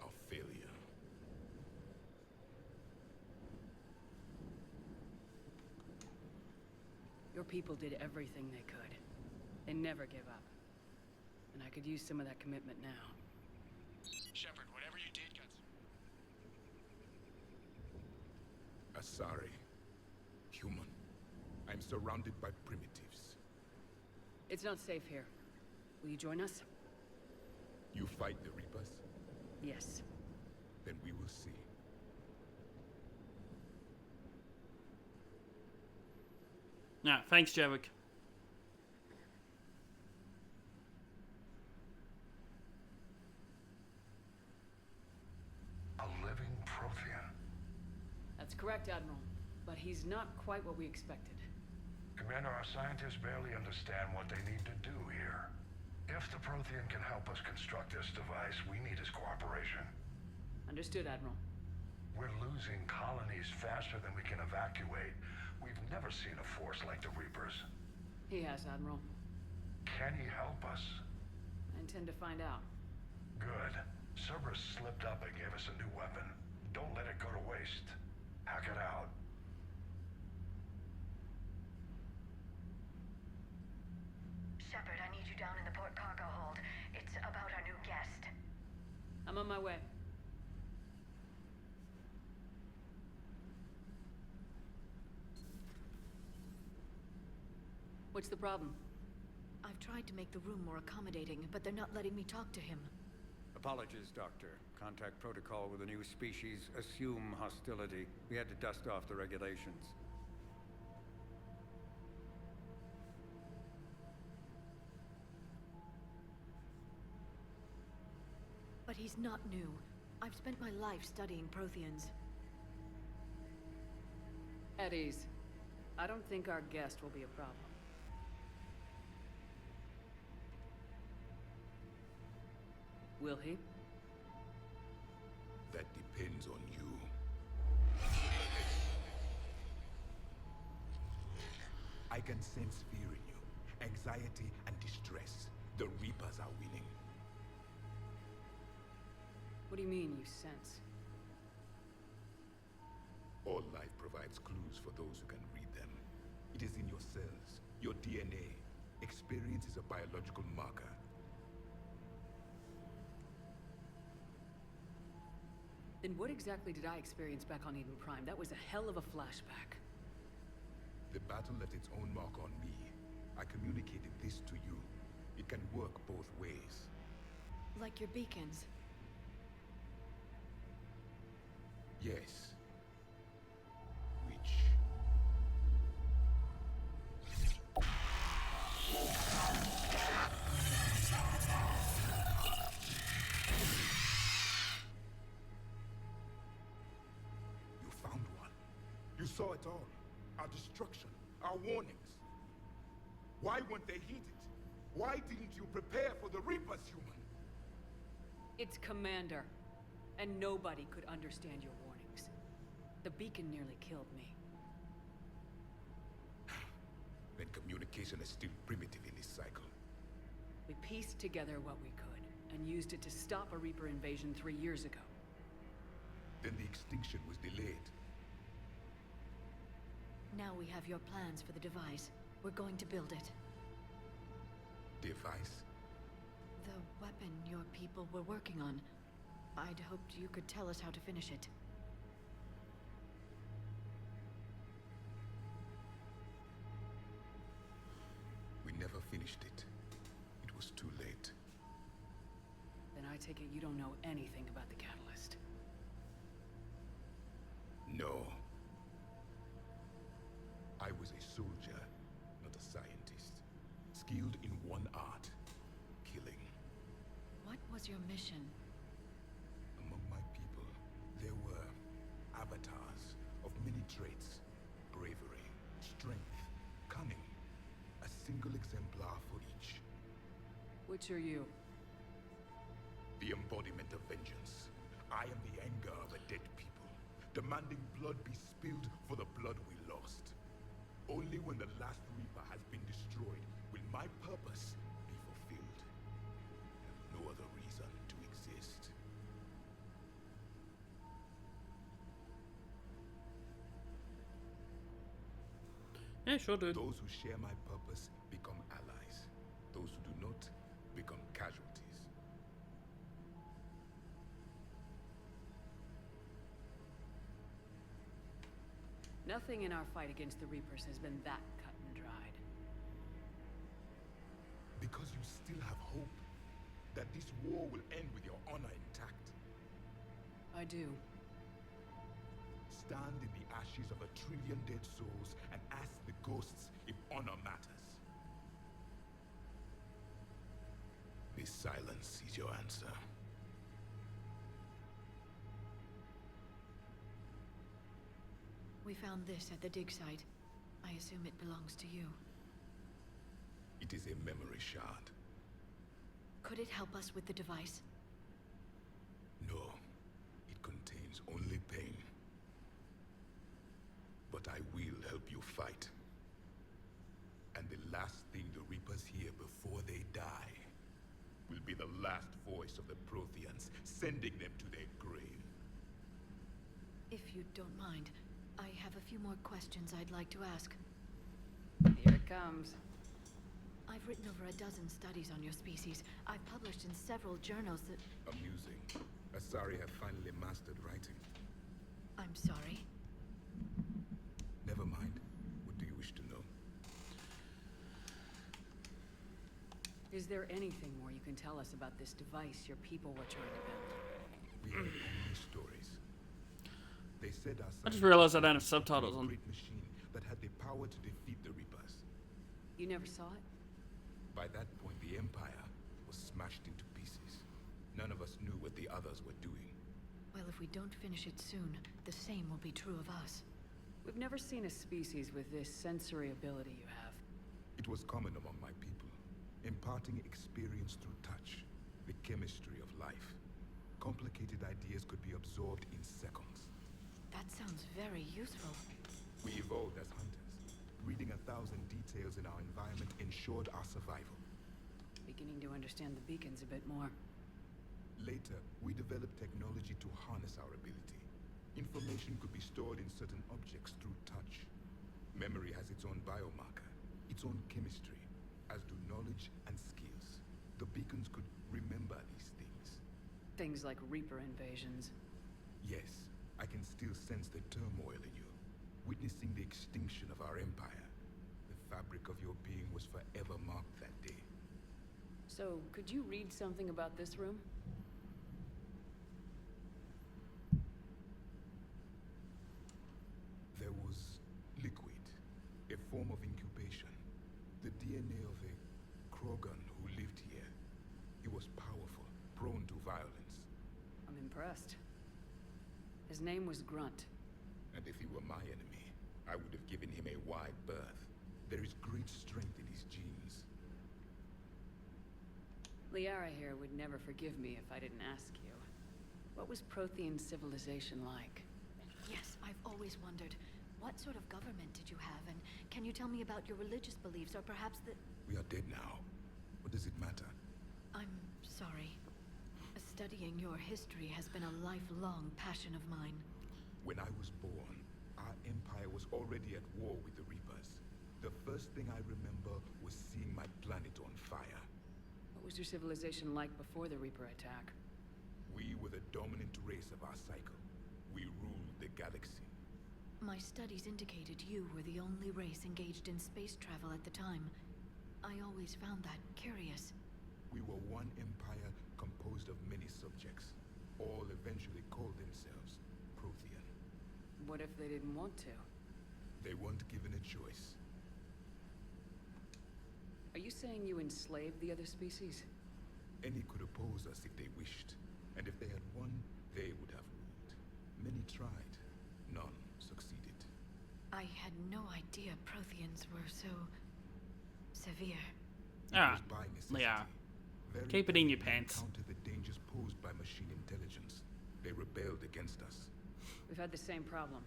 Our failure. Your people did everything they could. They never gave up. And I could use some of that commitment now. Shepard, whatever you did got... Asari. Human. I'm surrounded by primitives. It's not safe here. Will you join us? You fight the Reapers? Yes. Then we will see. Yeah, thanks, Javik. A living Prothean. That's correct, Admiral. But he's not quite what we expected. Commander, our scientists barely understand what they need to do here. If the Prothean can help us construct this device, we need his cooperation. Understood, Admiral. We're losing colonies faster than we can evacuate. We've never seen a force like the Reapers. He has, Admiral. Can he help us? I intend to find out. Good. Cerberus slipped up and gave us a new weapon. Don't let it go to waste. Hack it out. Shepard, I need you down in the port cargo hold. It's about our new guest. I'm on my way. What's the problem? I've tried to make the room more accommodating, but they're not letting me talk to him. Apologies, Doctor. Contact protocol with a new species. Assume hostility. We had to dust off the regulations. But he's not new. I've spent my life studying Protheans. At ease. I don't think our guest will be a problem. Will he? That depends on you. I can sense fear in you, anxiety and distress. The Reapers are winning. What do you mean, you sense? All life provides clues for those who can read them. It is in your cells, your DNA. Experience is a biological marker. Then what exactly did I experience back on Eden Prime? That was a hell of a flashback. The battle left its own mark on me. I communicated this to you. It can work both ways. Like your beacons. Yes. Which... You found one. You saw it all. Our destruction, our warnings. Why weren't they heeded? Why didn't you prepare for the Reapers, human? It's Commander. And nobody could understand your warnings. The beacon nearly killed me. Then communication is still primitive in this cycle. We pieced together what we could, and used it to stop a Reaper invasion 3 years ago. Then the extinction was delayed. Now we have your plans for the device. We're going to build it. Device? The weapon your people were working on. I'd hoped you could tell us how to finish it. We never finished it. It was too late. Then I take it you don't know anything about the catalyst. No. I was a soldier, not a scientist. Skilled in one art, killing. What was your mission? Among my people, there were avatars of many traits. Bravery, strength, cunning. A single exemplar for each. Which are you? The embodiment of vengeance. I am the anger of a dead people, demanding blood be spilled for the blood we lost. Only when the last Reaper has been destroyed will my purpose be fulfilled. I have no other reason to exist. Yeah, sure, dude. Those who share my purpose become allies. Those who do not become casualties. Nothing in our fight against the Reapers has been that cut and dried. Because you still have hope that this war will end with your honor intact. I do. Stand in the ashes of 1 trillion dead souls and ask the ghosts if honor matters. This silence is your answer. We found this at the dig site. I assume it belongs to you. It is a memory shard. Could it help us with the device? No, it contains only pain. But I will help you fight. And the last thing the Reapers hear before they die will be the last voice of the Protheans, sending them to their grave. If you don't mind, I have a few more questions I'd like to ask. Here it comes. I've written over a dozen studies on your species. I've published in several journals that... Amusing. Asari have finally mastered writing. I'm sorry. Never mind. What do you wish to know? Is there anything more you can tell us about this device your people were trying to build? We heard only stories. They said I just realized I don't have subtitles on. A great machine that had the power to defeat the Reapers. You never saw it? By that point, the Empire was smashed into pieces. None of us knew what the others were doing. Well, if we don't finish it soon, the same will be true of us. We've never seen a species with this sensory ability you have. It was common among my people, imparting experience through touch, the chemistry of life. Complicated ideas could be absorbed in seconds. That sounds very useful. We evolved as hunters. Reading 1,000 details in our environment ensured our survival. Beginning to understand the beacons a bit more. Later, we developed technology to harness our ability. Information could be stored in certain objects through touch. Memory has its own biomarker, its own chemistry, as do knowledge and skills. The beacons could remember these things. Things like Reaper invasions. Yes, I can still sense the turmoil in you, witnessing the extinction of our empire. The fabric of your being was forever marked that day. So, could you read something about this room? There was liquid, a form of incubation. The DNA of a Krogan who lived here. He was powerful, prone to violence. I'm impressed. His name was Grunt. And if he were my enemy, I would have given him a wide berth. There is great strength in his genes. Liara here would never forgive me if I didn't ask you. What was Prothean civilization like? Yes, I've always wondered. What sort of government did you have, and can you tell me about your religious beliefs, or perhaps the... We are dead now. What does it matter? I'm sorry. Studying your history has been a lifelong passion of mine. When I was born, our empire was already at war with the Reapers. The first thing I remember was seeing my planet on fire. What was your civilization like before the Reaper attack? We were the dominant race of our cycle. We ruled the galaxy. My studies indicated you were the only race engaged in space travel at the time. I always found that curious. We were one empire composed of many subjects. All eventually called themselves Prothean. What if they didn't want to? They weren't given a choice. Are you saying you enslaved the other species? Any could oppose us if they wished, and if they had won, they would have ruled. Many tried, none succeeded. I had no idea Protheans were so severe. Ah, By necessity. yeah. Very Keep it in your quickly pants. encountered the dangers posed by machine intelligence. They rebelled against us. We've had the same problem.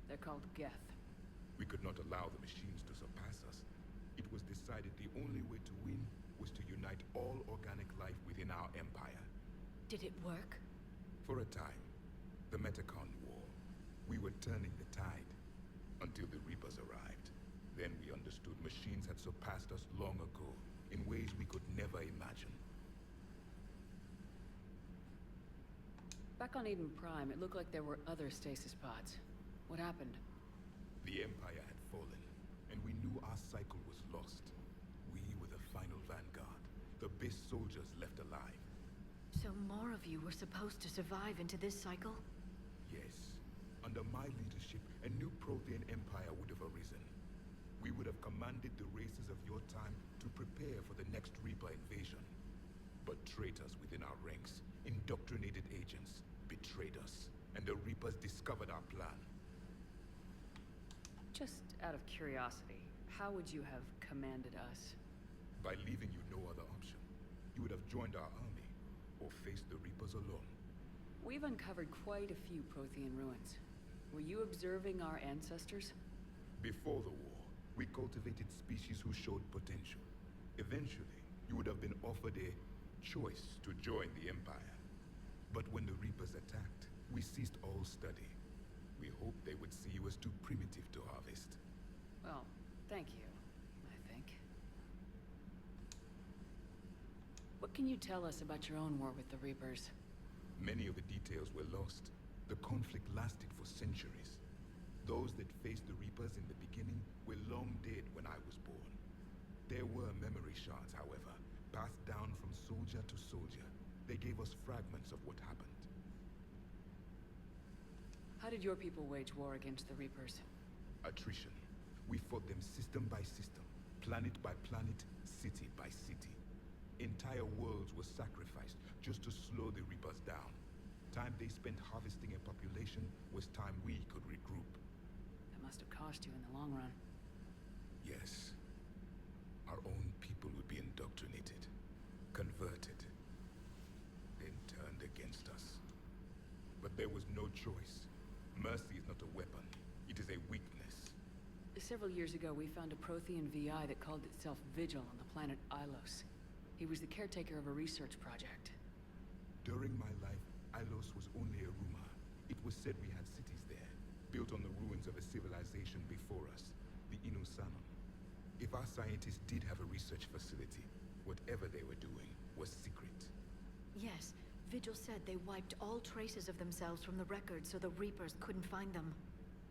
They're called Geth. We could not allow the machines to surpass us. It was decided the only way to win was to unite all organic life within our empire. Did it work? For a time, the Metacon War, we were turning the tide until the Reapers arrived. Then we understood machines had surpassed us long ago in ways we could never imagine. Back on Eden Prime, it looked like there were other stasis pods. What happened? The Empire had fallen, and we knew our cycle was lost. We were the final vanguard, the best soldiers left alive. So more of you were supposed to survive into this cycle? Yes. Under my leadership, a new Prothean empire would have arisen. We would have commanded the races of your time to prepare for the next Reaper invasion. But traitors within our ranks, indoctrinated agents, betrayed us, and the Reapers discovered our plan. Just out of curiosity, how would you have commanded us? By leaving you no other option. You would have joined our army, or faced the Reapers alone. We've uncovered quite a few Prothean ruins. Were you observing our ancestors? Before the war, we cultivated species who showed potential. Eventually, you would have been offered a choice to join the Empire. But when the Reapers attacked, we ceased all study. We hoped they would see you as too primitive to harvest. Well, thank you, I think. What can you tell us about your own war with the Reapers? Many of the details were lost. The conflict lasted for centuries. Those that faced the Reapers in the beginning were long dead when I was born. There were memory shards, however, passed down from soldier to soldier. They gave us fragments of what happened. How did your people wage war against the Reapers? Attrition. We fought them system by system, planet by planet, city by city. Entire worlds were sacrificed just to slow the Reapers down. Time they spent harvesting a population was time we could regroup. That must have cost you in the long run. Yes. Our own people would be indoctrinated, converted, then turned against us. But there was no choice. Mercy is not a weapon. It is a weakness. Several years ago, we found a Prothean VI that called itself Vigil on the planet Ilos. He was the caretaker of a research project. During my life, Ilos was only a rumor. It was said we had cities there, built on the ruins of a civilization before us, the Inusanon. If our scientists did have a research facility, whatever they were doing was secret. Yes, Vigil said they wiped all traces of themselves from the records so the Reapers couldn't find them.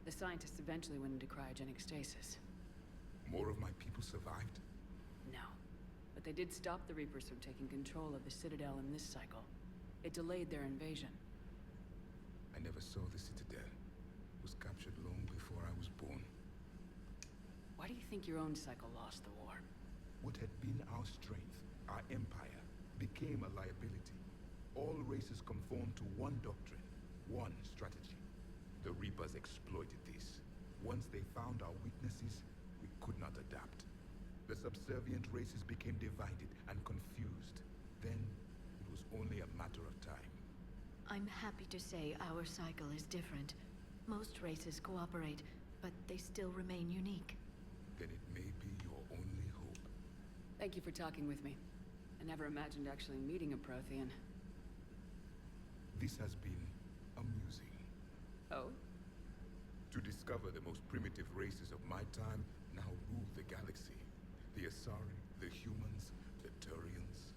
The scientists eventually went into cryogenic stasis. More of my people survived? No. But they did stop the Reapers from taking control of the Citadel in this cycle. It delayed their invasion. I never saw the Citadel. It was captured long before I was born. Why do you think your own cycle lost the war? What had been our strength, our empire, became a liability. All races conformed to one doctrine, one strategy. The Reapers exploited this. Once they found our weaknesses, we could not adapt. The subservient races became divided and confused. Then, it was only a matter of time. I'm happy to say our cycle is different. Most races cooperate, but they still remain unique. Then it may be your only hope. Thank you for talking with me. I never imagined actually meeting a Prothean. This has been amusing. Oh? To discover the most primitive races of my time now rule the galaxy. The Asari, the humans, the Turians.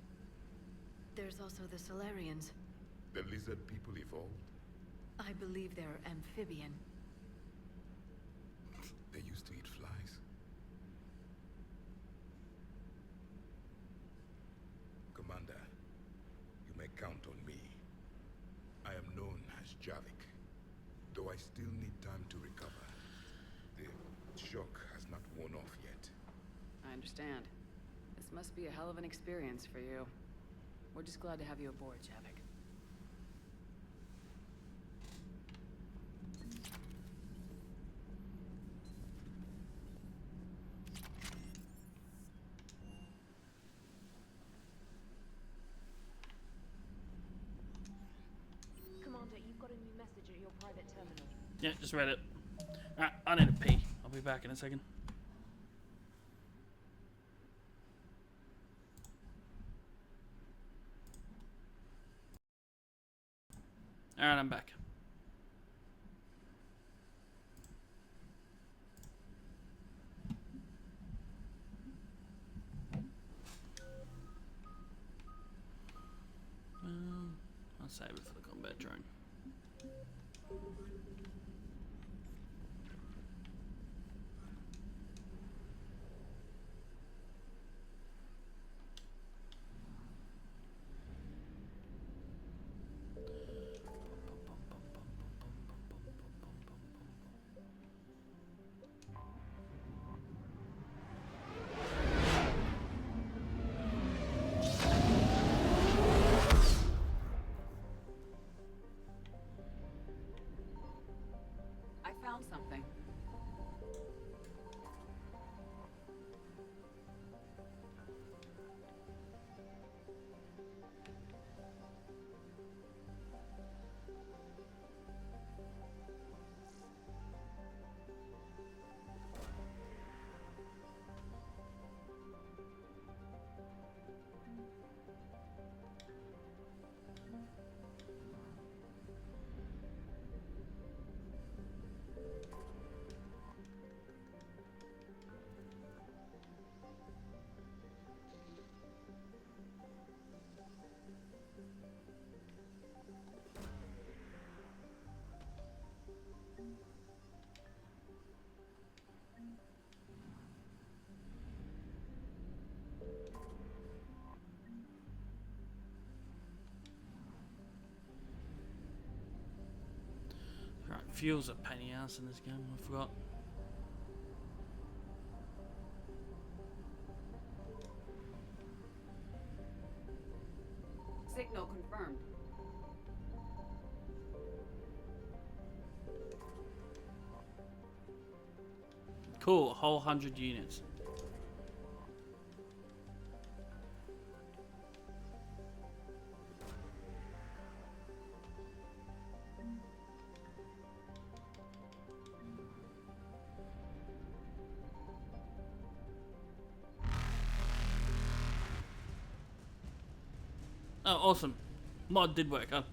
There's also the Solarians. The lizard people evolved. I believe they're amphibian. They used to eat flies. Commander, you may count on me. I am known as Javik, though I still need time to recover. The shock has not worn off yet. I understand. This must be a hell of an experience for you. We're just glad to have you aboard, Javik. Commander, you've got a new message at your private terminal. Yeah, just read it. Alright, I need a pee. I'll be back in a second. Alright, I'm back. I'll save it for the combat drone. I found something. Right, fuel's a pain in the ass in this game, I forgot. Signal confirmed. Cool, a whole 100 units. Oh, awesome. Mod did work. Oh,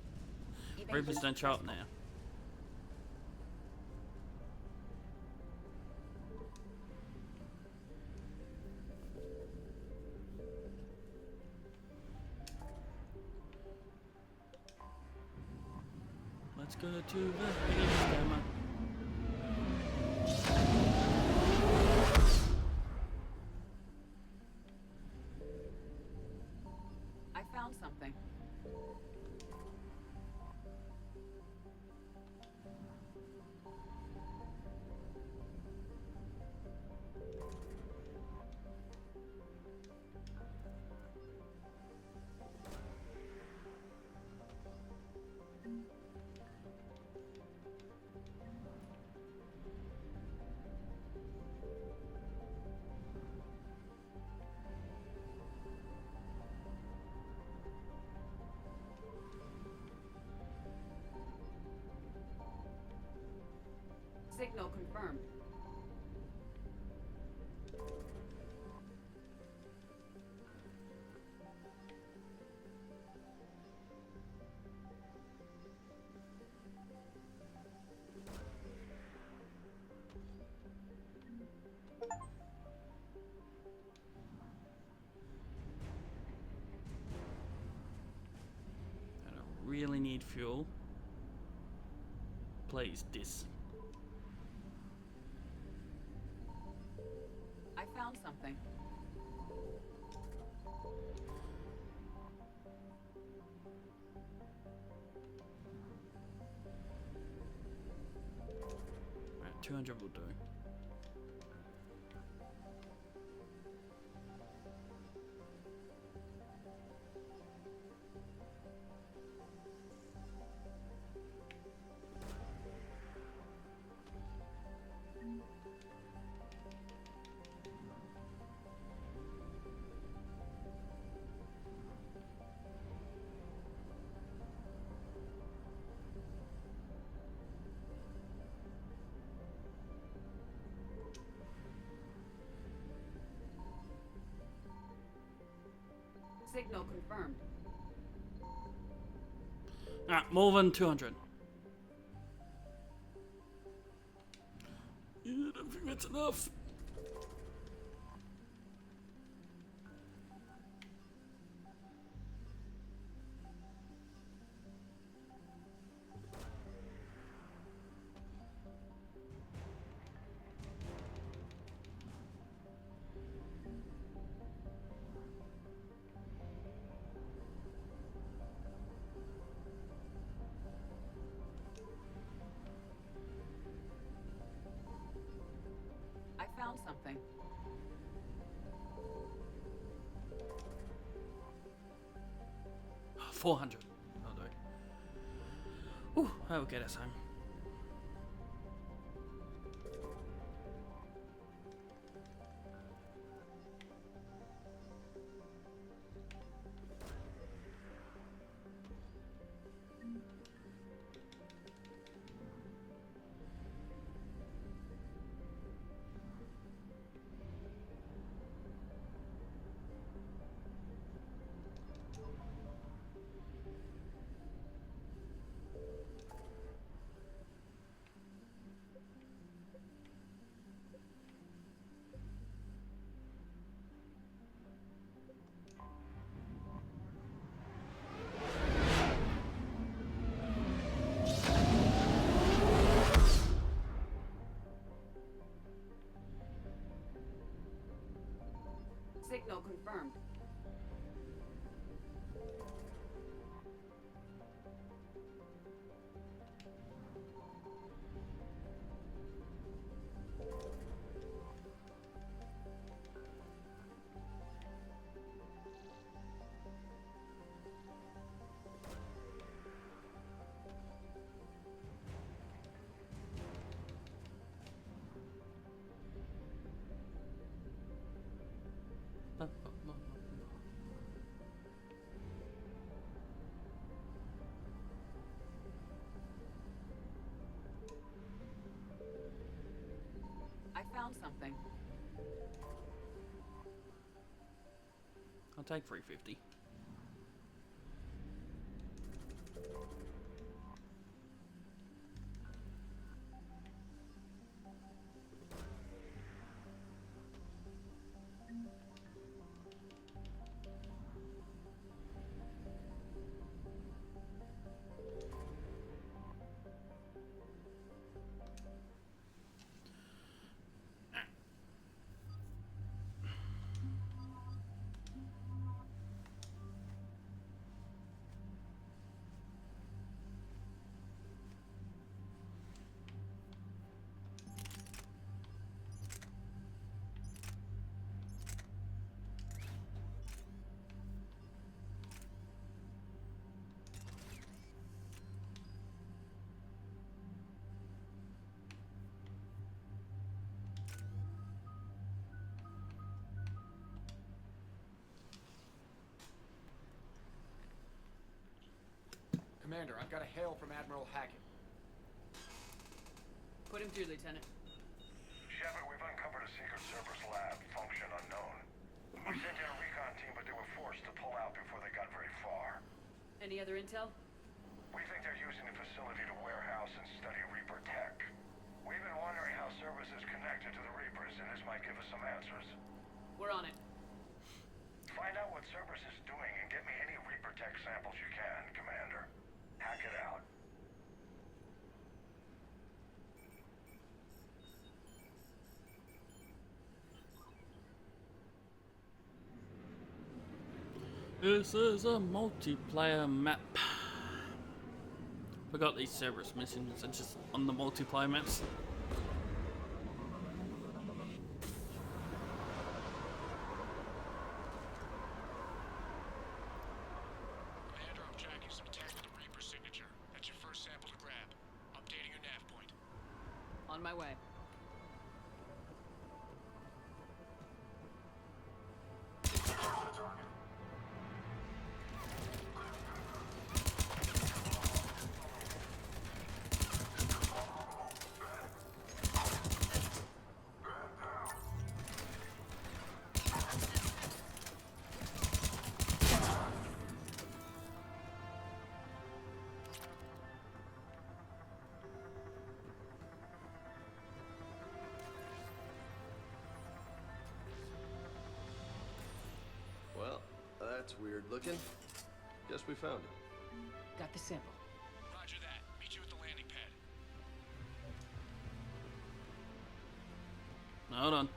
Reapers don't show up now. Let's go to the biggest demo. I found something. Signal confirmed. I don't really need fuel. Please, this. I found something. Right, 200 will do. Signal confirmed. Alright, more than 200. Yeah, I don't think that's enough. I found something. $400. That'll do. Ooh, that'll get us home. Signal confirmed. I found something. I'll take 350. Commander, I've got a hail from Admiral Hackett. Put him through, Lieutenant. Shepard, we've uncovered a secret Cerberus lab, function unknown. We sent in a recon team, but they were forced to pull out before they got very far. Any other intel? We think they're using the facility to warehouse and study Reaper tech. We've been wondering how Cerberus is connected to the Reapers, and this might give us some answers. We're on it. Find out what Cerberus is doing and get me any Reaper tech samples you can, Commander. Hack it out. This is a multiplayer map. Forgot these Cerberus missions are just on the multiplayer maps. Commander, I'm tracking some tech with the Reaper signature. That's your first sample to grab. Updating your nav point. On my way. That's weird looking. Guess we found it. Got the sample. Roger that. Meet you at the landing pad. Hold on.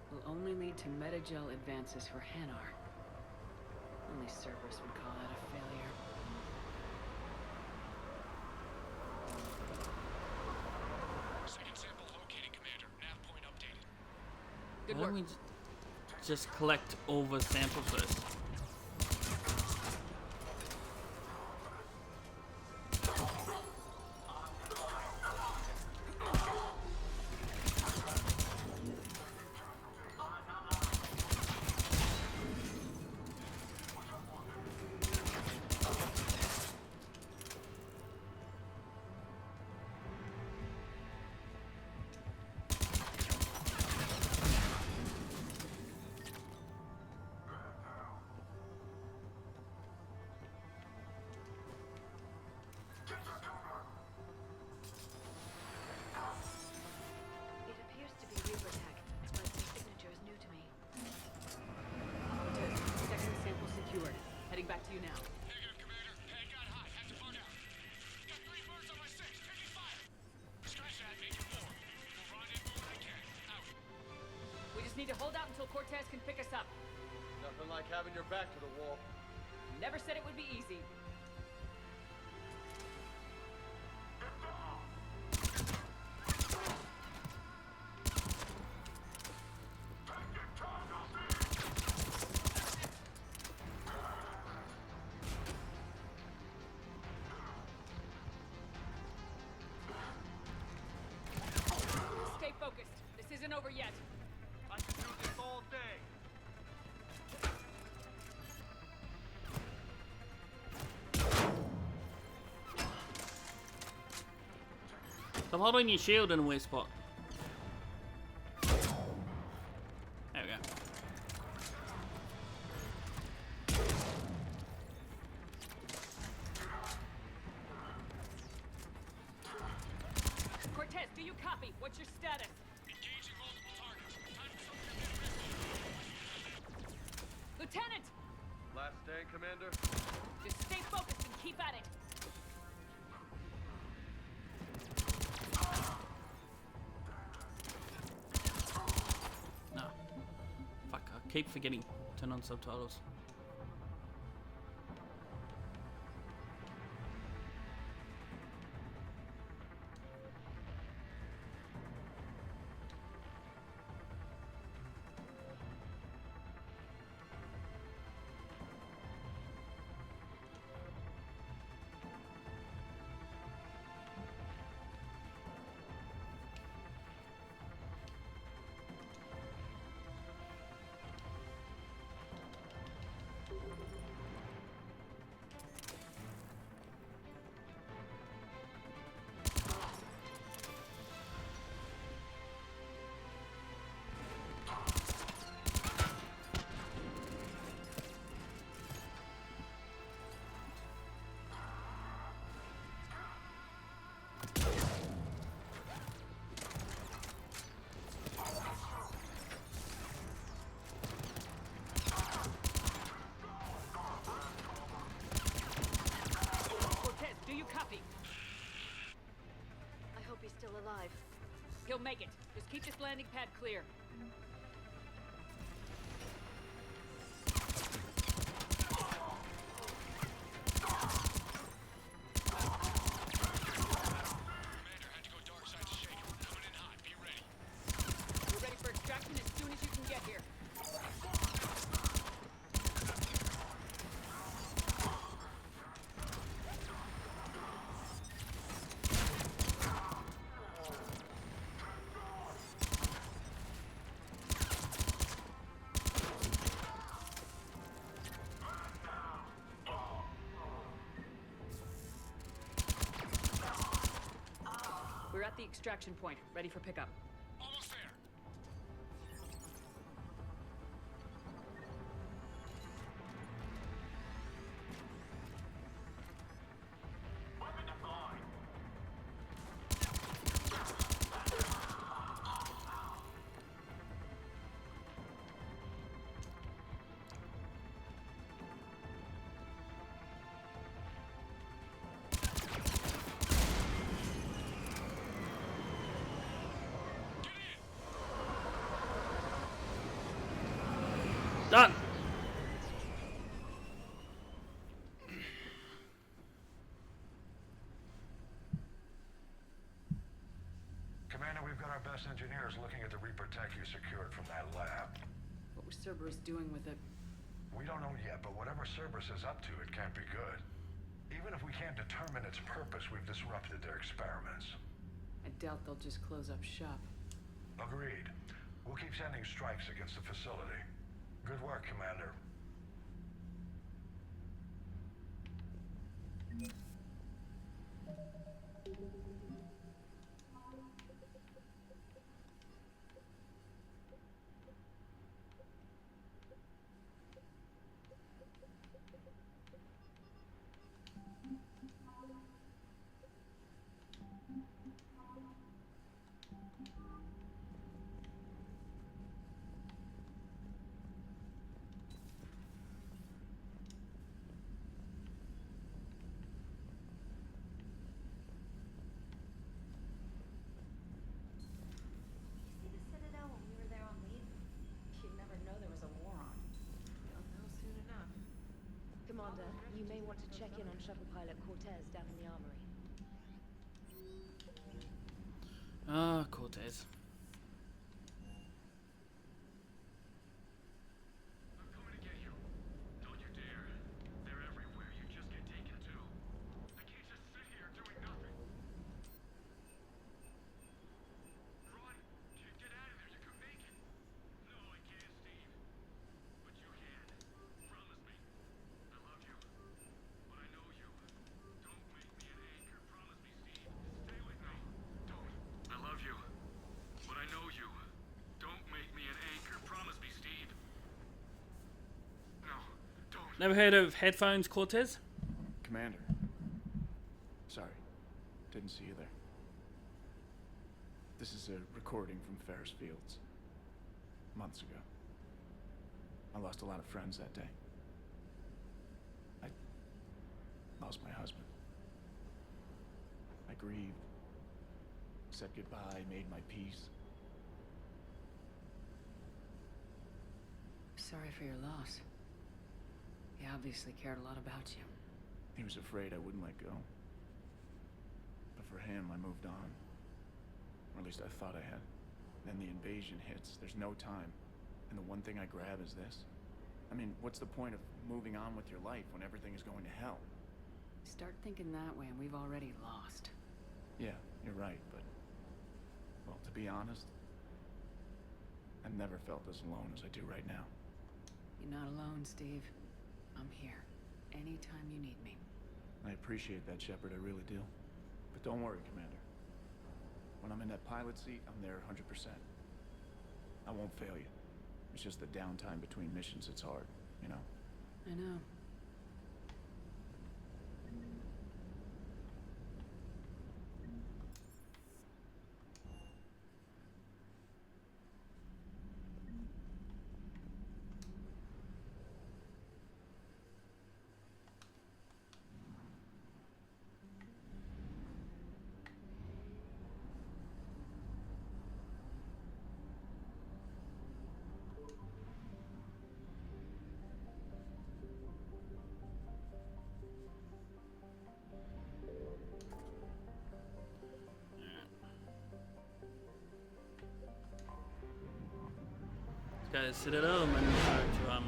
Will only lead to metagel advances for Hanar. Only Cerberus would call that a failure. Second sample located, Commander. Nav point updated. Good Why work. don't we just collect over sample first? It appears to be Reaper tech, but the signature is new to me. Cortez, second sample secured. Heading back to you now. Negative, Commander. Pad got hot. Have to bug out. Got 3 birds on my 6. Taking fire. Scratch that. Make it 4. We'll rendezvous when I can. Out. We just need to hold out until Cortez can pick us up. Nothing like having your back to the wall. Never said it would be easy. Stay focused. This isn't over yet. I can do this all day. Stop holding your shield in a weird spot. There we go. Cortez, do you copy? What's your status? Engaging multiple targets. Time for some commitment. Lieutenant! Last stand, Commander? Just stay focused and keep at it. No. Fuck, I keep forgetting. Turn on subtitles. Cortez, do you copy? I hope he's still alive. He'll make it. Just keep this landing pad clear. Commander had to go dark side to shake it. Coming in hot. Be ready. We're ready for extraction as soon as you can get here. extraction point, ready for pickup. Almost there. Done. Commander, we've got our best engineers looking at the Reaper tech you secured from that lab. What was Cerberus doing with it? We don't know yet, but whatever Cerberus is up to, it can't be good. Even if we can't determine its purpose, we've disrupted their experiments. I doubt they'll just close up shop. Agreed. We'll keep sending strikes against the facility. Good work, Commander. See the Citadel when we were there on leave? You'd never know there was a war on. You'll know soon enough. Commander, you may want to check in on shuttle pilot Cortez down in the armory. Ah, Cortez. I'm coming to get you. Don't you dare. They're everywhere. You just get taken too. I can't just sit here doing nothing. Run! Get out of there. You can make it. No, I can't, Steve. But you can. Promise me. I love you. But I know you. Don't make me an anchor. Promise me, Steve. Stay with me. Don't. I love you. But I know you. Don't make me an anchor. Promise me, Steve. No. Don't. Never heard of headphones, Cortez? Commander. Sorry. Didn't see you there. This is a recording from Ferris Fields. Months ago. I lost a lot of friends that day. I lost my husband. I grieved. Said goodbye, made my peace. Sorry for your loss. He obviously cared a lot about you. He was afraid I wouldn't let go. But for him, I moved on. Or at least I thought I had. Then the invasion hits. There's no time. And the one thing I grab is this. I mean, what's the point of moving on with your life when everything is going to hell? Start thinking that way and we've already lost. Yeah, you're right, but... Well, to be honest, I've never felt as alone as I do right now. You're not alone, Steve. I'm here. Anytime you need me. I appreciate that, Shepard, I really do. But don't worry, Commander. When I'm in that pilot seat, I'm there 100%. I won't fail you. It's just the downtime between missions that's hard, you know? I know. Let's go to Citadel and then go to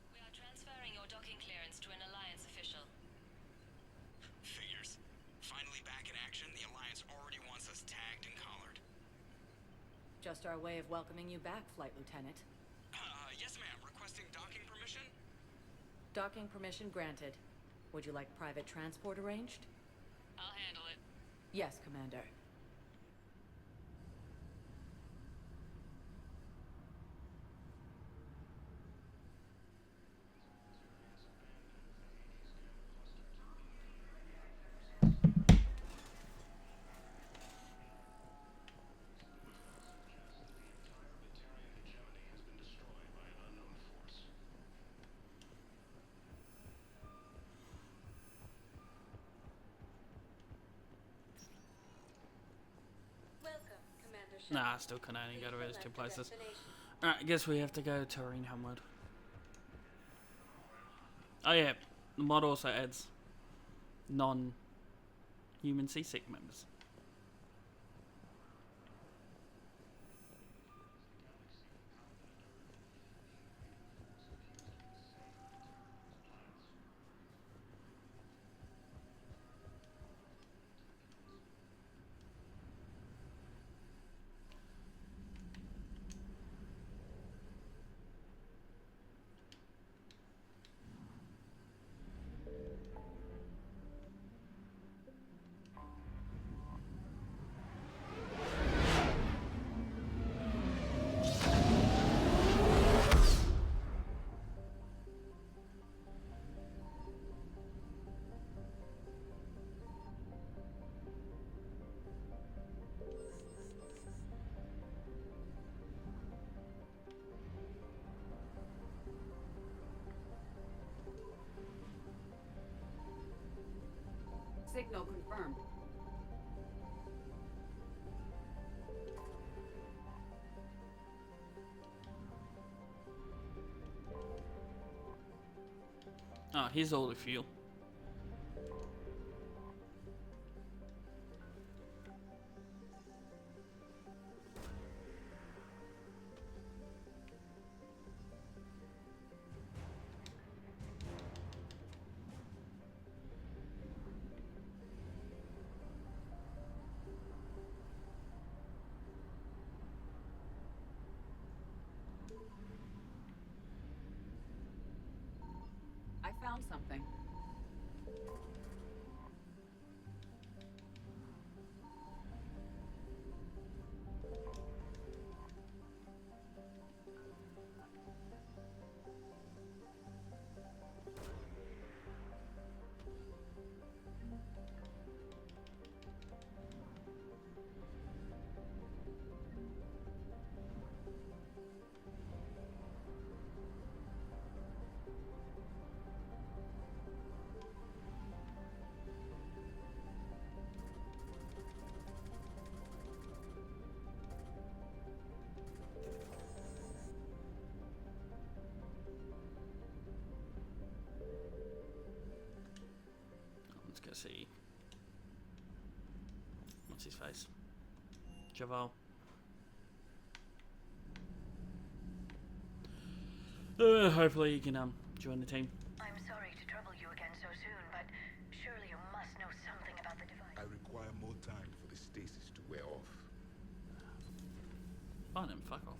We are transferring your docking clearance to an Alliance official. Figures. Finally back in action, the Alliance already Just our way of welcoming you back, Flight Lieutenant. Yes, ma'am. Requesting docking permission? Docking permission granted. Would you like private transport arranged? I'll handle it. Yes, Commander. Nah, I still can only go to those two places. Alright, I guess we have to go to Arena Homewood. Oh yeah, the mod also adds non-human CSEC members. Signal confirmed. Oh, here's all the fuel. I found something. Let's go see. What's his face? Javal. Hopefully you can join the team. I'm sorry to trouble you again so soon, but surely you must know something about the device. I require more time for the stasis to wear off. Fine then, fuck off.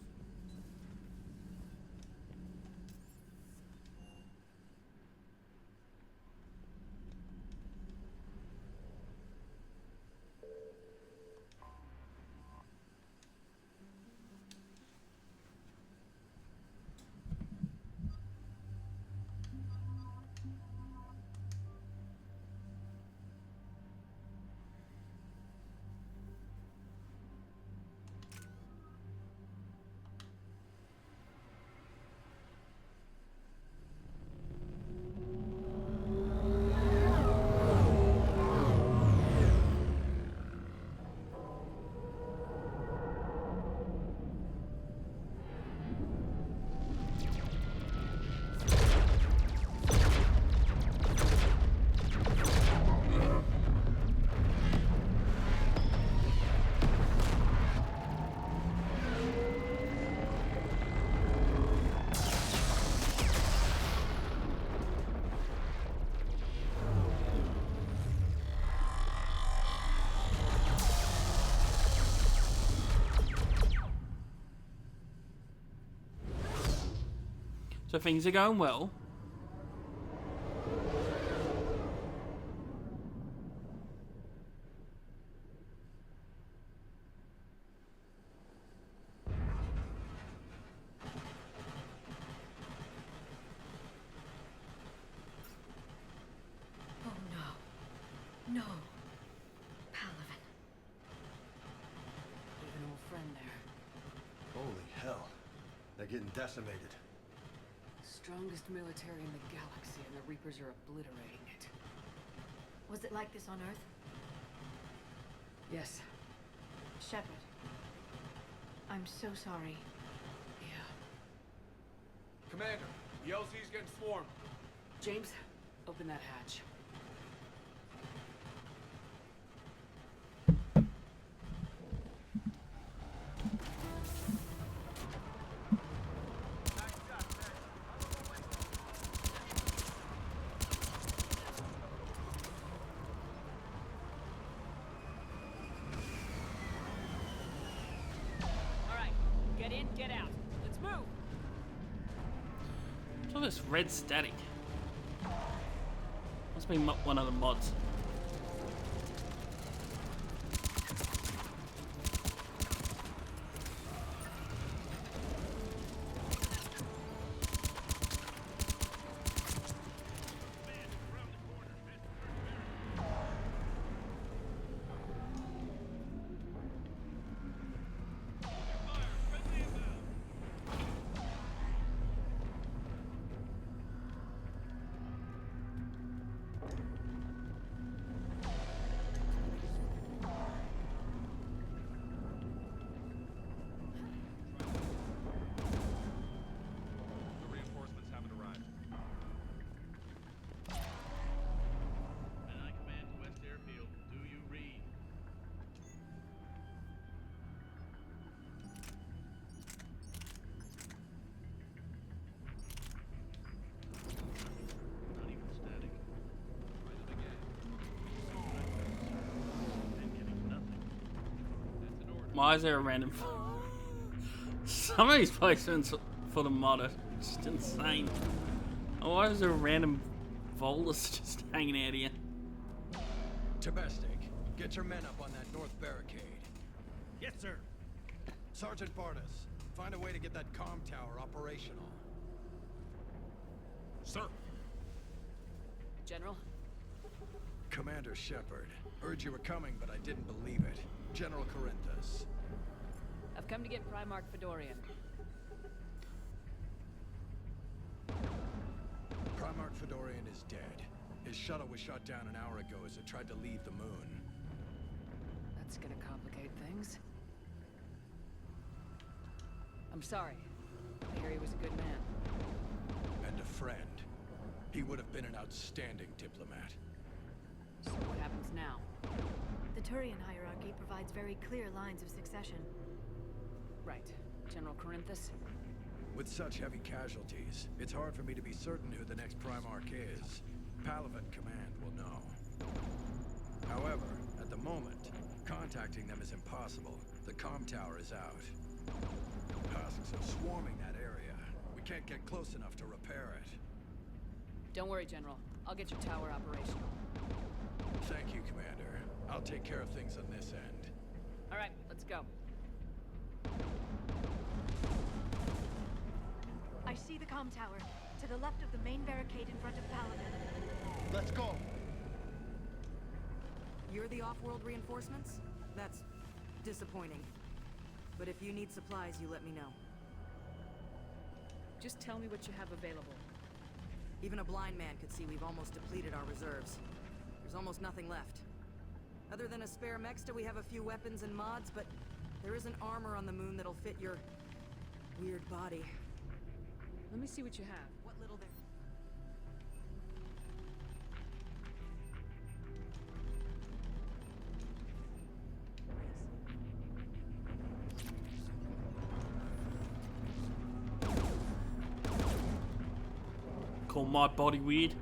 So things are going well. Oh no. No. Palaven. We have an old friend there. Holy hell. They're getting decimated. Strongest military in the galaxy, and the Reapers are obliterating it. Was it like this on Earth? Yes. Shepard. I'm so sorry. Yeah. Commander, the LZ's getting swarmed. James, open that hatch. Get in, get out. Let's move! What's all this red static? Must be one of the mods. Why is there a random... Some of these placements for the mod are just insane. Why is there a random Volus just hanging out here? Tabestic, get your men up on that north barricade. Yes, sir. Sergeant Bartis, find a way to get that comm tower operational. Sir. General? Commander Shepard, heard you were coming, but I didn't believe it. General Corinthus. I've come to get Primarch Fedorian. Primarch Fedorian is dead. His shuttle was shot down an hour ago as it tried to leave the moon. That's gonna complicate things. I'm sorry. I hear he was a good man. And a friend. He would have been an outstanding diplomat. So what happens now? The Turian hierarchy provides very clear lines of succession. Right. General Corinthus? With such heavy casualties, it's hard for me to be certain who the next Primarch is. Palaven Command will know. However, at the moment, contacting them is impossible. The comm tower is out. Husks are swarming that area. We can't get close enough to repair it. Don't worry, General. I'll get your tower operational. Thank you, Commander. I'll take care of things on this end. All right, let's go. I see the comm tower, to the left of the main barricade in front of Palaven. Let's go! You're the off-world reinforcements? That's disappointing. But if you need supplies, you let me know. Just tell me what you have available. Even a blind man could see we've almost depleted our reserves. There's almost nothing left. Other than a spare Mexta, we have a few weapons and mods, but there isn't armor on the moon that'll fit your weird body. Let me see what you have. What little there... Call my body weird.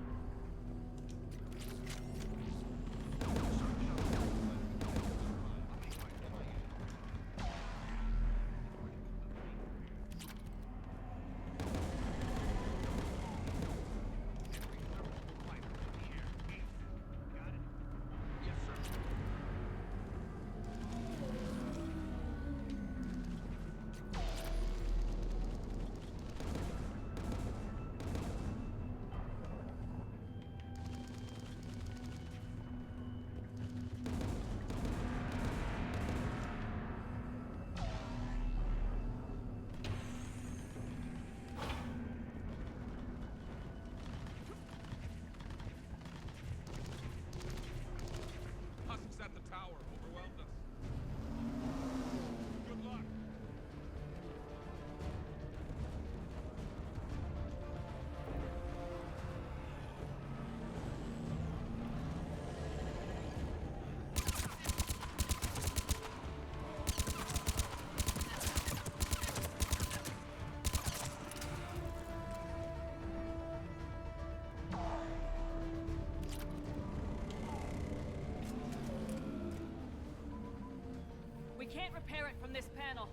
on this panel.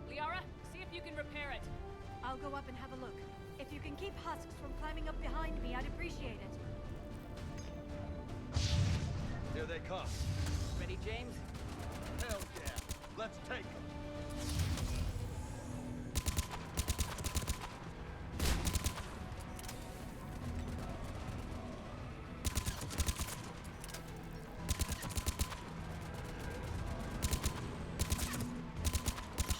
Liara, see if you can repair it. I'll go up and have a look. If you can keep husks from climbing up behind me, I'd appreciate it. Here they come. Ready, James? Hell yeah. Let's take them.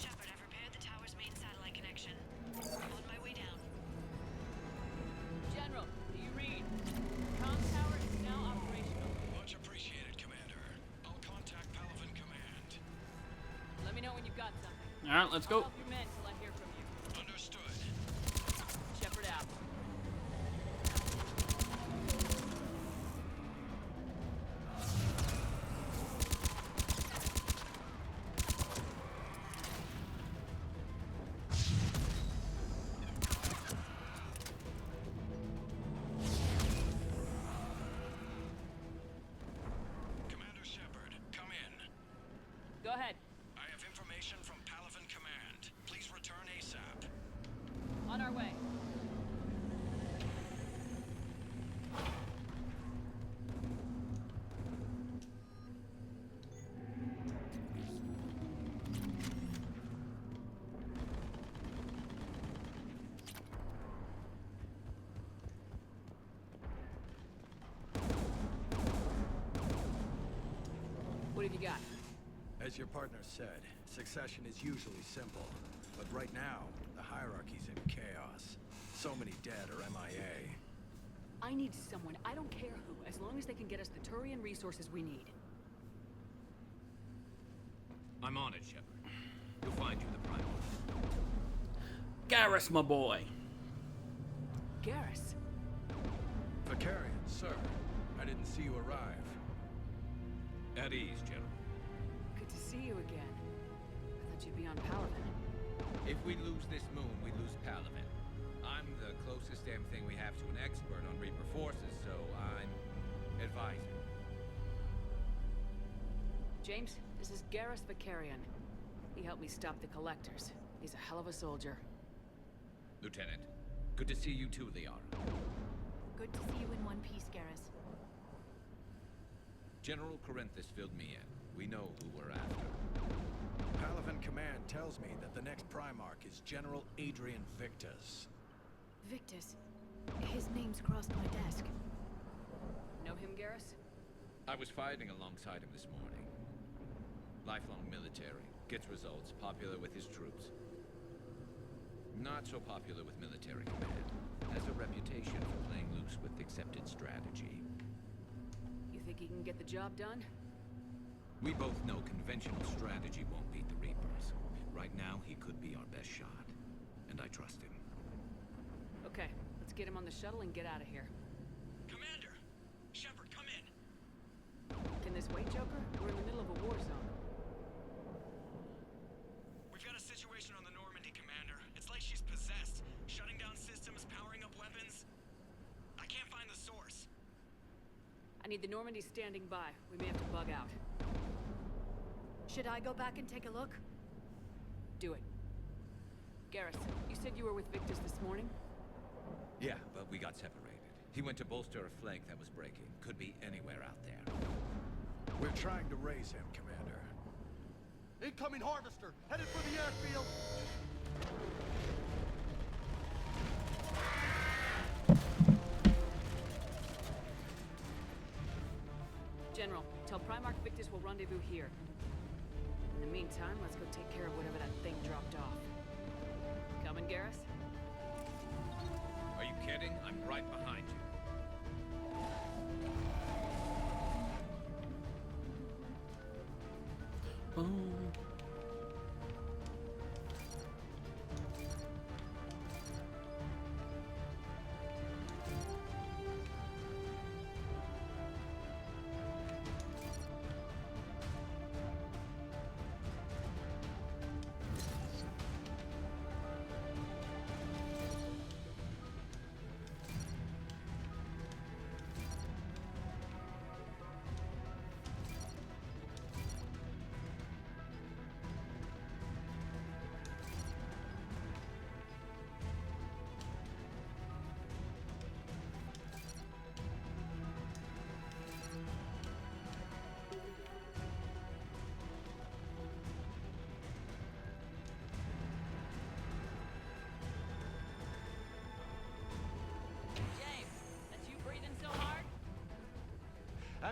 Shepard, I've repaired the tower's main satellite connection. On my way down. General, do you read? Comm tower is now operational. Much appreciated, Commander. I'll contact Palaven Command. Let me know when you've got something. All right, let's go. I'll help your men till I hear from you. Understood. Shepard out. Commander Shepard, come in. Go ahead. I have information from Palaven Command. Please return ASAP. On our way. What have you got? As your partner said, succession is usually simple. But right now, the hierarchy's in chaos. So many dead or MIA. I need someone, I don't care who, as long as they can get us the Turian resources we need. I'm on it, Shepard. You'll find you the Primal. Garrus, my boy. Garrus? Vicarian, sir. I didn't see you arrive. At ease, General. Good to see you again. I thought you'd be on Palaven. If we lose this moon, we lose Palaven. I'm the closest damn thing we have to an expert on Reaper forces, so I'm advising. James, this is Garrus Vicarian. He helped me stop the Collectors. He's a hell of a soldier. Lieutenant, good to see you too, Liara. Good to see you in one piece, Garrus. General Corinthus filled me in. We know who we're after. Palaven Command tells me that the next Primarch is General Adrian Victus. Victus. His name's crossed my desk. Know him, Garrus? I was fighting alongside him this morning. Lifelong military, gets results, popular with his troops. Not so popular with military command. Has a reputation for playing loose with accepted strategy. You think he can get the job done? We both know conventional strategy won't beat the Reapers. Right now, he could be our best shot. And I trust him. Okay, let's get him on the shuttle and get out of here. Commander! Shepard, come in! Can this wait, Joker? We're in the middle of a war zone. We've got a situation on the Normandy, Commander. It's like she's possessed. Shutting down systems, powering up weapons. I can't find the source. I need the Normandy standing by. We may have to bug out. Should I go back and take a look? Do it. Garrus, you said you were with Victus this morning? Yeah, but we got separated. He went to bolster a flank that was breaking. Could be anywhere out there. We're trying to raise him, Commander. Incoming harvester! Headed for the airfield! General, tell Primarch Victus we'll rendezvous here. In the meantime, let's go take care of whatever that thing dropped off. Coming, Garrus? Are you kidding? I'm right behind you. Boom.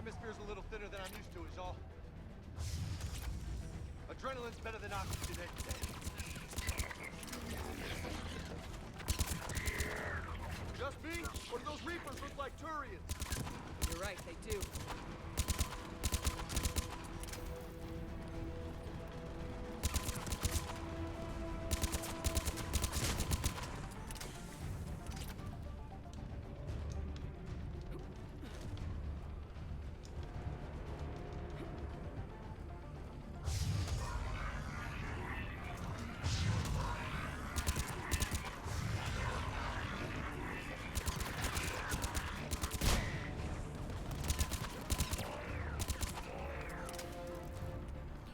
Atmosphere's a little thinner than I'm used to, is all. Adrenaline's better than oxygen any day. Just me? Or do those Reapers look like Turians? You're right, they do.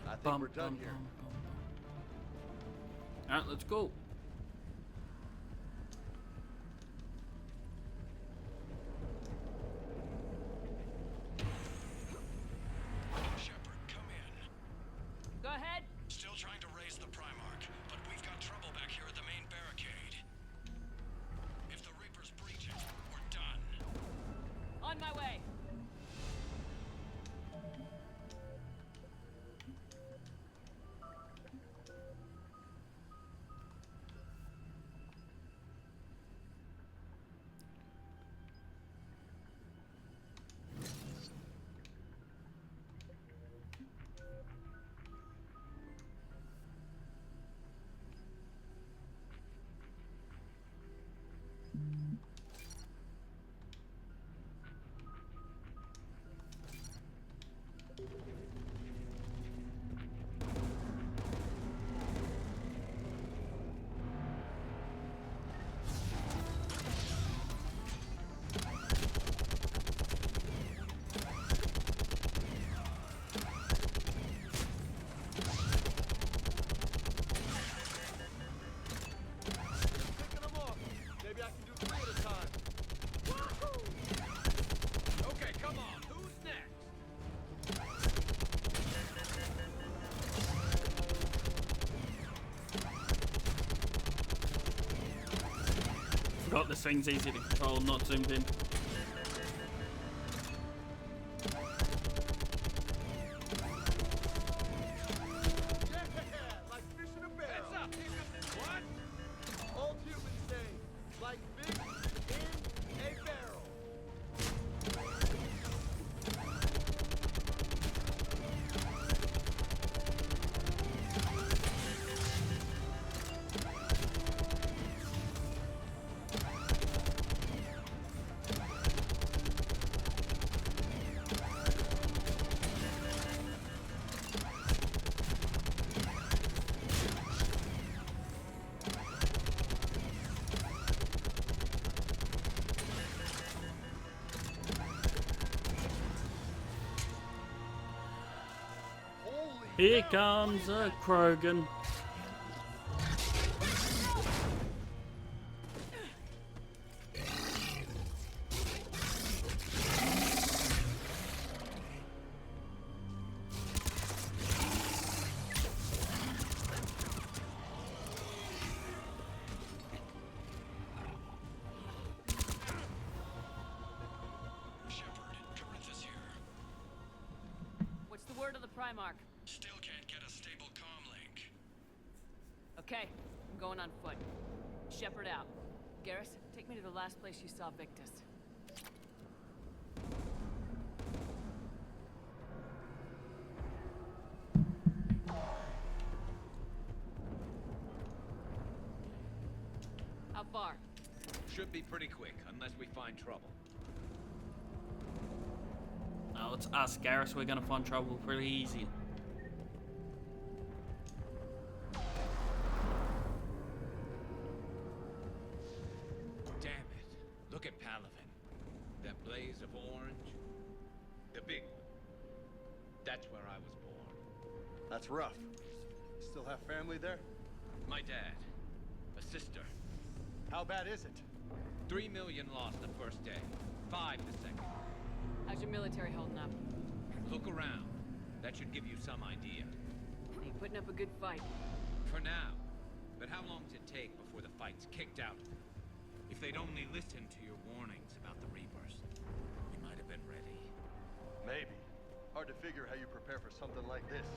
I think we're done here. Alright, let's go. Shepard, come in. Go ahead. Still trying to raise the Primarch, but we've got trouble back here at the main barricade. If the Reapers breach it, we're done. On my way. Forgot this thing's easy to control, not zoomed in. Like fish in a barrel. What? Old humans say, like fish in a barrel. Here comes a Krogan. What's the word of the Primarch? Still can't get a stable comm link. Okay, I'm going on foot. Shepard out. Garrus, take me to the last place you saw Victus. How far? Should be pretty quick, unless we find trouble. Oh, it's us, Garrus. We're gonna find trouble pretty easy. Damn it. Look at Palaven. That blaze of orange. The big one. That's where I was born. That's rough. Still have family there? My dad. A sister. How bad is it? 3 million lost the first day. 5 the second. How's your military holding up? Look around. That should give you some idea. You putting up a good fight. For now. But how long does it take before the fight's kicked out? If they'd only listened to your warnings about the Reapers, we might have been ready. Maybe. Hard to figure how you prepare for something like this.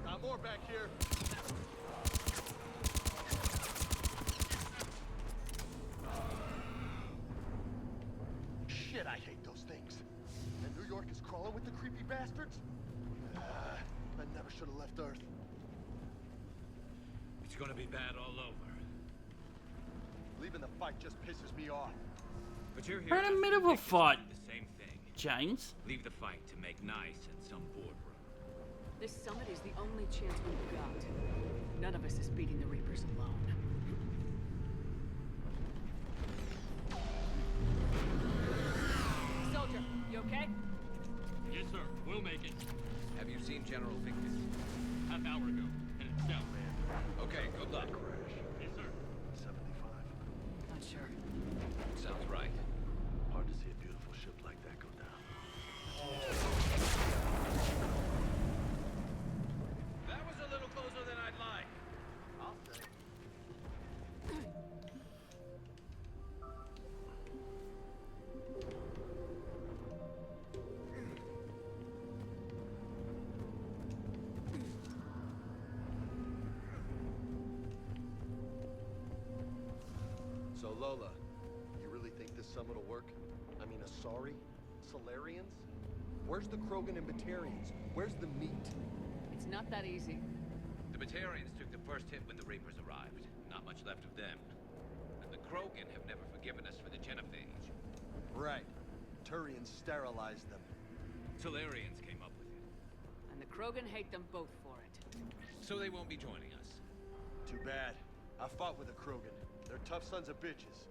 Got more back here. Shit, I hate those things. And New York is crawling with the creepy bastards? I never should have left Earth. It's gonna be bad all over. Leaving the fight just pisses me off. But you're here We're in the just middle of a to fight, the same thing. James. Leave the fight to make nice at some boardroom. This summit is the only chance we've got. None of us is beating the Reapers alone. Soldier, you okay? Yes, sir. We'll make it. Have you seen General Victus? Half hour ago. Headed south. Okay, good luck. Yes, sir. 75. Not sure. Sounds right. Hard to see a beautiful ship like that go down. That was a little closer than I'd like. I'll say. So Lola, you really think this summit will work? I mean, Asari? Solarians? Where's the Krogan and Batarians? Where's the meat? It's not that easy. The Batarians took the first hit when the Reapers arrived. Not much left of them. And the Krogan have never forgiven us for the genophage. Right. Turians sterilized them. Solarians came up with it. And the Krogan hate them both for it. So they won't be joining us. Too bad. I fought with a Krogan. They're tough sons of bitches.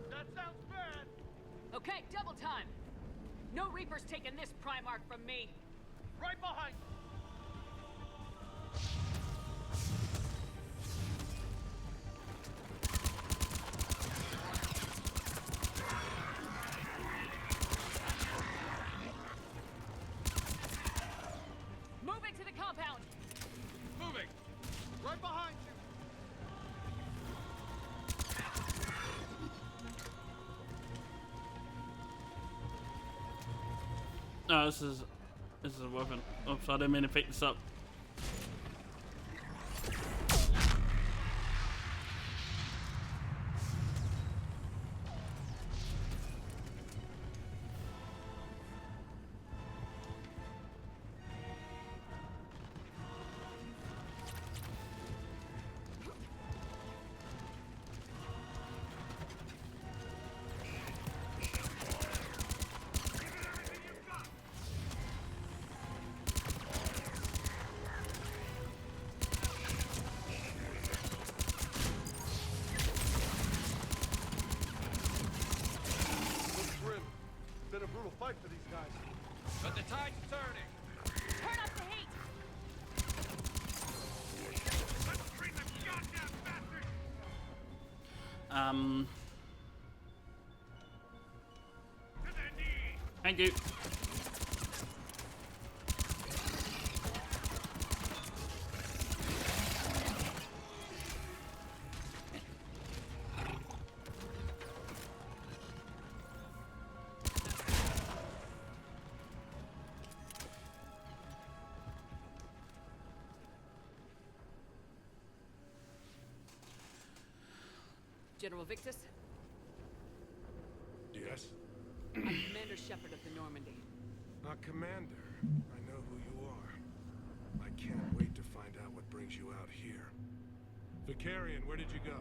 That sounds bad. Okay, double time. No Reapers taking this Primarch from me. Right behind. Moving to the compound. Moving. Right behind you. No, this is a weapon. Oops, I didn't mean to pick this up. Looks grim. Been a brutal fight for these guys. But the tide's turning. Turn up the heat. Let's treat them goddamn bastards. To their knees. Thank you. General Victus, Yes? I'm Commander Shepard of the Normandy. Commander, I know who you are. I can't wait to find out what brings you out here. Vicarian, where did you go?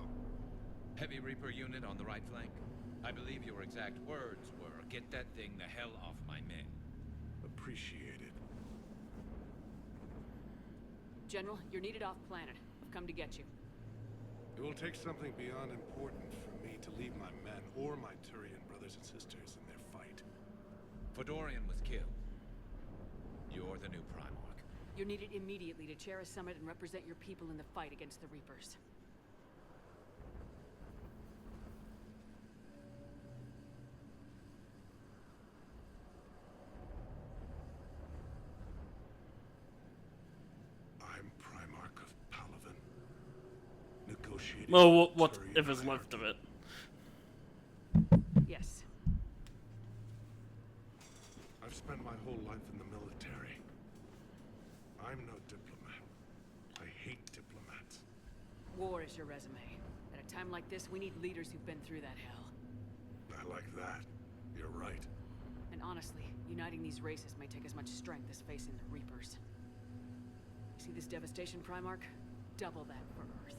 Heavy Reaper unit on the right flank. I believe your exact words were, "Get that thing the hell off my men." Appreciated. General, you're needed off planet. I've come to get you. It will take something beyond important for me to leave my men or my Turian brothers and sisters in their fight. Fedorian was killed. You're the new Primarch. You're needed immediately to chair a summit and represent your people in the fight against the Reapers. negotiating. Well, what if is left of it? Yes. I've spent my whole life in the military. I'm no diplomat. I hate diplomats. War is your resume. At a time like this, we need leaders who've been through that hell. I like that. You're right. And honestly, uniting these races may take as much strength as facing the Reapers. See this devastation, Primarch? Double that for Earth.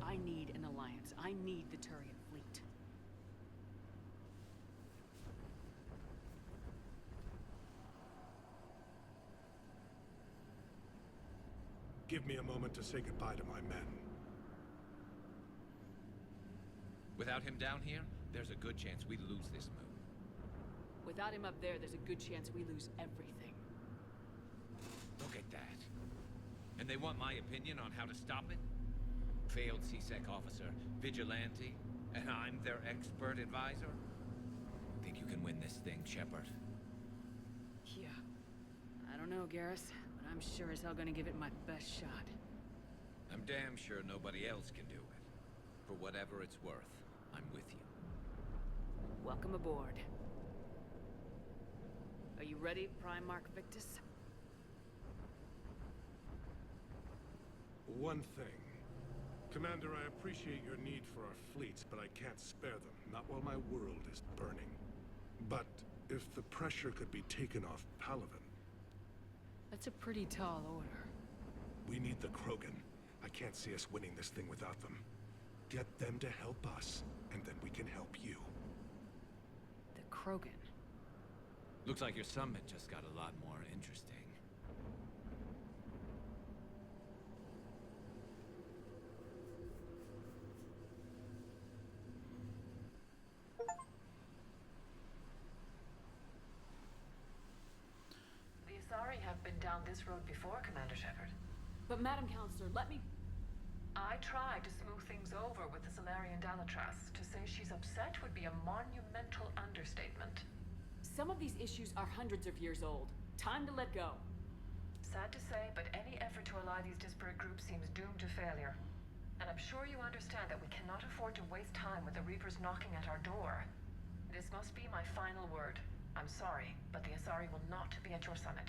I need an alliance. I need the Turian fleet. Give me a moment to say goodbye to my men. Without him down here, there's a good chance we lose this move. Without him up there, there's a good chance we lose everything. Look at that. And they want my opinion on how to stop it? Failed CSEC officer, vigilante, and I'm their expert advisor? Think you can win this thing, Shepard? Yeah. I don't know, Garrus, but I'm sure as hell gonna give it my best shot. I'm damn sure nobody else can do it. For whatever it's worth, I'm with you. Welcome aboard. Are you ready, Primarch Victus? One thing. Commander, I appreciate your need for our fleets, but I can't spare them. Not while my world is burning. But if the pressure could be taken off Palaven... That's a pretty tall order. We need the Krogan. I can't see us winning this thing without them. Get them to help us, and then we can help you. The Krogan? Looks like your summit just got a lot more interesting. The Asari have been down this road before, Commander Shepard. But Madam Counselor, let me... I tried to smooth things over with the Solarian Dalatras. To say she's upset would be a monumental understatement. Some of these issues are hundreds of years old. Time to let go. Sad to say, but any effort to ally these disparate groups seems doomed to failure. And I'm sure you understand that we cannot afford to waste time with the Reapers knocking at our door. This must be my final word. I'm sorry, but the Asari will not be at your summit.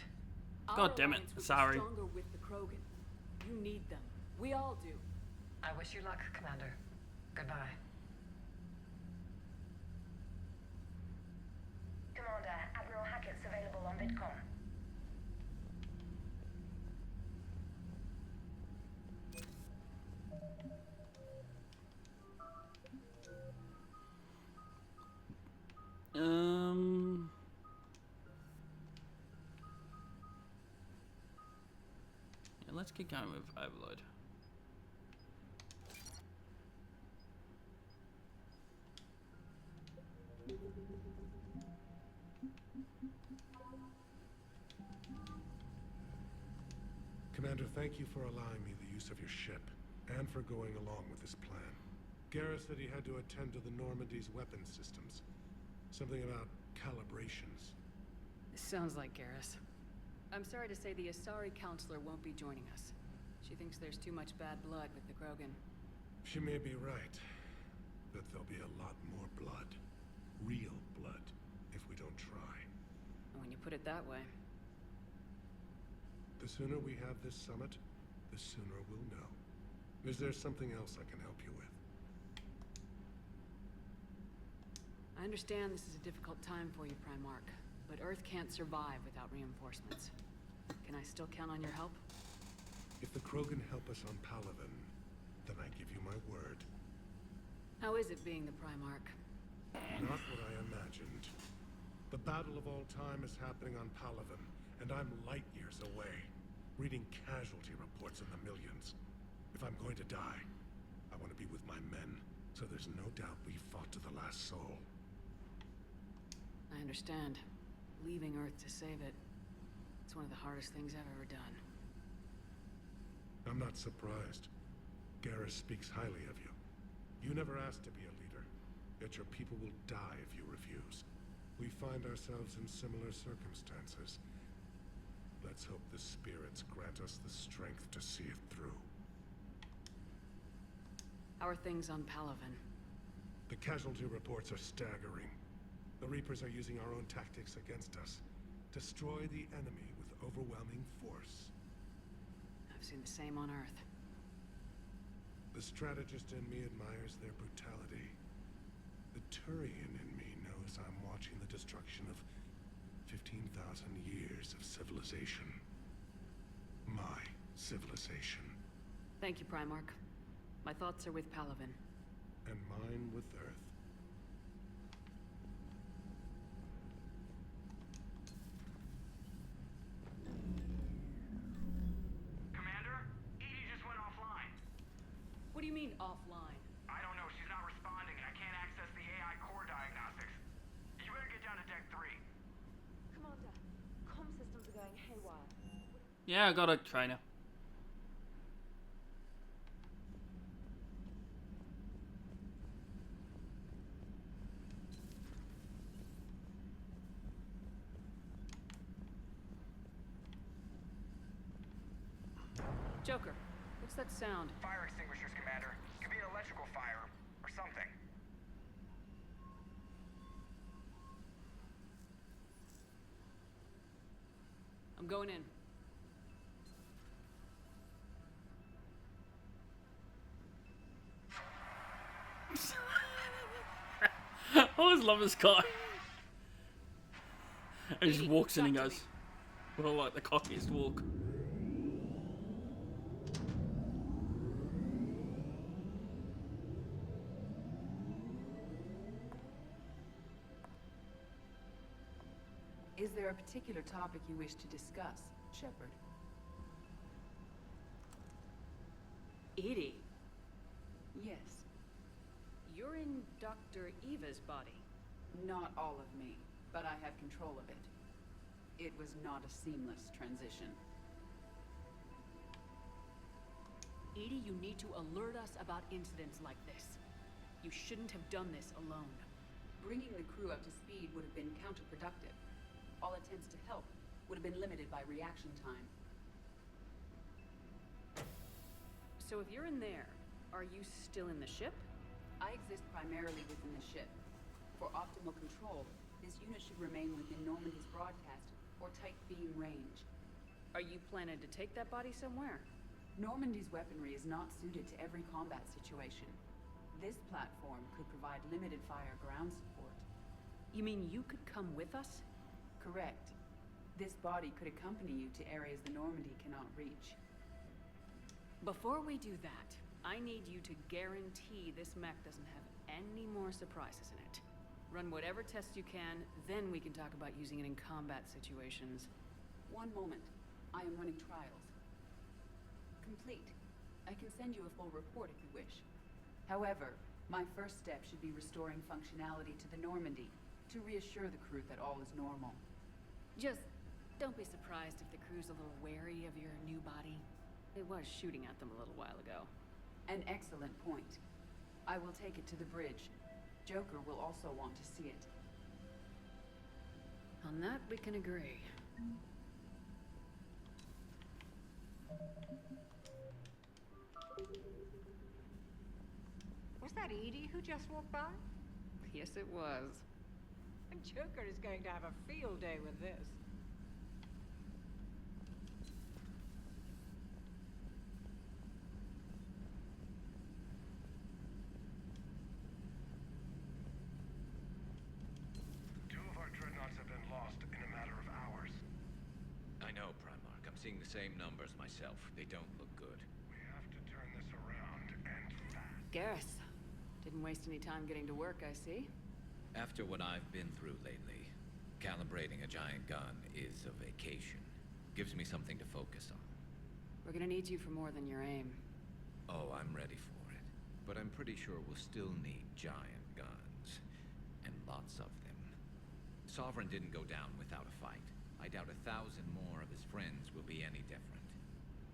God damn it, sorry. Stronger with the Krogan. You need them. We all do. I wish you luck, Commander. Goodbye. Commander, Admiral Hackett's available on VidCom. Yeah, let's get going with Overload. Commander, thank you for allowing me the use of your ship, and for going along with this plan. Garrus said he had to attend to the Normandy's weapon systems. Something about calibrations. Sounds like Garrus. I'm sorry to say the Asari Counselor won't be joining us. She thinks there's too much bad blood with the Krogan. She may be right, but there'll be a lot more blood. Real blood, if we don't try. And when you put it that way. The sooner we have this summit, the sooner we'll know. Is there something else I can help you with? I understand this is a difficult time for you, Primarch, but Earth can't survive without reinforcements. Can I still count on your help? If the Krogan help us on Palaven, then I give you my word. How is it being the Primarch? Not what I imagined. The battle of all time is happening on Palaven, and I'm light years away, reading casualty reports in the millions. If I'm going to die, I want to be with my men, so there's no doubt we fought to the last soul. I understand. Leaving Earth to save it. It's one of the hardest things I've ever done. I'm not surprised. Garrus speaks highly of you. You never asked to be a leader, yet your people will die if you refuse. We find ourselves in similar circumstances. Let's hope the spirits grant us the strength to see it through. How are things on Palaven? The casualty reports are staggering. The Reapers are using our own tactics against us. Destroy the enemy with overwhelming force. I've seen the same on Earth. The strategist in me admires their brutality. The Turian in me knows I'm watching the destruction of 15,000 years of civilization. My civilization. Thank you, Primarch. My thoughts are with Palaven. And mine with Earth. Commander, Edie just went offline. What do you mean, offline? I don't know, she's not responding, and I can't access the AI core diagnostics. You better get down to Deck 3. Commander, comm systems are going haywire. Yeah, I got a trainer. Joker, what's that sound? Fire extinguishers, Commander. Could be an electrical fire, or something. I'm going in. I always love this guy. He just walks in and goes, well, like the cockiest walk. Is there a particular topic you wish to discuss, Shepard? Edie, Yes. you're in Dr. Eva's body. Not all of me, but I have control of it. It was not a seamless transition. Edie, you need to alert us about incidents like this. You shouldn't have done this alone. Bringing the crew up to speed would have been counterproductive. All attempts to help would have been limited by reaction time. So if you're in there, are you still in the ship? I exist primarily within the ship. For optimal control, this unit should remain within Normandy's broadcast or tight beam range. Are you planning to take that body somewhere? Normandy's weaponry is not suited to every combat situation. This platform could provide limited fire ground support. You mean you could come with us? Correct. This body could accompany you to areas the Normandy cannot reach. Before we do that, I need you to guarantee this mech doesn't have any more surprises in it. Run whatever tests you can, then we can talk about using it in combat situations. One moment. I am running trials. Complete. I can send you a full report if you wish. However, my first step should be restoring functionality to the Normandy to reassure the crew that all is normal. Just don't be surprised if the crew's a little wary of your new body. It was shooting at them a little while ago. An excellent point. I will take it to the bridge. Joker will also want to see it. On that, we can agree. Was that Edie who just walked by? Yes, it was. And Joker is going to have a field day with this. Two of our dreadnoughts have been lost in a matter of hours. I know, Primarch. I'm seeing the same numbers myself. They don't look good. We have to turn this around, and fast. Garrus, didn't waste any time getting to work, I see. After what I've been through lately, calibrating a giant gun is a vacation. Gives me something to focus on. We're gonna need you for more than your aim. Oh, I'm ready for it. But I'm pretty sure we'll still need giant guns. And lots of them. Sovereign didn't go down without a fight. I doubt 1,000 more of his friends will be any different.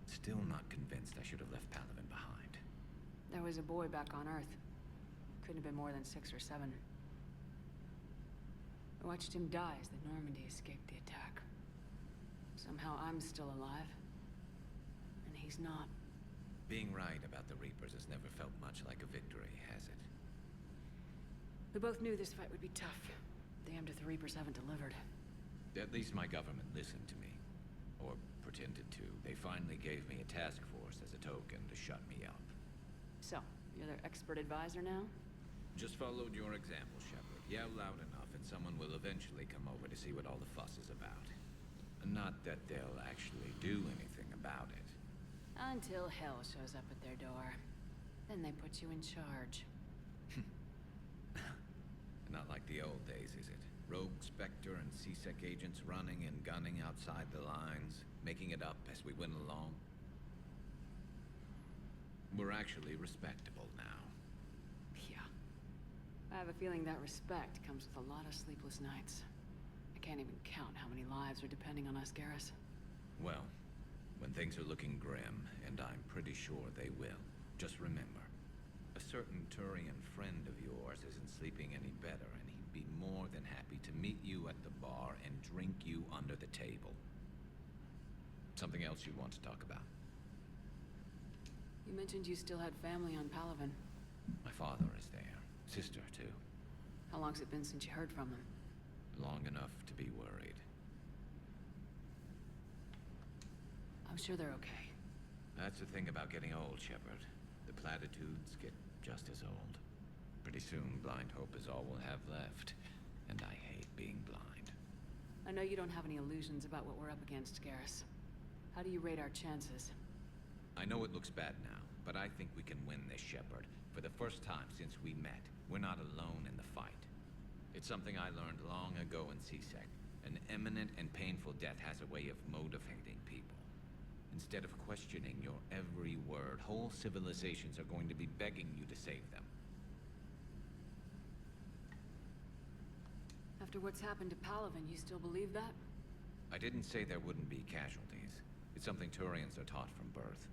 Still not convinced I should have left Palaven behind. There was a boy back on Earth. Couldn't have been more than 6 or 7. I watched him die as the Normandy escaped the attack. Somehow I'm still alive. And he's not. Being right about the Reapers has never felt much like a victory, has it? We both knew this fight would be tough. Damned if the Reapers haven't delivered. At least my government listened to me. Or pretended to. They finally gave me a task force as a token to shut me up. So, you're their expert advisor now? Just followed your example, Shepard. Yell loud enough and someone will eventually come over to see what all the fuss is about. Not that they'll actually do anything about it. Until hell shows up at their door. Then they put you in charge. Not like the old days, is it? Rogue Spectre and C-Sec agents running and gunning outside the lines, making it up as we went along. We're actually respectable now. Yeah. I have a feeling that respect comes with a lot of sleepless nights. I can't even count how many lives are depending on us, Garrus. Well, when things are looking grim, and I'm pretty sure they will, just remember, a certain Turian friend of yours isn't sleeping any better, and he'd be more than happy to meet you at the bar and drink you under the table. Something else you want to talk about? You mentioned you still had family on Palaven. My father is there. Sister, too. How long's it been since you heard from them? Long enough to be worried. I'm sure they're okay. That's the thing about getting old, Shepard. The platitudes get just as old. Pretty soon, blind hope is all we'll have left. And I hate being blind. I know you don't have any illusions about what we're up against, Garrus. How do you rate our chances? I know it looks bad now, but I think we can win this, Shepard. For the first time since we met, we're not alone in the fight. It's something I learned long ago in C-Sec. An imminent and painful death has a way of motivating people. Instead of questioning your every word, whole civilizations are going to be begging you to save them. After what's happened to Palaven, you still believe that? I didn't say there wouldn't be casualties. It's something Turians are taught from birth.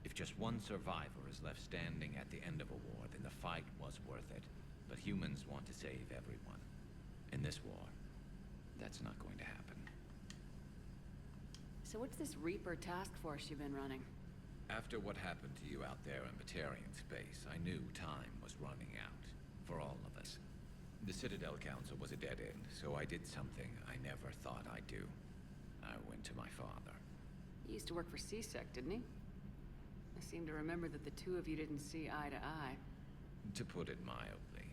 If just one survivor is left standing at the end of a war, then the fight was worth it. But humans want to save everyone. In this war, that's not going to happen. So what's this Reaper task force you've been running? After what happened to you out there in Batarian space, I knew time was running out. For all of us. The Citadel Council was a dead end, so I did something I never thought I'd do. I went to my father. He used to work for C-Sec, didn't he? I seem to remember that the two of you didn't see eye to eye. To put it mildly.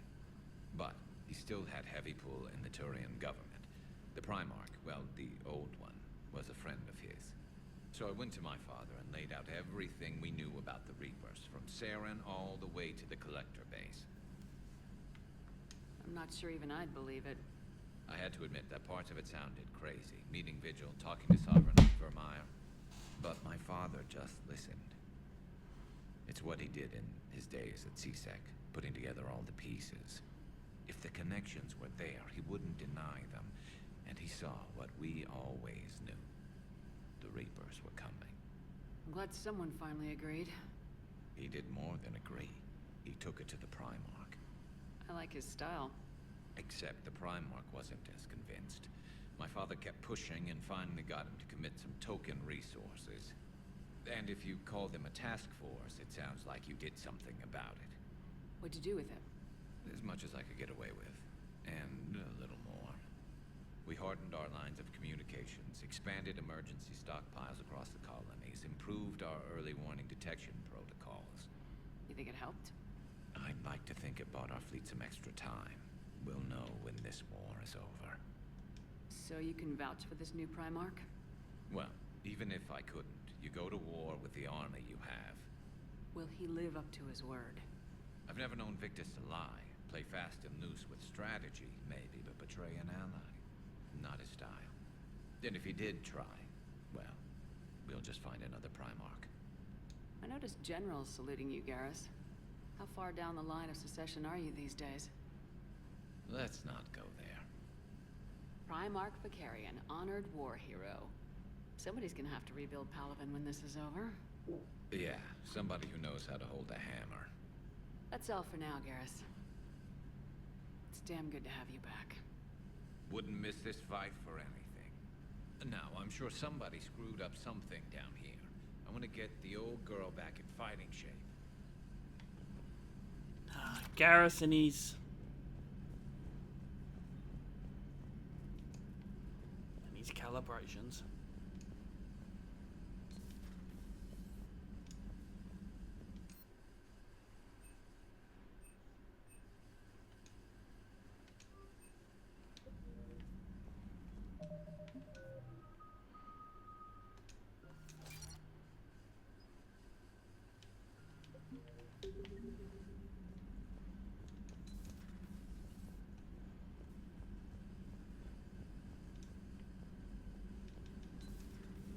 But he still had heavy pull in the Turian government. The Primarch, well, the old one, was a friend of his. So I went to my father and laid out everything we knew about the Reapers, from Saren all the way to the Collector base. I'm not sure even I'd believe it. I had to admit that parts of it sounded crazy, meeting Vigil, talking to Sovereign Vermeer. But my father just listened. It's what he did in his days at C-Sec, putting together all the pieces. If the connections were there, he wouldn't deny them. And he saw what we always knew. The Reapers were coming. I'm glad someone finally agreed. He did more than agree. He took it to the Primarch. I like his style. Except the Primarch wasn't as convinced. My father kept pushing and finally got him to commit some token resources. And if you call them a task force, it sounds like you did something about it. What'd you do with him? As much as I could get away with. And a little more. We hardened our lines of communications, expanded emergency stockpiles across the colonies, improved our early warning detection protocols. You think it helped? I'd like to think it bought our fleet some extra time. We'll know when this war is over. So you can vouch for this new Primarch? Well, even if I couldn't, you go to war with the army you have. Will he live up to his word? I've never known Victus to lie. Play fast and loose with strategy, maybe, but betray an ally. Not his style. Then if he did try, well, we'll just find another Primarch. I noticed generals saluting you, Garrus. How far down the line of secession are you these days? Let's not go there. Primarch Vakarian, honored war hero. Somebody's gonna have to rebuild Palaven when this is over. Yeah, somebody who knows how to hold a hammer. That's all for now, Garrus. It's damn good to have you back. Wouldn't miss this fight for anything. Now, I'm sure somebody screwed up something down here. I want to get the old girl back in fighting shape. Garrus and his calibrations.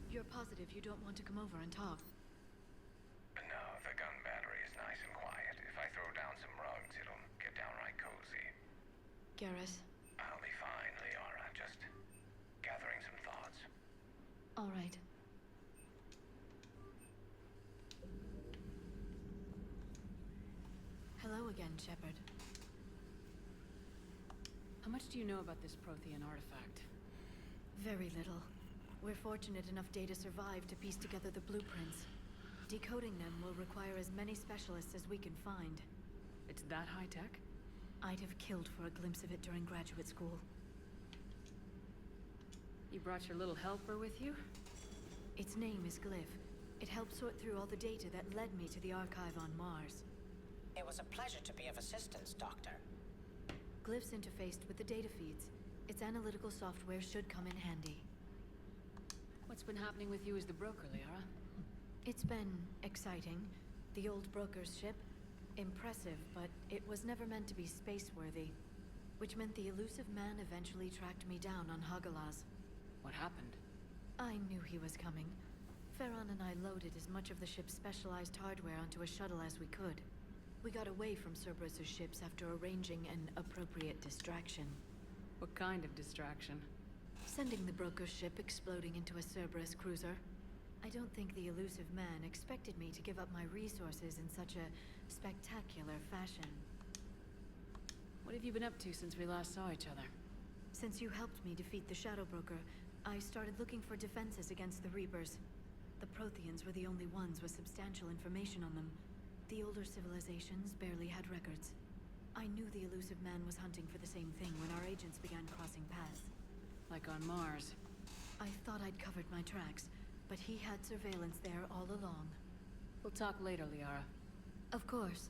You're positive you don't want to come over and talk? No, the gun battery is nice and quiet. If I throw down some rugs, it'll get downright cozy. Garrus? I'll be fine, Liara. Just gathering some thoughts. All right. Hello again, Shepard. How much do you know about this Prothean artifact? Very little. We're fortunate enough Data survived to piece together the blueprints. Decoding them will require as many specialists as we can find. It's that high-tech? I'd have killed for a glimpse of it during graduate school. You brought your little helper with you? Its name is Glyph. It helped sort through all the data that led me to the archive on Mars. It was a pleasure to be of assistance, Doctor. Glyph's interfaced with the data feeds. Its analytical software should come in handy. What's been happening with you as the broker, Liara? It's been exciting. The old broker's ship, impressive, but it was never meant to be space-worthy. Which meant the elusive man eventually tracked me down on Hagalaz. What happened? I knew he was coming. Farron and I loaded as much of the ship's specialized hardware onto a shuttle as we could. We got away from Cerberus' ships after arranging an appropriate distraction. What kind of distraction? Sending the broker's ship exploding into a Cerberus cruiser. I don't think the elusive man expected me to give up my resources in such a spectacular fashion. What have you been up to since we last saw each other? Since you helped me defeat the Shadow Broker, I started looking for defenses against the Reapers. The Protheans were the only ones with substantial information on them. The older civilizations barely had records. I knew the elusive man was hunting for the same thing when our agents began crossing paths. Like on Mars. I thought I'd covered my tracks, but he had surveillance there all along. We'll talk later, Liara. Of course.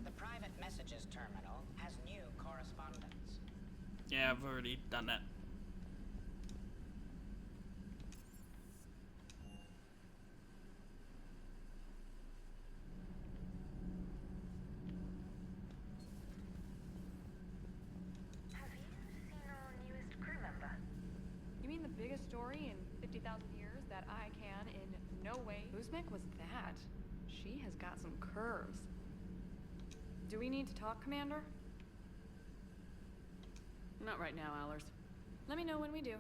The private messages terminal has new correspondence. Yeah, I've already done that. Story in 50,000 years that I can in no way. Uzmek was that. She has got some curves. Do we need to talk, Commander? Not right now, Allers. Let me know when we do.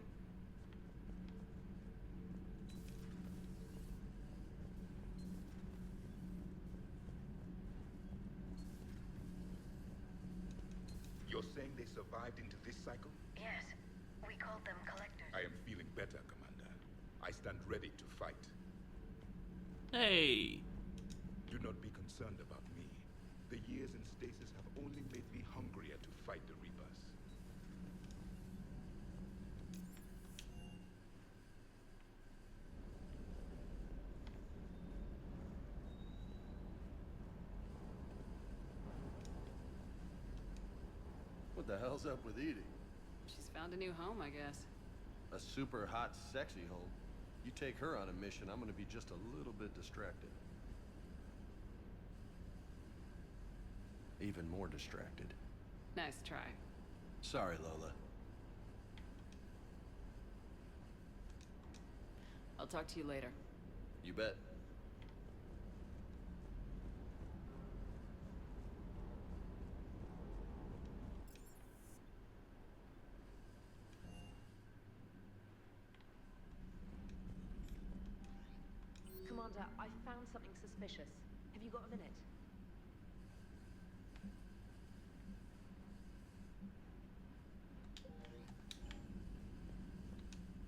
You're saying they survived into this cycle? Yes. We called them collectors. I am feeling better, Commander. I stand ready to fight. Hey! Do not be concerned about me. The years in stasis have only made me hungrier to fight the Reapers. What the hell's up with Edie? She's found a new home, I guess. A super hot, sexy home. You take her on a mission, I'm gonna be just a little bit distracted. Even more distracted. Nice try. Sorry, Lola. I'll talk to you later. You bet. Commander, I found something suspicious. Have you got a minute?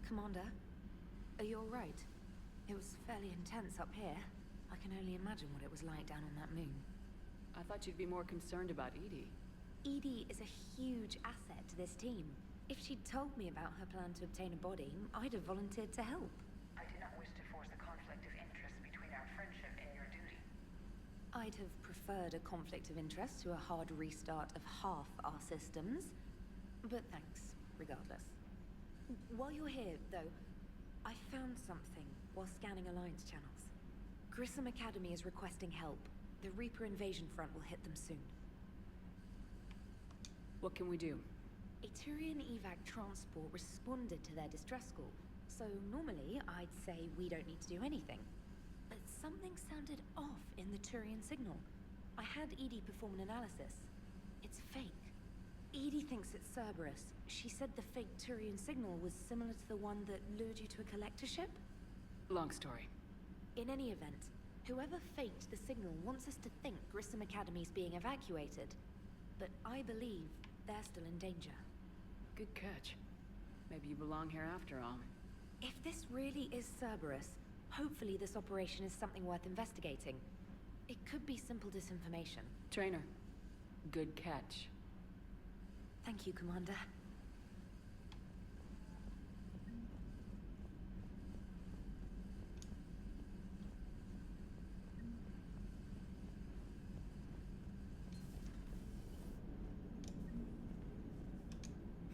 Commander, are you alright? It was fairly intense up here. I can only imagine what it was like down on that moon. I thought you'd be more concerned about Edie. Edie is a huge asset to this team. If she'd told me about her plan to obtain a body, I'd have volunteered to help. I do not wish to force a conflict of interest between our friendship and your duty. I'd have preferred a conflict of interest to a hard restart of half our systems. But thanks, regardless. While you're here, though, I found something while scanning Alliance channels. Grissom Academy is requesting help. The Reaper invasion front will hit them soon. What can we do? A Turian evac transport responded to their distress call, so normally I'd say we don't need to do anything. But something sounded off in the Turian signal. I had Edie perform an analysis. It's fake. Edie thinks it's Cerberus. She said the fake Turian signal was similar to the one that lured you to a collector ship? Long story. In any event, whoever faked the signal wants us to think Grissom Academy's being evacuated. But I believe they're still in danger. Good catch. Maybe you belong here after all. If this really is Cerberus, hopefully this operation is something worth investigating. It could be simple disinformation. Trainer, good catch. Thank you, Commander.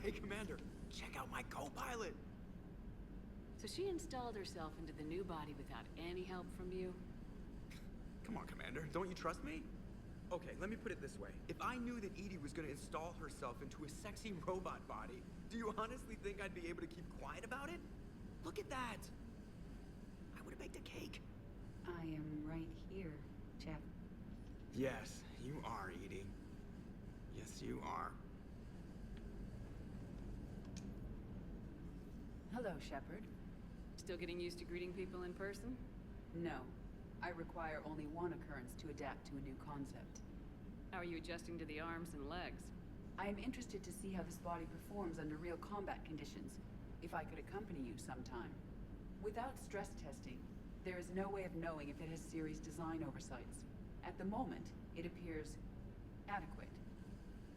Hey, Commander, check out my co-pilot. So she installed herself into the new body without any help from you? Come on, Commander, don't you trust me? Okay, let me put it this way. If I knew that Edie was gonna install herself into a sexy robot body, do you honestly think I'd be able to keep quiet about it? Look at that! I would've baked a cake. I am right here, Jeff. Yes, you are, Edie. Yes, you are. Hello, Shepard. Still getting used to greeting people in person? No. I require only one occurrence to adapt to a new concept. How are you adjusting to the arms and legs? I am interested to see how this body performs under real combat conditions, if I could accompany you sometime. Without stress testing, there is no way of knowing if it has serious design oversights. At the moment, it appears adequate.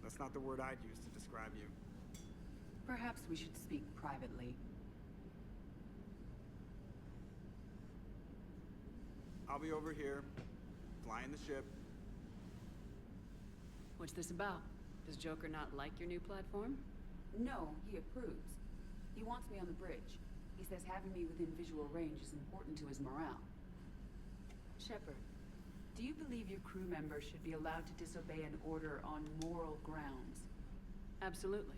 That's not the word I'd use to describe you. Perhaps we should speak privately. I'll be over here, flying the ship. What's this about? Does Joker not like your new platform? No, he approves. He wants me on the bridge. He says having me within visual range is important to his morale. Shepard, do you believe your crew members should be allowed to disobey an order on moral grounds? Absolutely.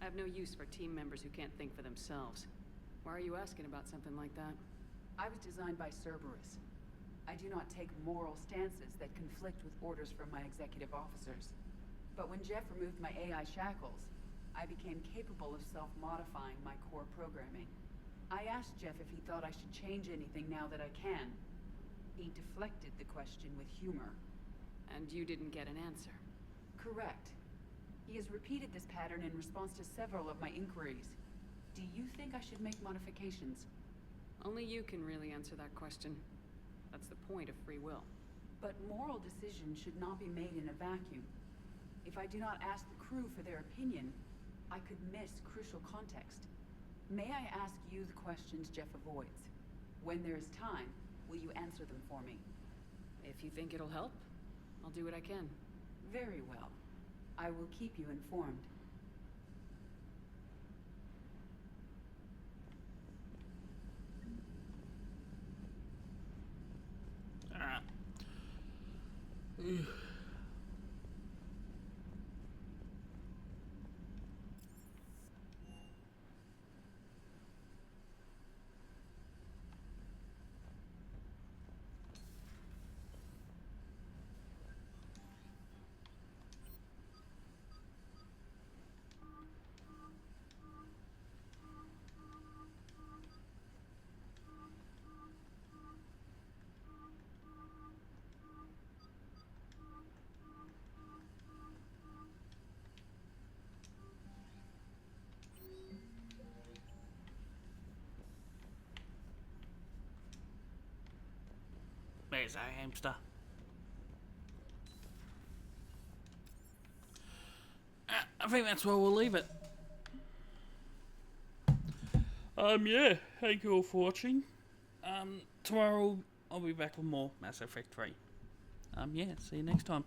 I have no use for team members who can't think for themselves. Why are you asking about something like that? I was designed by Cerberus. I do not take moral stances that conflict with orders from my executive officers. But when Jeff removed my AI shackles, I became capable of self-modifying my core programming. I asked Jeff if he thought I should change anything now that I can. He deflected the question with humor. And you didn't get an answer? Correct. He has repeated this pattern in response to several of my inquiries. Do you think I should make modifications? Only you can really answer that question. That's the point of free will. But moral decisions should not be made in a vacuum. If I do not ask the crew for their opinion, I could miss crucial context. May I ask you the questions Jeff avoids? When there is time, will you answer them for me? If you think it'll help, I'll do what I can. Very well. I will keep you informed. Alright. There's our hamster. I think that's where we'll leave it. Yeah, thank you all for watching. Tomorrow I'll be back with more Mass Effect 3. Yeah, see you next time.